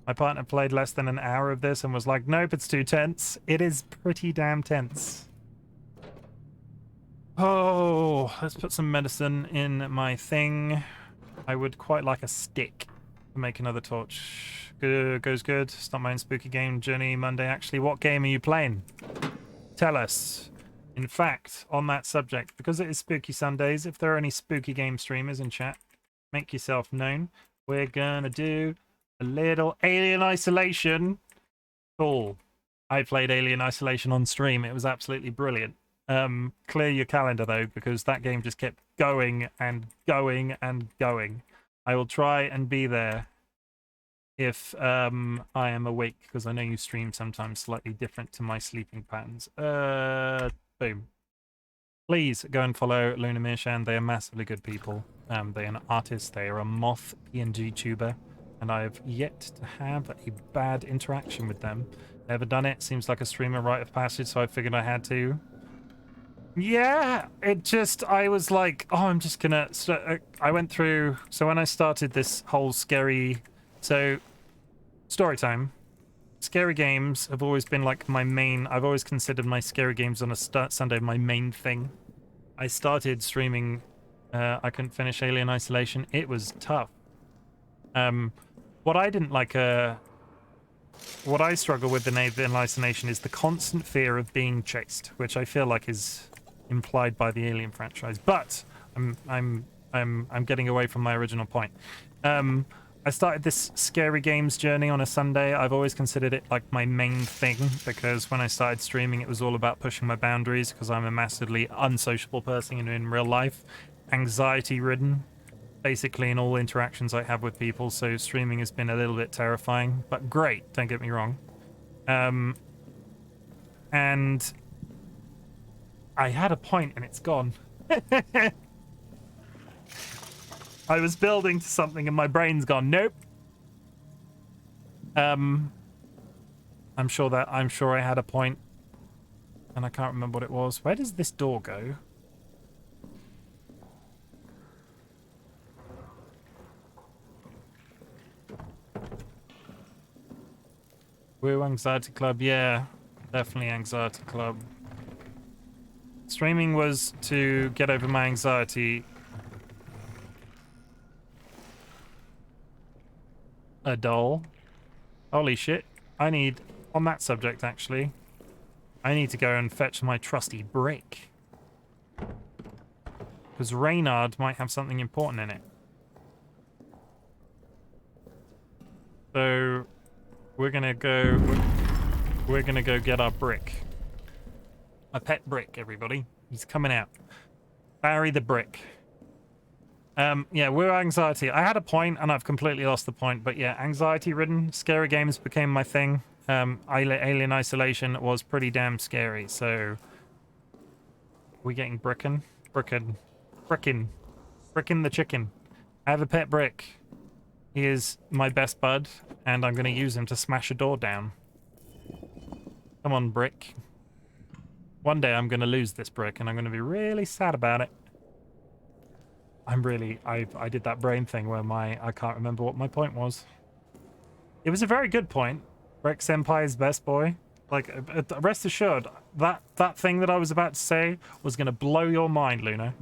My partner played less than an hour of this and was like, nope, it's too tense. It is pretty damn tense. Oh, let's put some medicine in my thing. I would quite like a stick to make another torch. Good, goes good. Start my own spooky game journey Monday. Actually, what game are you playing? Tell us. In fact, on that subject, because it is Spooky Sundays, if there are any spooky game streamers in chat, make yourself known. We're gonna do a little Alien Isolation. Cool. I played Alien Isolation on stream. It was absolutely brilliant. Clear your calendar though, because that game just kept going and going and going. I will try and be there if I am awake, because I know you stream sometimes slightly different to my sleeping patterns. Boom. Please go and follow Luna Mirshan. They are massively good people. They are an artist. They are a moth PNG tuber. And I've yet to have a bad interaction with them. Never done it. Seems like a streamer rite of passage, so I figured I had to. Yeah, it just, I was like, oh, I'm just gonna, I went through, so when I started this whole scary, so, story time. Scary games have always been like my main, I've always considered my scary games on a Sunday my main thing. I started streaming, I couldn't finish Alien Isolation. It was tough. What I didn't like, what I struggle with in Alien Isolation is the constant fear of being chased, which I feel like is implied by the Alien franchise. But I'm getting away from my original point. I started this scary games journey on a Sunday. I've always considered it like my main thing because when I started streaming, it was all about pushing my boundaries because I'm a massively unsociable person in real life, anxiety-ridden, basically in all interactions I have with people. So streaming has been a little bit terrifying, but great. Don't get me wrong. And I had a point and it's gone. I was building to something and my brain's gone. Nope. I'm sure I had a point and I can't remember what it was. Where does this door go? Woo, Anxiety Club. Yeah, definitely Anxiety Club. Streaming was to get over my anxiety. A doll. Holy shit. I need, on that subject actually, I need to go and fetch my trusty brick. Because Reynard might have something important in it. So we're gonna go get our brick. My pet brick, everybody. He's coming out. Barry the brick. Yeah, we're anxiety. I had a point and I've completely lost the point, but yeah, anxiety-ridden, scary games became my thing. Alien Isolation was pretty damn scary, so we getting brickin' the chicken. I have a pet brick. He is my best bud, and I'm gonna use him to smash a door down. Come on, brick. One day I'm gonna lose this brick, and I'm gonna be really sad about it. I did that brain thing where I can't remember what my point was. It was a very good point. Rex Senpai's best boy. Like, rest assured, that thing that I was about to say was going to blow your mind, Luna.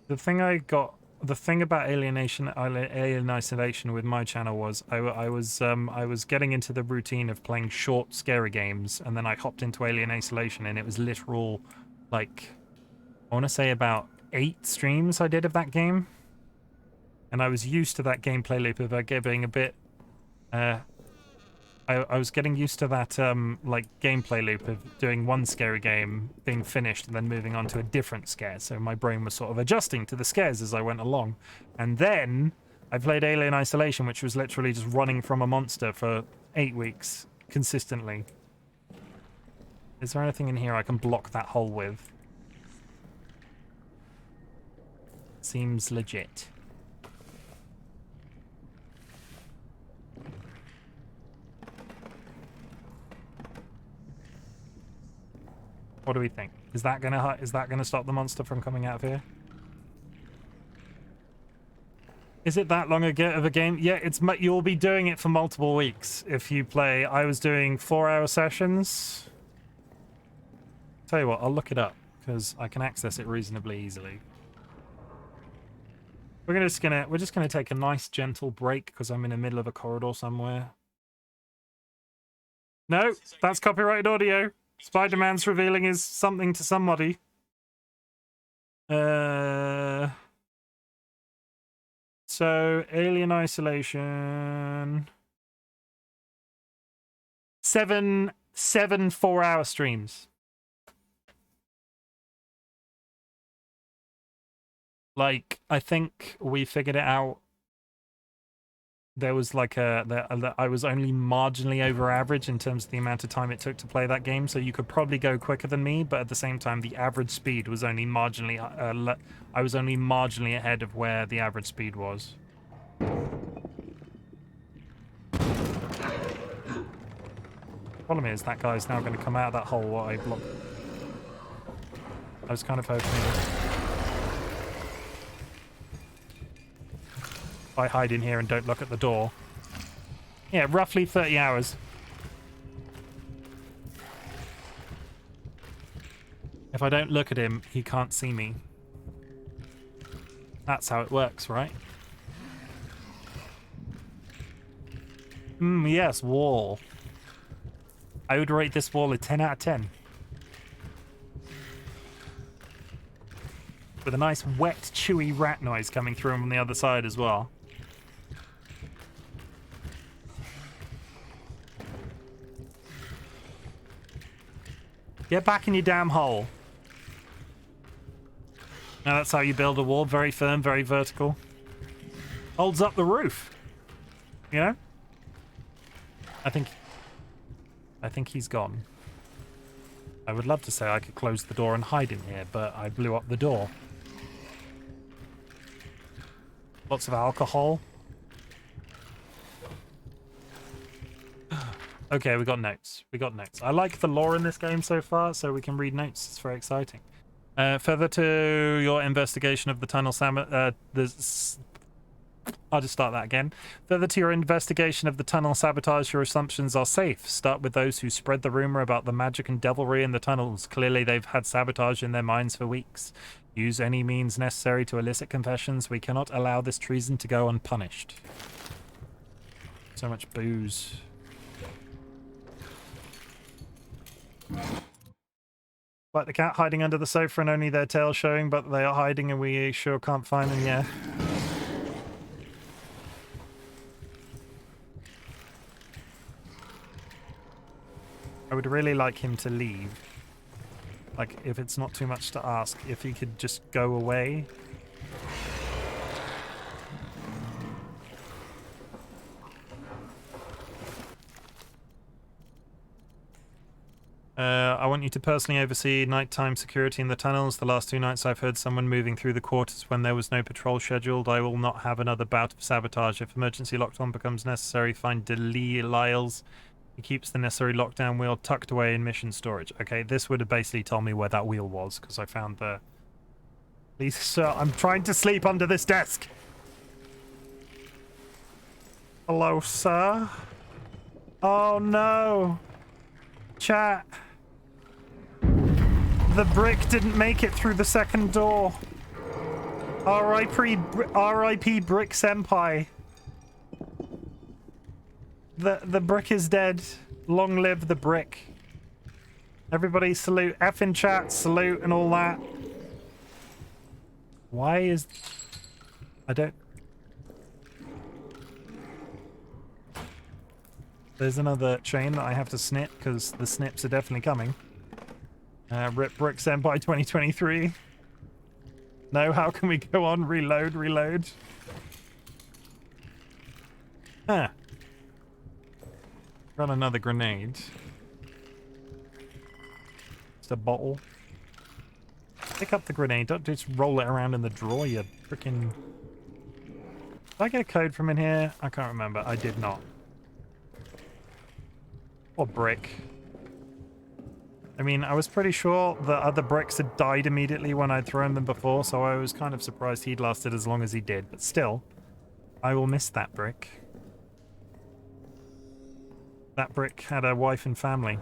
The thing about Alien Isolation with my channel was I was getting into the routine of playing short scary games, and then I hopped into Alien Isolation, and it was literal, like, I want to say about 8 streams I did of that game, and I was used to that gameplay loop of being a bit I was getting used to that, like, gameplay loop of doing one scary game, being finished, and then moving on to a different scare. So my brain was sort of adjusting to the scares as I went along. And then I played Alien Isolation, which was literally just running from a monster for 8 weeks, consistently. Is there anything in here I can block that hole with? Seems legit. What do we think? Is that gonna stop the monster from coming out of here? Is it that long of a game? Yeah, you'll be doing it for multiple weeks if you play. I was doing 4-hour sessions. Tell you what, I'll look it up because I can access it reasonably easily. We're just gonna take a nice gentle break because I'm in the middle of a corridor somewhere. No, that's copyrighted audio. Spider-Man's revealing his something to somebody. So, Alien Isolation. 7 4-hour streams. Like, I think we figured it out there was like I was only marginally over average in terms of the amount of time it took to play that game. So you could probably go quicker than me, but at the same time, the average speed was only marginally. I was only marginally ahead of where the average speed was. Problem is, that guy's now going to come out of that hole what I blocked. I was kind of hoping if I hide in here and don't look at the door. Yeah, roughly 30 hours. If I don't look at him, he can't see me. That's how it works, right? Yes, wall. I would rate this wall a 10 out of 10. With a nice wet, chewy rat noise coming through on the other side as well. Get back in your damn hole. Now that's how you build a wall. Very firm, very vertical. Holds up the roof. You know? I think he's gone. I would love to say I could close the door and hide in here, but I blew up the door. Lots of alcohol. Okay, we got notes. We got notes. I like the lore in this game so far, so we can read notes. It's very exciting. Further to your investigation of the tunnel I'll just start that again. Further to your investigation of the tunnel sabotage, your assumptions are safe. Start with those who spread the rumor about the magic and devilry in the tunnels. Clearly, they've had sabotage in their minds for weeks. Use any means necessary to elicit confessions. We cannot allow this treason to go unpunished. So much booze. Like the cat hiding under the sofa and only their tail showing, but they are hiding and we sure can't find them, yeah. I would really like him to leave. Like, if it's not too much to ask, if he could just go away. I want you to personally oversee nighttime security in the tunnels. The last 2 nights I've heard someone moving through the quarters when there was no patrol scheduled. I will not have another bout of sabotage. If emergency lockdown becomes necessary, find DollyWhiskers. He keeps the necessary lockdown wheel tucked away in mission storage. Okay, this would have basically told me where that wheel was, because I found the... Please, sir, I'm trying to sleep under this desk. Hello, sir? Oh, no. Chat. The brick didn't make it through the second door. R.I.P. Brick Senpai. The brick is dead. Long live the brick. Everybody salute. F in chat, salute and all that. Why is... I don't... There's another chain that I have to snip, because the snips are definitely coming. Rip Brick Senpai 2023. No, how can we go on? Reload, reload. Huh. Got another grenade. Just a bottle. Pick up the grenade. Don't just roll it around in the drawer, you freaking... Did I get a code from in here? I can't remember. I did not. Or brick. I mean, I was pretty sure the other bricks had died immediately when I'd thrown them before, so I was kind of surprised he'd lasted as long as he did. But still, I will miss that brick. That brick had a wife and family.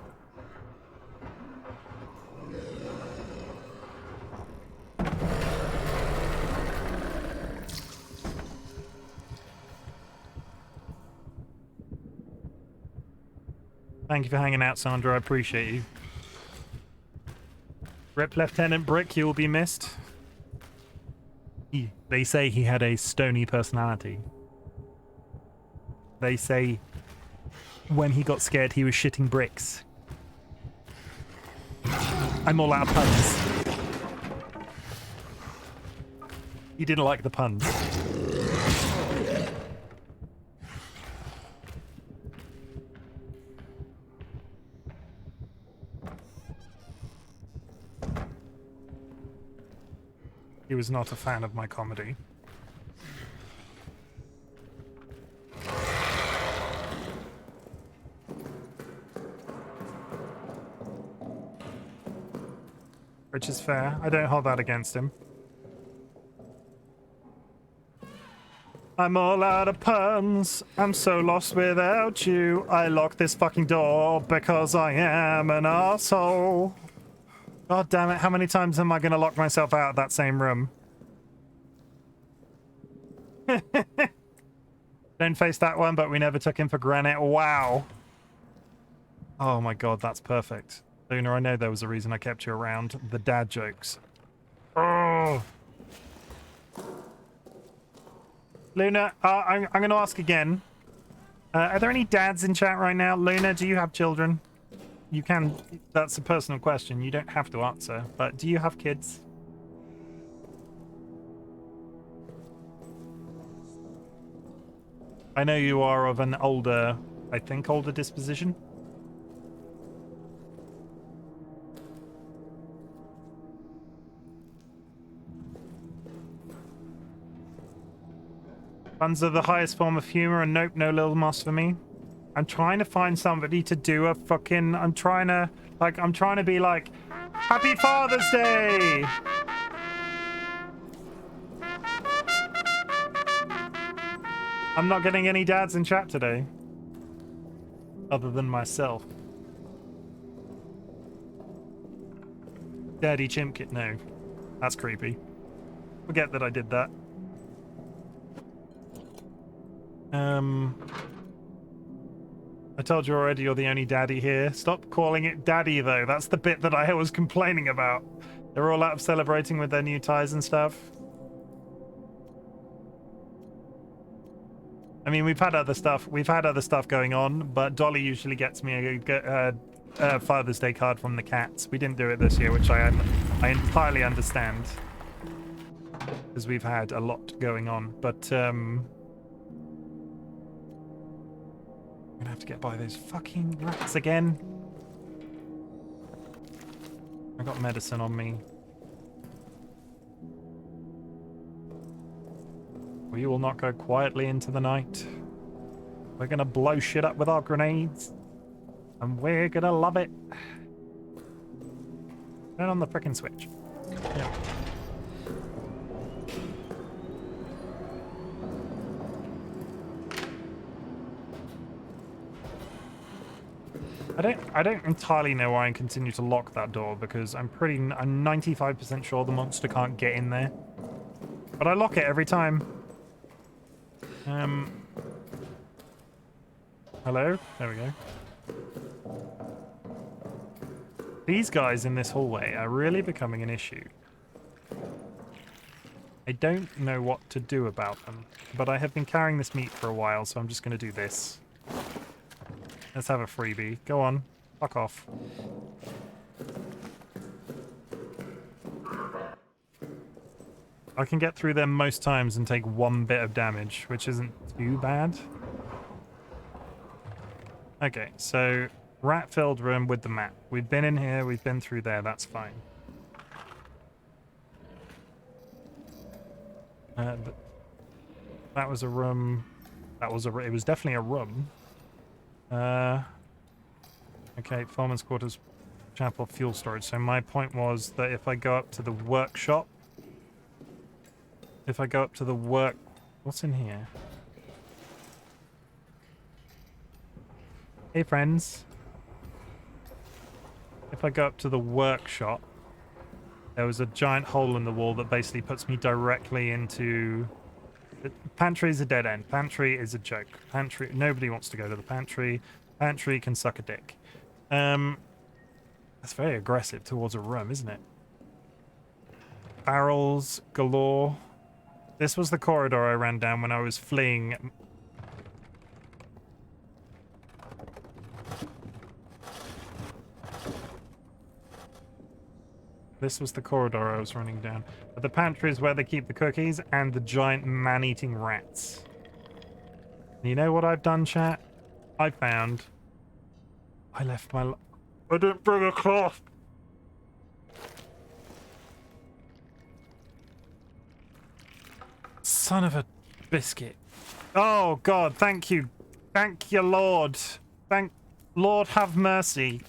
Thank you for hanging out, Sandra. I appreciate you. Rip Lieutenant Brick, you will be missed. They say he had a stony personality. They say when he got scared, he was shitting bricks. I'm all out of puns. He didn't like the puns. He was not a fan of my comedy. Which is fair. I don't hold that against him. I'm all out of puns. I'm so lost without you. I lock this fucking door because I am an asshole. God damn it, how many times am I going to lock myself out of that same room? Don't face that one, but we never took him for granted. Wow. Oh my god, that's perfect. Luna, I know there was a reason I kept you around. The dad jokes. Oh. Luna, I'm going to ask again. Are there any dads in chat right now? Luna, do you have children? You can... That's a personal question. You don't have to answer. But do you have kids? I know you are of an older... I think older disposition. Puns are the highest form of humor, and nope, no Lil Moss for me. I'm trying to find somebody to do a fucking... I'm trying to be like, Happy Father's Day! I'm not getting any dads in chat today. Other than myself. Daddy Chimken, no. That's creepy. Forget that I did that. I told you already you're the only daddy here. Stop calling it daddy, though. That's the bit that I was complaining about. They're all out celebrating with their new ties and stuff. I mean, we've had other stuff. We've had other stuff going on, but Dolly usually gets me a Father's Day card from the cats. We didn't do it this year, which I entirely understand, because we've had a lot going on. But I'm gonna have to get by those fucking rats again. I got medicine on me. We will not go quietly into the night. We're gonna blow shit up with our grenades. And we're gonna love it. Turn on the frickin' switch. Yeah. I don't entirely know why I continue to lock that door, because I'm 95% sure the monster can't get in there. But I lock it every time. Hello? There we go. These guys in this hallway are really becoming an issue. I don't know what to do about them, but I have been carrying this meat for a while, so I'm just going to do this. Let's have a freebie. Go on. Fuck off. I can get through them most times and take one bit of damage, which isn't too bad. Okay, so rat-filled room with the map. We've been in here, we've been through there, that's fine. That was a room. It was definitely a room. Okay, Foreman's Quarters, Chapel, Fuel Storage. So my point was that if I go up to the workshop... What's in here? Hey, friends. If I go up to the workshop, there was a giant hole in the wall that basically puts me directly into... Pantry is a dead end. Pantry is a joke. Pantry... Nobody wants to go to the pantry. Pantry can suck a dick. That's very aggressive towards a room, isn't it? Barrels galore. This was the corridor I ran down when I was fleeing. This was the corridor I was running down. But the pantry is where they keep the cookies and the giant man-eating rats. And you know what I've done, chat? I found... I left my... I didn't bring a cloth! son of a biscuit. Oh, God, thank you. Thank you, Lord. Thank Lord have mercy.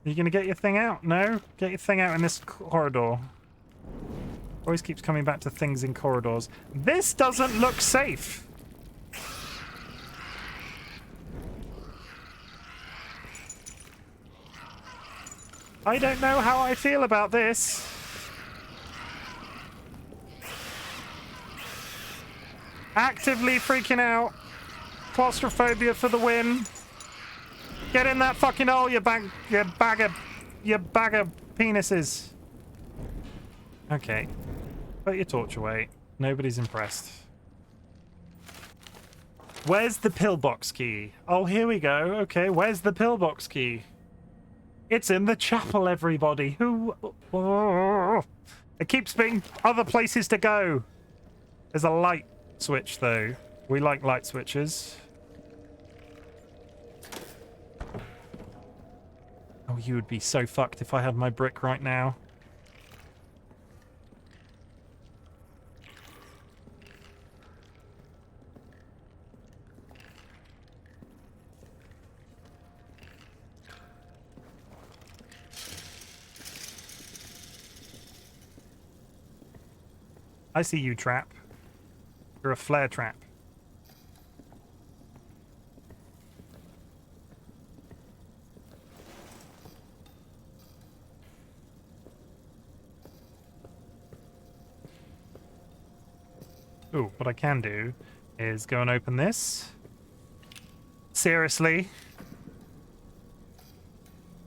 Are you going to get your thing out? No? Get your thing out in this corridor. Always keeps coming back to things in corridors. This doesn't look safe. I don't know how I feel about this. Actively freaking out. Claustrophobia for the win. Get in that fucking hole, you bag of penises. Okay. Put your torch away. Nobody's impressed. Where's the pillbox key? Oh, here we go. Okay, where's the pillbox key? It's in the chapel, everybody. Who? Oh. It keeps being other places to go. There's a light switch, though. We like light switches. Oh, you would be so fucked if I had my brick right now. I see you, trap. You're a flare trap. Ooh, what I can do is go and open this. Seriously?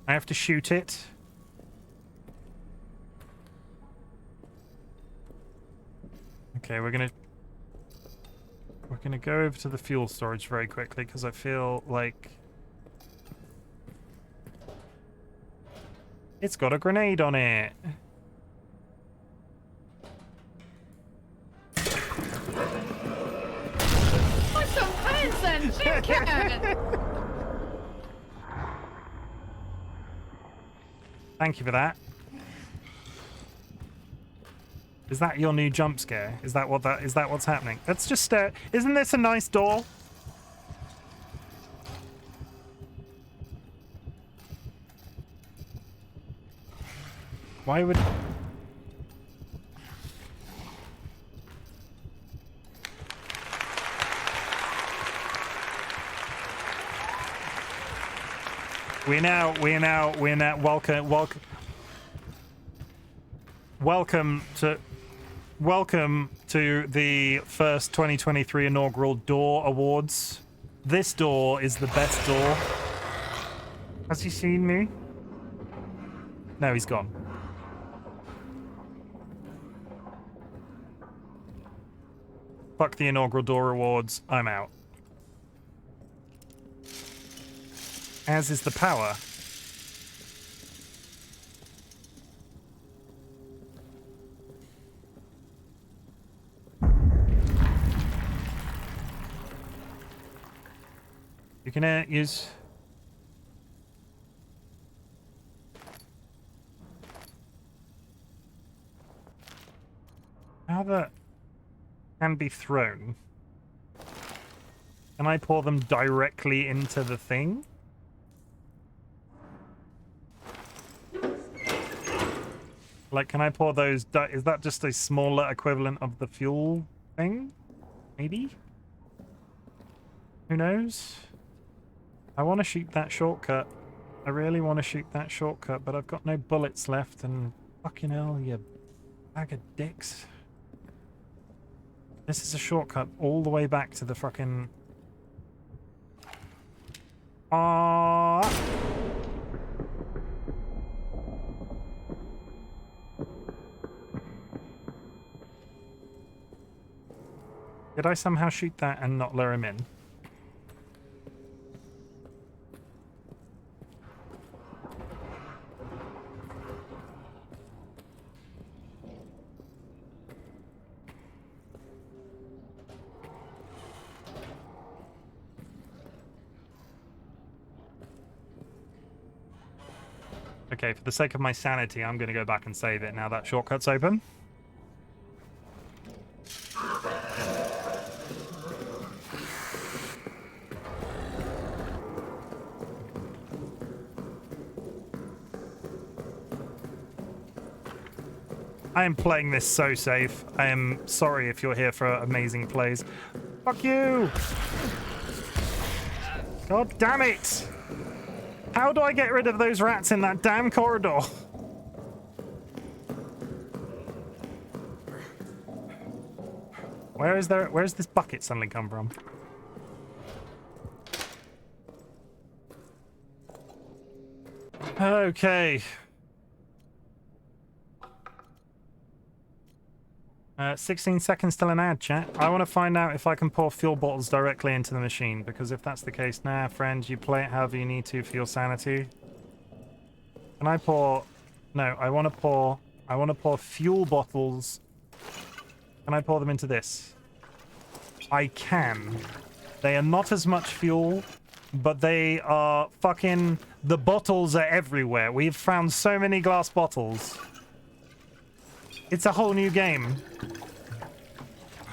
I have to shoot it? Okay, we're gonna go over to the fuel storage very quickly because I feel like it's got a grenade on it. Put some pants and chicken! Thank you for that. Is that your new jump scare? Is that what's happening? Let's just stare. Isn't this a nice door? Why would... We're now welcome to the first 2023 inaugural door awards. This door is the best door. Has he seen me? No, he's gone. Fuck the inaugural door awards. I'm out. As is the power. You can use... How that can be thrown. Can I pour them directly into the thing? Like, can I pour those... Is that just a smaller equivalent of the fuel thing? Maybe? Who knows? I want to shoot that shortcut. I really want to shoot that shortcut, but I've got no bullets left, and fucking hell, you bag of dicks. This is a shortcut all the way back to the fucking... Did I somehow shoot that and not lure him in? Okay, for the sake of my sanity, I'm going to go back and save it now that shortcut's open. I am playing this so safe. I am sorry if you're here for amazing plays. Fuck you! God damn it! How do I get rid of those rats in that damn corridor? Where's this bucket suddenly come from? Okay. 16 seconds till an ad, chat. I want to find out if I can pour fuel bottles directly into the machine, because if that's the case, nah, friend, you play it however you need to for your sanity. Can I pour... No, I want to pour fuel bottles. Can I pour them into this? I can. They are not as much fuel, but they are fucking... The bottles are everywhere. We've found so many glass bottles. It's a whole new game.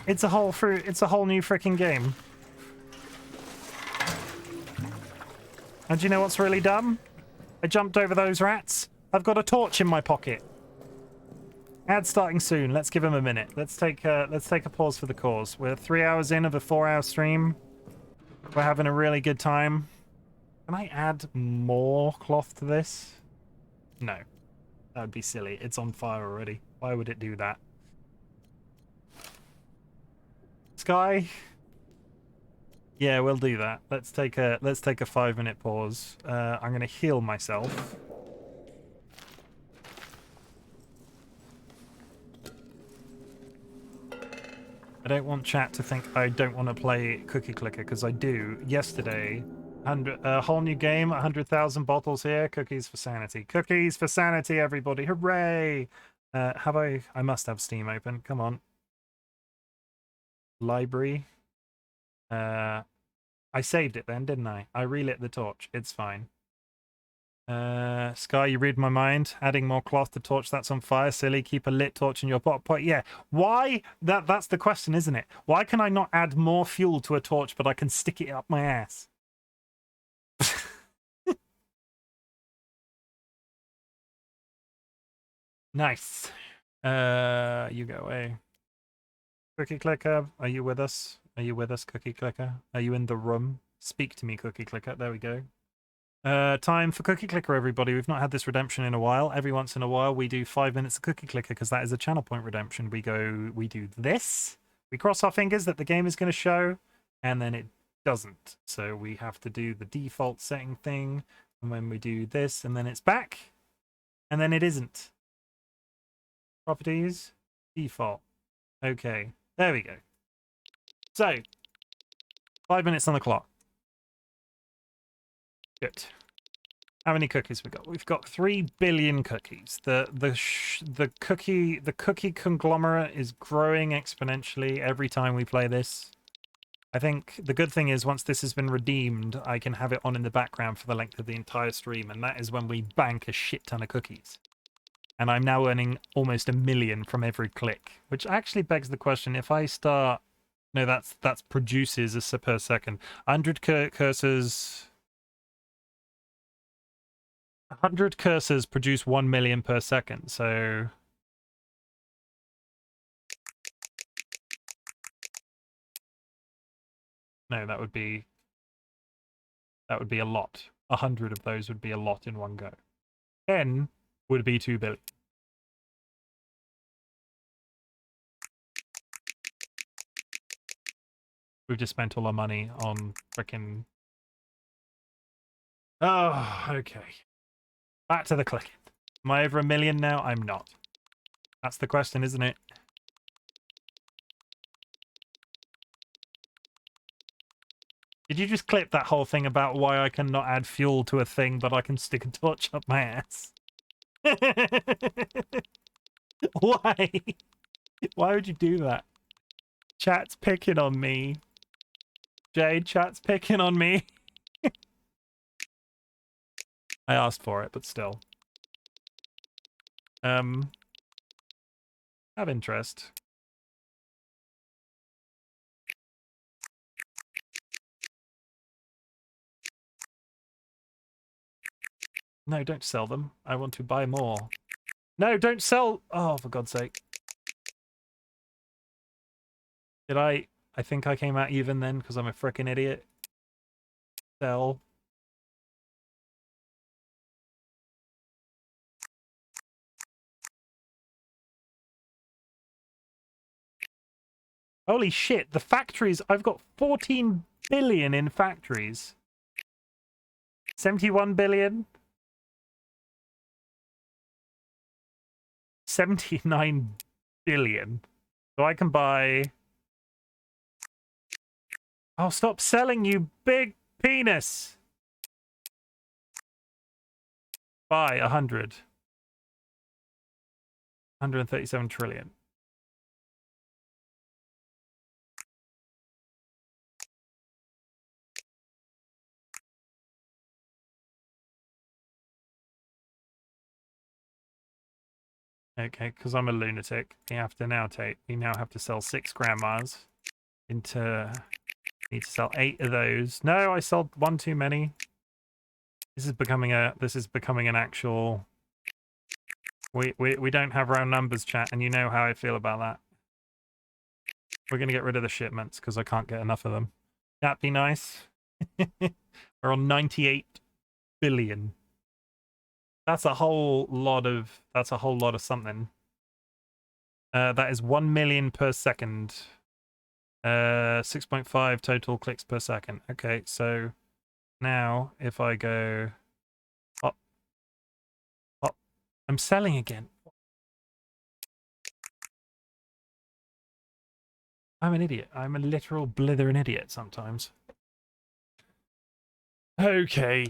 It's a whole new freaking game. And do you know what's really dumb? I jumped over those rats. I've got a torch in my pocket. Ad starting soon. Let's give him a minute. Let's take a pause for the cause. We're 3 hours in of a 4-hour stream. We're having a really good time. Can I add more cloth to this? No. That would be silly. It's on fire already. Why would it do that? Sky? Yeah, we'll do that. Let's take a 5-minute pause. I'm gonna heal myself. I don't want chat to think I don't want to play Cookie Clicker, because I do. Yesterday, a whole new game, 100,000 bottles here. Cookies for sanity. Cookies for sanity, everybody. Hooray! I must have Steam open. Come on. Library. I saved it then, didn't I? I relit the torch. It's fine. Sky, you read my mind. Adding more cloth to torch that's on fire. Silly. Keep a lit torch in your pot. Yeah. Why? That's the question, isn't it? Why can I not add more fuel to a torch, but I can stick it up my ass? Nice. You go away. Cookie Clicker, are you with us? Are you with us, Cookie Clicker? Are you in the room? Speak to me, Cookie Clicker. There we go. Time for Cookie Clicker, everybody. We've not had this redemption in a while. Every once in a while, we do 5 minutes of Cookie Clicker because that is a channel point redemption. We do this. We cross our fingers that the game is going to show, and then it doesn't. So we have to do the default setting thing, and when we do this, and then it's back, and then it isn't. Properties, default. Okay, there we go. So, 5 minutes on the clock. Good. How many cookies we got? We've got 3 billion cookies. The cookie conglomerate is growing exponentially every time we play this. I think the good thing is once this has been redeemed, I can have it on in the background for the length of the entire stream, and that is when we bank a shit ton of cookies. And I'm now earning almost 1 million from every click, which actually begs the question: if I start, no, that's produces per second. 100 cursors. 100 cursors produce 1 million per second, so no, that would be a lot. 100 of those would be a lot in one go. 10 would be 2 billion. We've just spent all our money on frickin'... Oh, okay. Back to the clicking. Am I over 1 million now? I'm not. That's the question, isn't it? Did you just clip that whole thing about why I cannot add fuel to a thing, but I can stick a torch up my ass? Why? Why would you do that? Chat's picking on me. Jade, chat's picking on me. I asked for it, but still. Have interest. No, don't sell them. I want to buy more. No, don't sell. Oh, for God's sake. Did I? I think I came out even then because I'm a frickin' idiot. Sell. Holy shit, the factories. I've got 14 billion in factories. 71 billion. 79 billion. So I can buy... Oh, stop selling, you big penis! Buy 100. 137 trillion. Okay, because I'm a lunatic. We have to now take... We now have to sell 6 grandmas into... Need to sell 8 of those. No, I sold 1 too many. This is becoming an actual... We don't have round numbers, chat, and you know how I feel about that. We're going to get rid of the shipments because I can't get enough of them. That'd be nice. We're on 98 billion. That's a whole lot of something. That is 1 million per second. 6.5 total clicks per second. Okay, so now if I go up, I'm selling again. I'm an idiot. I'm a literal blithering idiot sometimes. Okay.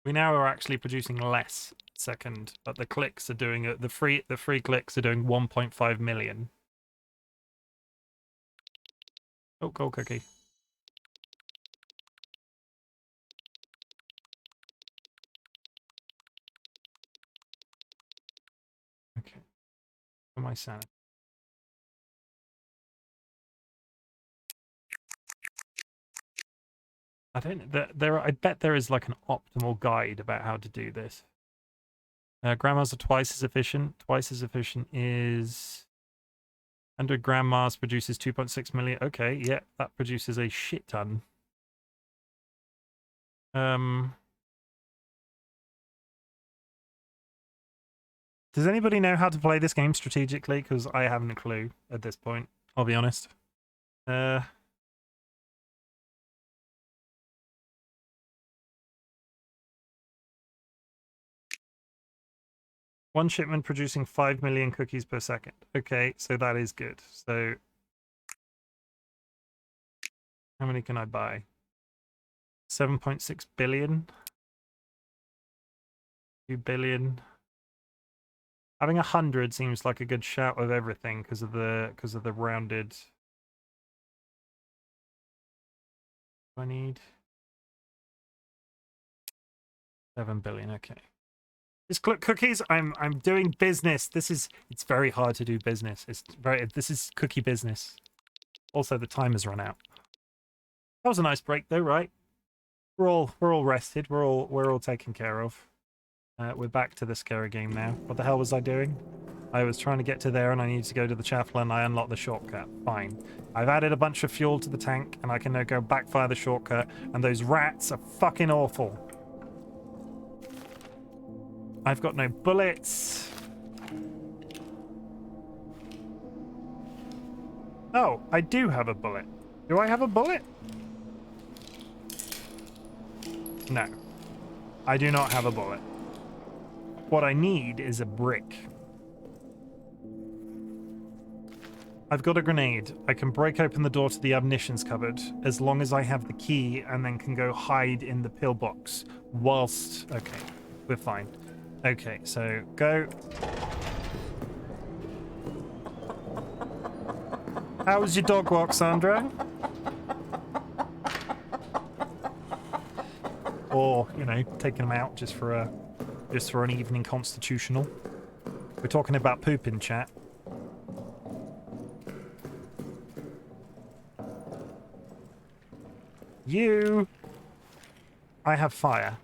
We now are actually producing less second, but the clicks are doing it. The free clicks are doing 1.5 million. Oh, gold cookie. Okay. For my sanity. I don't I bet there is like an optimal guide about how to do this. Grandmas are twice as efficient. Twice as efficient is 100 grandmas produces 2.6 million. Okay, yeah, that produces a shit ton. Does anybody know how to play this game strategically? Because I haven't a clue at this point, I'll be honest. One shipment producing 5 million cookies per second. Okay, so that is good. So how many can I buy? 7.6 billion. 2 billion. Having 100 seems like a good shout of everything because of the rounded. I need 7 billion. Okay. This cookies. I'm doing business. It's very hard to do business. This is cookie business. Also, the time has run out. That was a nice break though, right? We're all rested. We're all taken care of. We're back to the scary game now. What the hell was I doing? I was trying to get to there and I needed to go to the chapel and I unlocked the shortcut. Fine. I've added a bunch of fuel to the tank and I can now go backfire the shortcut, and those rats are fucking awful. I've got no bullets. Oh, I do have a bullet. Do I have a bullet? No. I do not have a bullet. What I need is a brick. I've got a grenade. I can break open the door to the ammunitions cupboard as long as I have the key and then can go hide in the pillbox whilst... Okay, we're fine. Okay, so go. How was your dog walk, Sandra? Or, you know, taking him out just for an evening constitutional. We're talking about poop in chat. You. I have fire.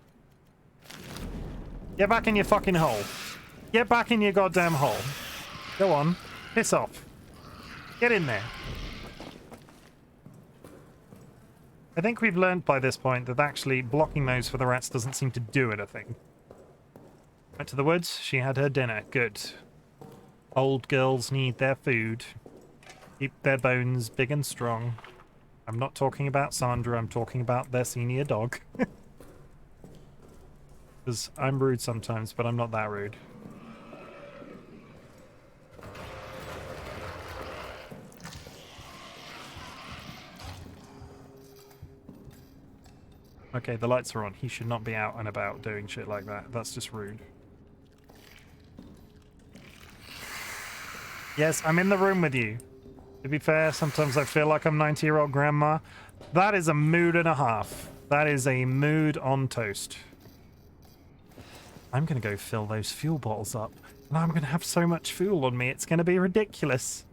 Get back in your fucking hole. Get back in your goddamn hole. Go on. Piss off. Get in there. I think we've learned by this point that actually blocking those for the rats doesn't seem to do anything. Went to the woods. She had her dinner. Good. Old girls need their food. Keep their bones big and strong. I'm not talking about Sandra. I'm talking about their senior dog. Because I'm rude sometimes, but I'm not that rude. Okay, the lights are on. He should not be out and about doing shit like that. That's just rude. Yes, I'm in the room with you. To be fair, sometimes I feel like I'm 90-year-old grandma. That is a mood and a half. That is a mood on toast. I'm going to go fill those fuel bottles up. And I'm going to have so much fuel on me, it's going to be ridiculous.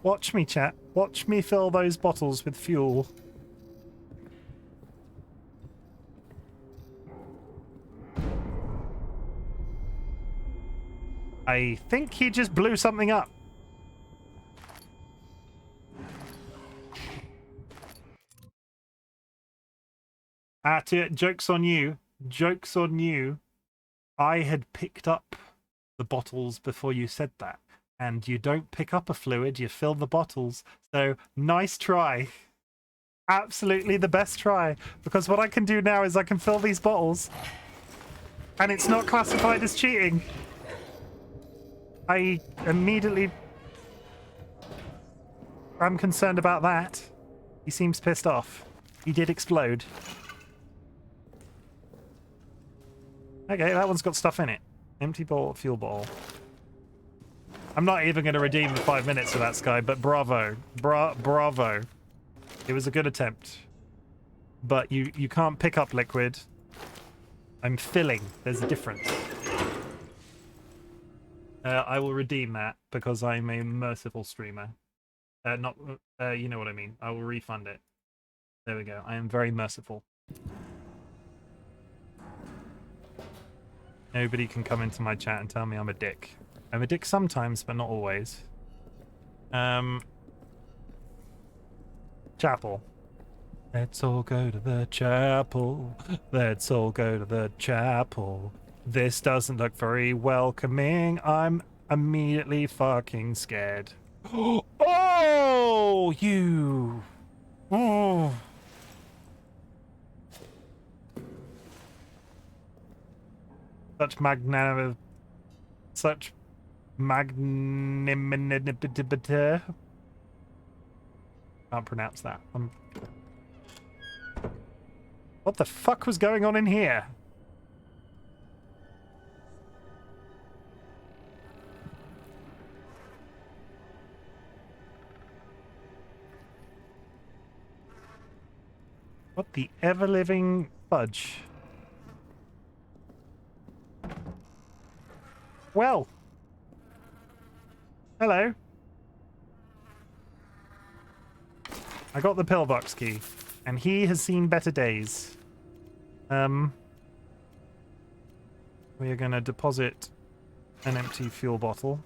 Watch me, chat. Watch me fill those bottles with fuel. I think he just blew something up. Joke's on you. Joke's on you. I had picked up the bottles before you said that. And you don't pick up a fluid, you fill the bottles. So, nice try. Absolutely the best try. Because what I can do now is I can fill these bottles. And it's not classified as cheating. I immediately... I'm concerned about that. He seems pissed off. He did explode. Okay, that one's got stuff in it. Empty bottle, fuel bottle. I'm not even going to redeem the 5 minutes for that, Sky, but bravo. Bravo. It was a good attempt. But you can't pick up liquid. I'm filling. There's a difference. I will redeem that because I'm a merciful streamer. You know what I mean. I will refund it. There we go. I am very merciful. Nobody can come into my chat and tell me I'm a dick. I'm a dick sometimes, but not always. Chapel. Let's all go to the chapel. Let's all go to the chapel. This doesn't look very welcoming. I'm immediately fucking scared. Oh, you. Oh. Such magnanimous. Such magnanimity. Can't pronounce that. What the fuck was going on in here? What the ever-living fudge? Well. Hello. I got the pillbox key, and he has seen better days. We are going to deposit an empty fuel bottle.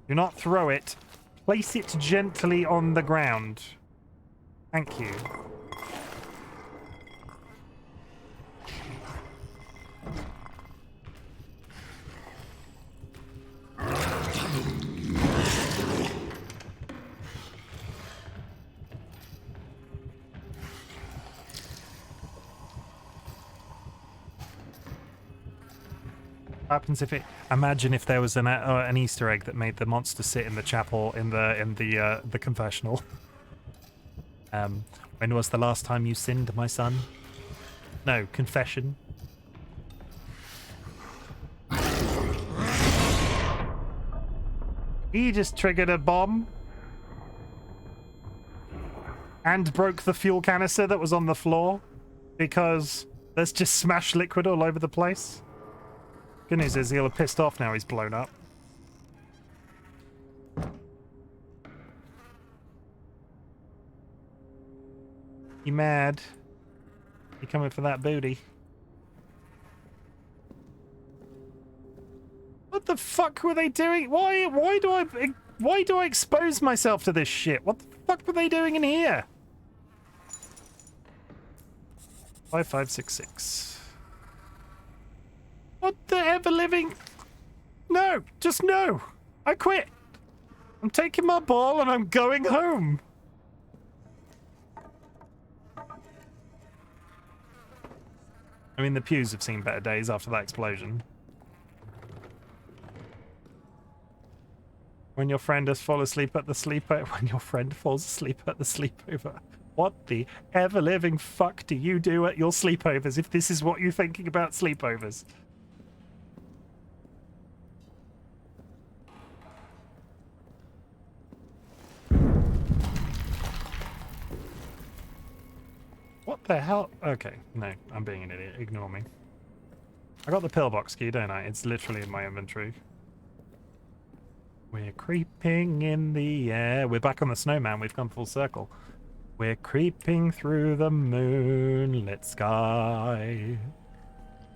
Do not throw it. Place it gently on the ground. Thank you. Happens if it? Imagine if there was an Easter egg that made the monster sit in the chapel in the confessional. When was the last time you sinned, my son? No, confession. He just triggered a bomb and broke the fuel canister that was on the floor because there's just smashed liquid all over the place. Good news is he'll have pissed off now he's blown up. You mad? You coming for that booty? What the fuck were they doing? Why do I expose myself to this shit? What the fuck were they doing in here? 5566. What the ever living? No, just no. I quit. I'm taking my ball and I'm going home. I mean, the pews have seen better days after that explosion. When your friend has fallen asleep at the sleepover. When your friend falls asleep at the sleepover. What the ever-living fuck do you do at your sleepovers if this is what you're thinking about sleepovers? What the hell? Okay, no, I'm being an idiot. Ignore me. I got the pillbox key, don't I? It's literally in my inventory. We're creeping in the air. We're back on the snowman. We've come full circle. We're creeping through the moonlit sky.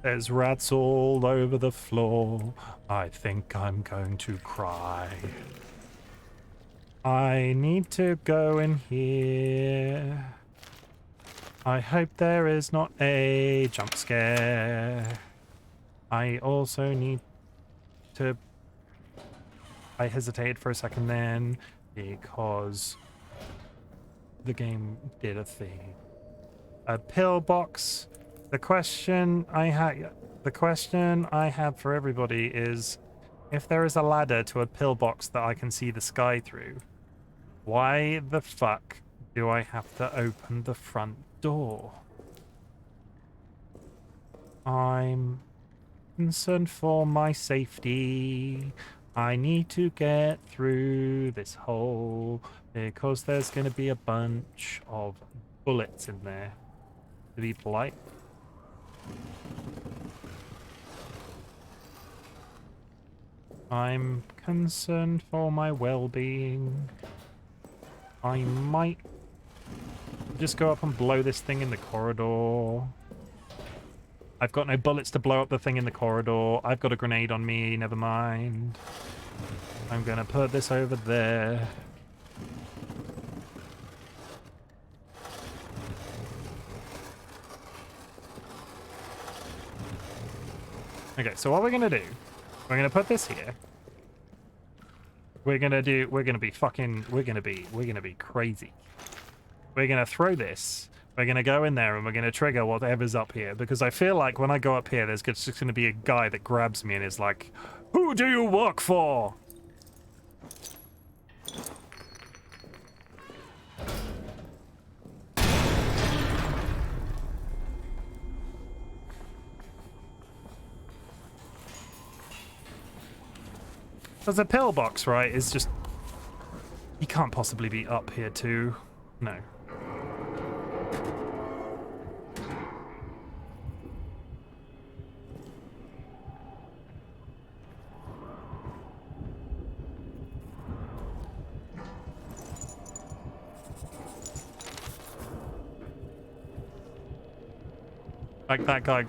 There's rats all over the floor. I think I'm going to cry. I need to go in here. I hope there is not a jump scare. I also need to... I hesitated for a second then because the game did a thing. A pillbox. The question I have for everybody is, if there is a ladder to a pillbox that I can see the sky through, why the fuck do I have to open the front door? I'm concerned for my safety. I need to get through this hole because there's going to be a bunch of bullets in there. To be polite. I'm concerned for my well-being. I might just go up and blow this thing in the corridor. I've got no bullets to blow up the thing in the corridor. I've got a grenade on me, never mind. I'm gonna put this over there. Okay, so what we're gonna do, we're gonna put this here. We're gonna be crazy. We're gonna throw this. We're going to go in there and we're going to trigger whatever's up here. Because I feel like when I go up here, there's just going to be a guy that grabs me and is like, "Who do you work for?" There's a pillbox, right? It's just... He can't possibly be up here too. No. Like that guy.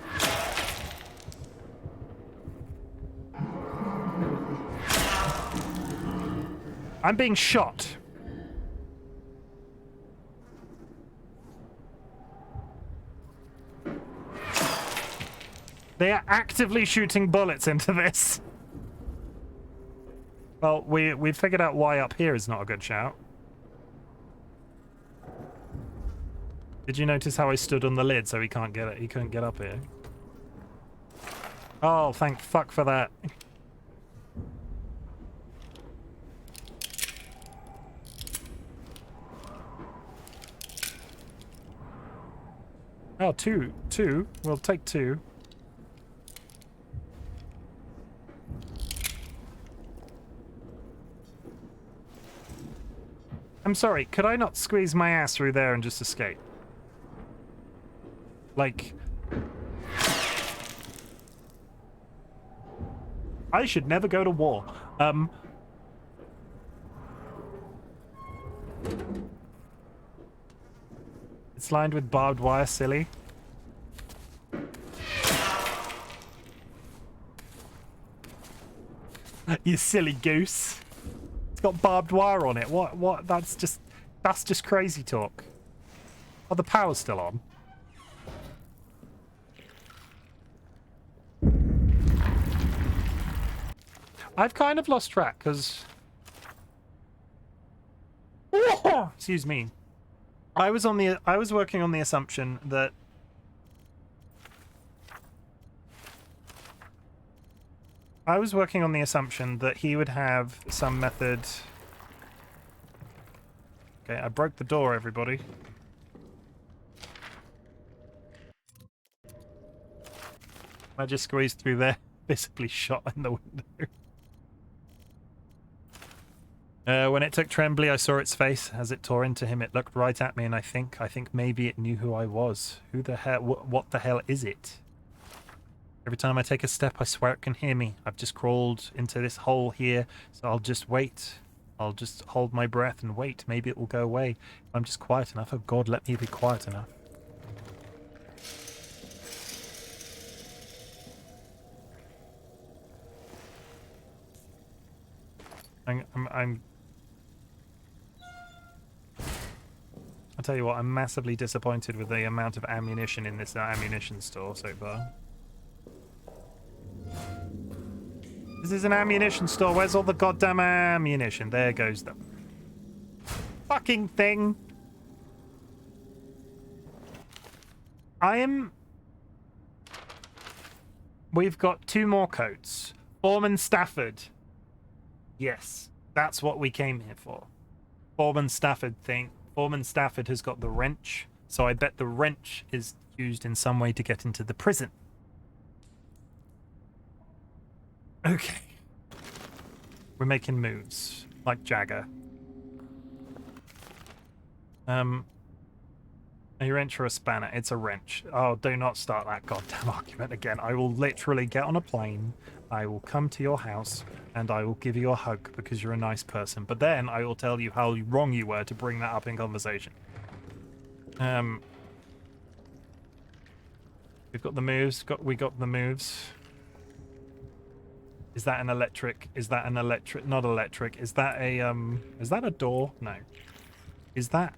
I'm being shot. They are actively shooting bullets into this. Well, we figured out why up here is not a good shout. Did you notice how I stood on the lid so he can't get it? He couldn't get up here. Oh, thank fuck for that. Oh, two. We'll take two. I'm sorry, could I not squeeze my ass through there and just escape? Like... I should never go to war. It's lined with barbed wire, silly. You silly goose. It's got barbed wire on it. What? That's just crazy talk. Are the power's still on? I've kind of lost track because... Excuse me. I was working on the assumption that he would have some method. Okay, I broke the door, everybody. I just squeezed through there, basically shot in the window. When it took Trembly, I saw its face. As it tore into him, it looked right at me, and I think maybe it knew who I was. Who the hell? What the hell is it? Every time I take a step, I swear it can hear me. I've just crawled into this hole here, so I'll just wait. I'll just hold my breath and wait. Maybe it will go away. If I'm just quiet enough. Oh God, let me be quiet enough. I'll tell you what, I'm massively disappointed with the amount of ammunition in this ammunition store so far. This is an ammunition store. Where's all the goddamn ammunition? There goes the fucking thing. We've got 2 more coats. Foreman Stafford. Yes, that's what we came here for. Foreman Stafford thing. Foreman Stafford has got the wrench, so I bet the wrench is used in some way to get into the prison. Okay. We're making moves, like Jagger. A wrench or a spanner? It's a wrench. Oh, do not start that goddamn argument again. I will literally get on a plane, I will come to your house, and I will give you a hug because you're a nice person. But then I will tell you how wrong you were to bring that up in conversation. We've got the moves. We got the moves. Is that an electric? Is that an electric? Not electric. Is that a Is that a door? No. Is that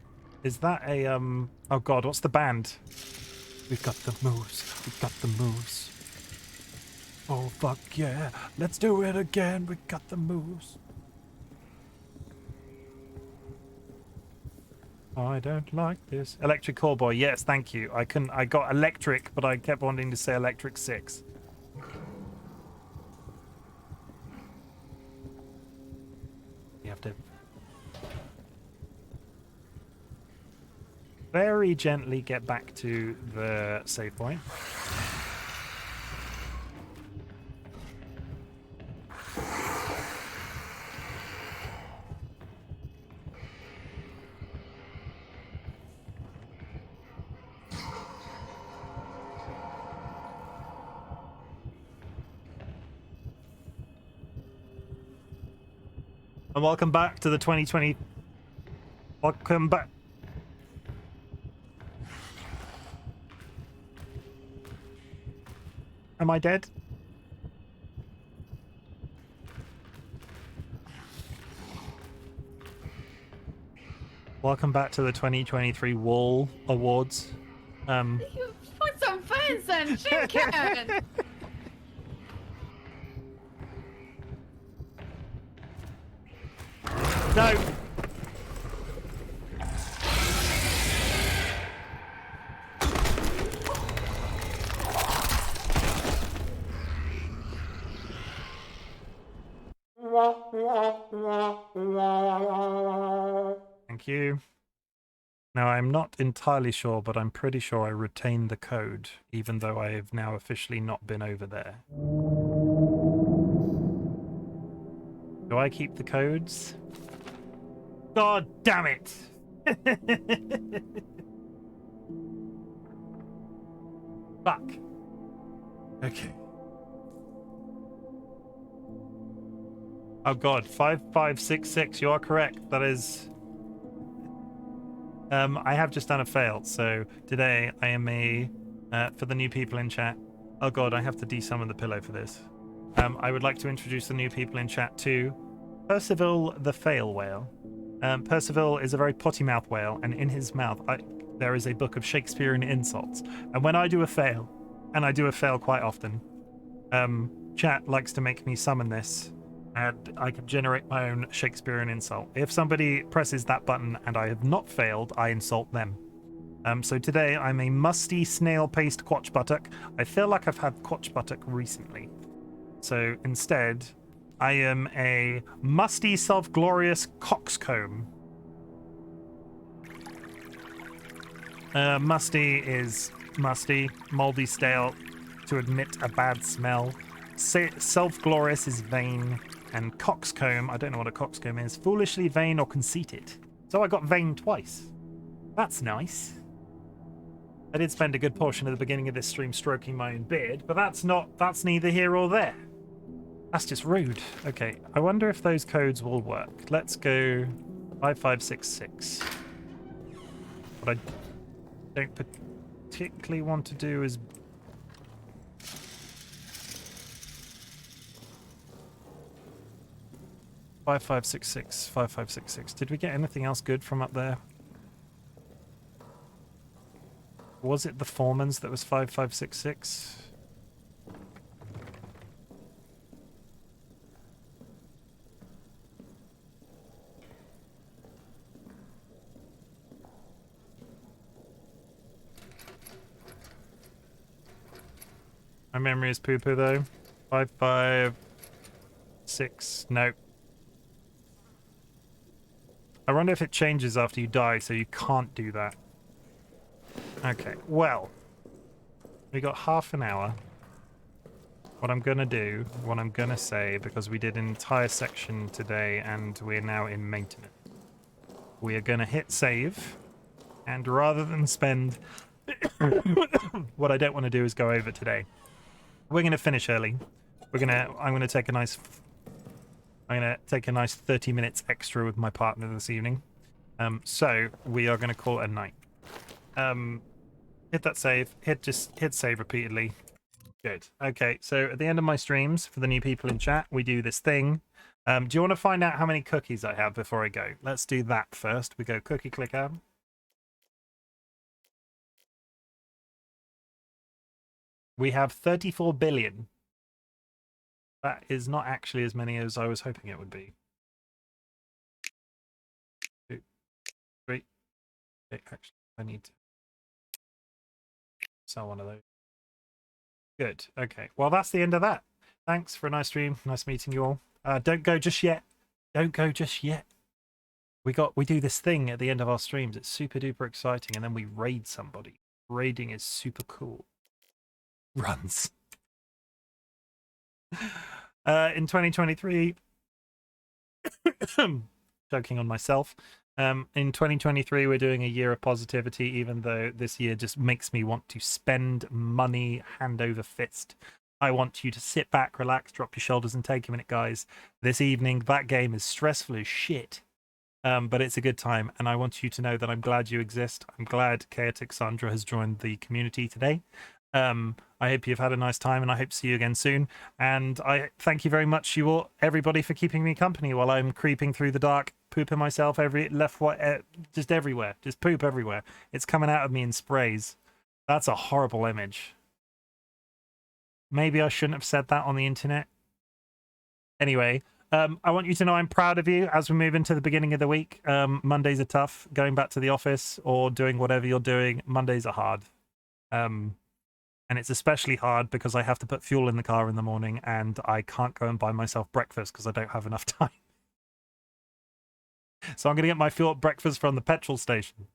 a Oh God, what's the band? We've got the moves. We've got the moves. Oh fuck yeah! Let's do it again. We got the moves. I don't like this. Electric Callboy. Yes, thank you. I got electric, but I kept wanting to say Electric 6. You have to very gently get back to the save point. And welcome back to the 2020. Welcome back. Am I dead? Welcome back to the 2023 Wall Awards. You put some fans in, Chimken. No. Thank you. Now, I'm not entirely sure, but I'm pretty sure I retained the code, even though I have now officially not been over there. Do I keep the codes? God damn it! Fuck. Okay. Oh god, 5566, you are correct. That is... I have just done a fail, so today I am for the new people in chat. Oh god, I have to desummon the pillow for this. I would like to introduce the new people in chat too. Percival the Fail Whale. Percival is a very potty mouth whale, and in his mouth there is a book of Shakespearean insults. And when I do a fail, and I do a fail quite often, chat likes to make me summon this, and I can generate my own Shakespearean insult. If somebody presses that button and I have not failed, I insult them. So today I'm a musty snail paste quatch buttock. I feel like I've had quatch buttock recently. So instead, I am a musty self-glorious coxcomb. Musty is musty, moldy, stale, to admit a bad smell. Self-glorious is vain, and coxcomb, I don't know what a coxcomb is, foolishly vain or conceited. So I got vain twice. That's nice. I did spend a good portion of the beginning of this stream stroking my own beard, but that's neither here or there. That's just rude. Okay, I wonder if those codes will work. Let's go 5566. What I don't particularly want to do is 5566, 5566. Did we get anything else good from up there? Was it the Foreman's that was 5566? My memory is poo-poo though. 556. Nope. I wonder if it changes after you die, so you can't do that. Okay, well, we got half an hour. What I'm gonna do, what I'm gonna say, because we did an entire section today and we're now in maintenance, we are gonna hit save, and rather than spend what I don't want to do is go over today. We're gonna finish early. I'm gonna take a nice 30 minutes extra with my partner this evening. So we are gonna call it a night. Hit that save. Hit save repeatedly. Good. Okay, so at the end of my streams, for the new people in chat, we do this thing. Do you want to find out how many cookies I have before I go? Let's do that first. We go cookie clicker. We have 34 billion. That is not actually as many as I was hoping it would be. 2, 3. Okay, actually, I need to sell one of those. Good. Okay. Well, that's the end of that. Thanks for a nice stream. Nice meeting you all. Don't go just yet. Don't go just yet. We do this thing at the end of our streams. It's super duper exciting, and then we raid somebody. Raiding is super cool. Runs. In 2023, joking on myself. In 2023, we're doing a year of positivity, even though this year just makes me want to spend money hand over fist. I want you to sit back, relax, drop your shoulders, and take a minute, guys. This evening, that game is stressful as shit, but it's a good time, and I want you to know that I'm glad you exist. I'm glad Chaotic Sandra has joined the community today. I hope you've had a nice time, and I hope to see you again soon. And I thank you very much, everybody, for keeping me company while I'm creeping through the dark, pooping myself just everywhere, just poop everywhere. It's coming out of me in sprays. That's a horrible image. Maybe I shouldn't have said that on the internet. Anyway, I want you to know I'm proud of you as we move into the beginning of the week. Mondays are tough. Going back to the office or doing whatever you're doing, Mondays are hard. And it's especially hard because I have to put fuel in the car in the morning and I can't go and buy myself breakfast because I don't have enough time. So I'm going to get my fuel breakfast from the petrol station.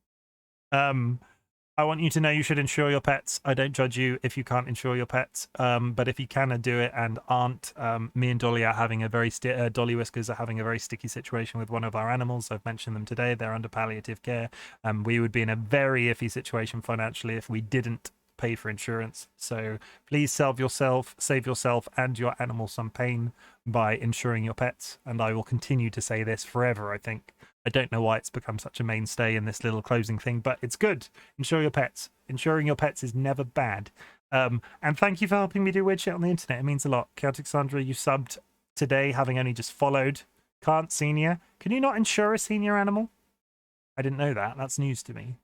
I want you to know you should insure your pets. I don't judge you if you can't insure your pets. But if you can do it and aren't, me and Dolly are having a very DollyWhiskers are having a very sticky situation with one of our animals. I've mentioned them today. They're under palliative care. We would be in a very iffy situation financially if we didn't pay for insurance. So please save yourself and your animal some pain by insuring your pets. And I will continue to say this forever, I think. I don't know why it's become such a mainstay in this little closing thing, but it's good. Insure your pets. Insuring your pets is never bad. And thank you for helping me do weird shit on the internet. It means a lot. Chaotic Sandra, you subbed today, having only just followed. Can't senior. Can you not insure a senior animal? I didn't know that. That's news to me.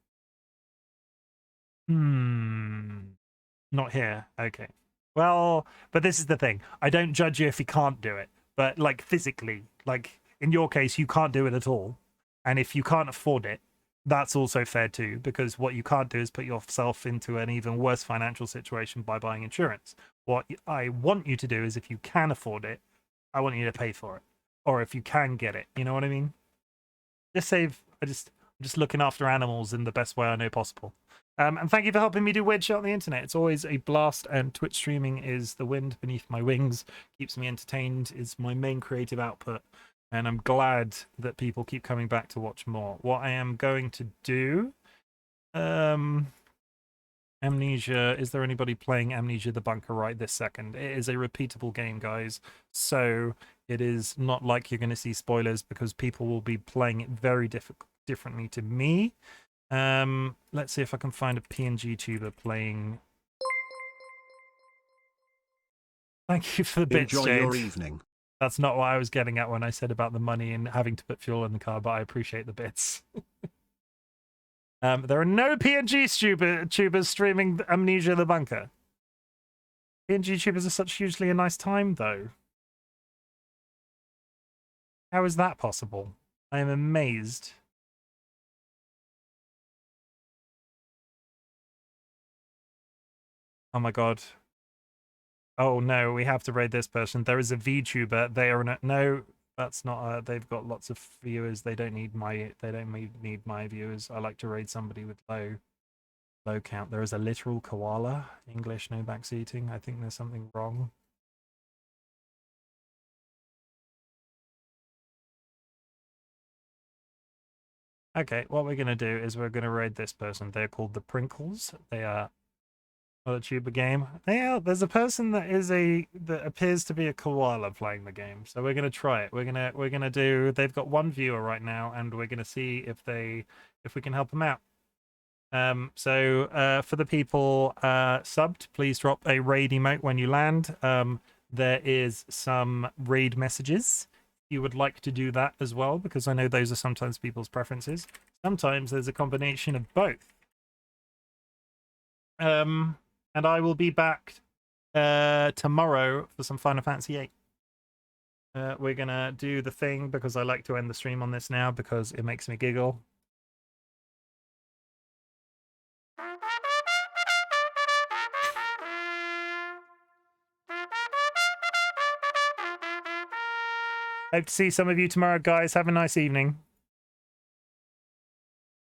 Not here. Okay. Well, but this is the thing. I don't judge you if you can't do it. But like physically, like in your case, you can't do it at all. And if you can't afford it, that's also fair too, because what you can't do is put yourself into an even worse financial situation by buying insurance. What I want you to do is, if you can afford it, I want you to pay for it. Or if you can get it, you know what I mean? Just save. I'm just looking after animals in the best way I know possible. And thank you for helping me do weird shit on the internet. It's always a blast, and Twitch streaming is the wind beneath my wings. Keeps me entertained, is my main creative output. And I'm glad that people keep coming back to watch more. What I am going to do... Amnesia. Is there anybody playing Amnesia the Bunker right this second? It is a repeatable game, guys. So it is not like you're going to see spoilers, because people will be playing it very differently to me. Let's see if I can find a PNG tuber playing. Thank you for the bits, Enjoy Jade. your evening. That's not what I was getting at when I said about the money and having to put fuel in the car, but I appreciate the bits. There are no PNG tubers streaming Amnesia the Bunker. PNG tubers are such hugely a nice time, though. How is that possible? I am amazed. Oh my god. Oh no, we have to raid this person. There is a VTuber. They are no, that's not. They've got lots of viewers. They don't need my. They don't need my viewers. I like to raid somebody with low count. There is a literal koala. English, no backseating. I think there's something wrong. Okay, what we're gonna do is we're gonna raid this person. They're called the Prinkles. They are a tuber game. There's a person that appears to be a koala playing the game. So we're gonna try it. We're gonna do. They've got one viewer right now, and we're gonna see if we can help them out. So for the people subbed, please drop a raid emote when you land. There is some raid messages. You would like to do that as well, because I know those are sometimes people's preferences. Sometimes there's a combination of both. And I will be back tomorrow for some Final Fantasy VIII. We're gonna do the thing, because I like to end the stream on this now because it makes me giggle. Hope to see some of you tomorrow, guys. Have a nice evening.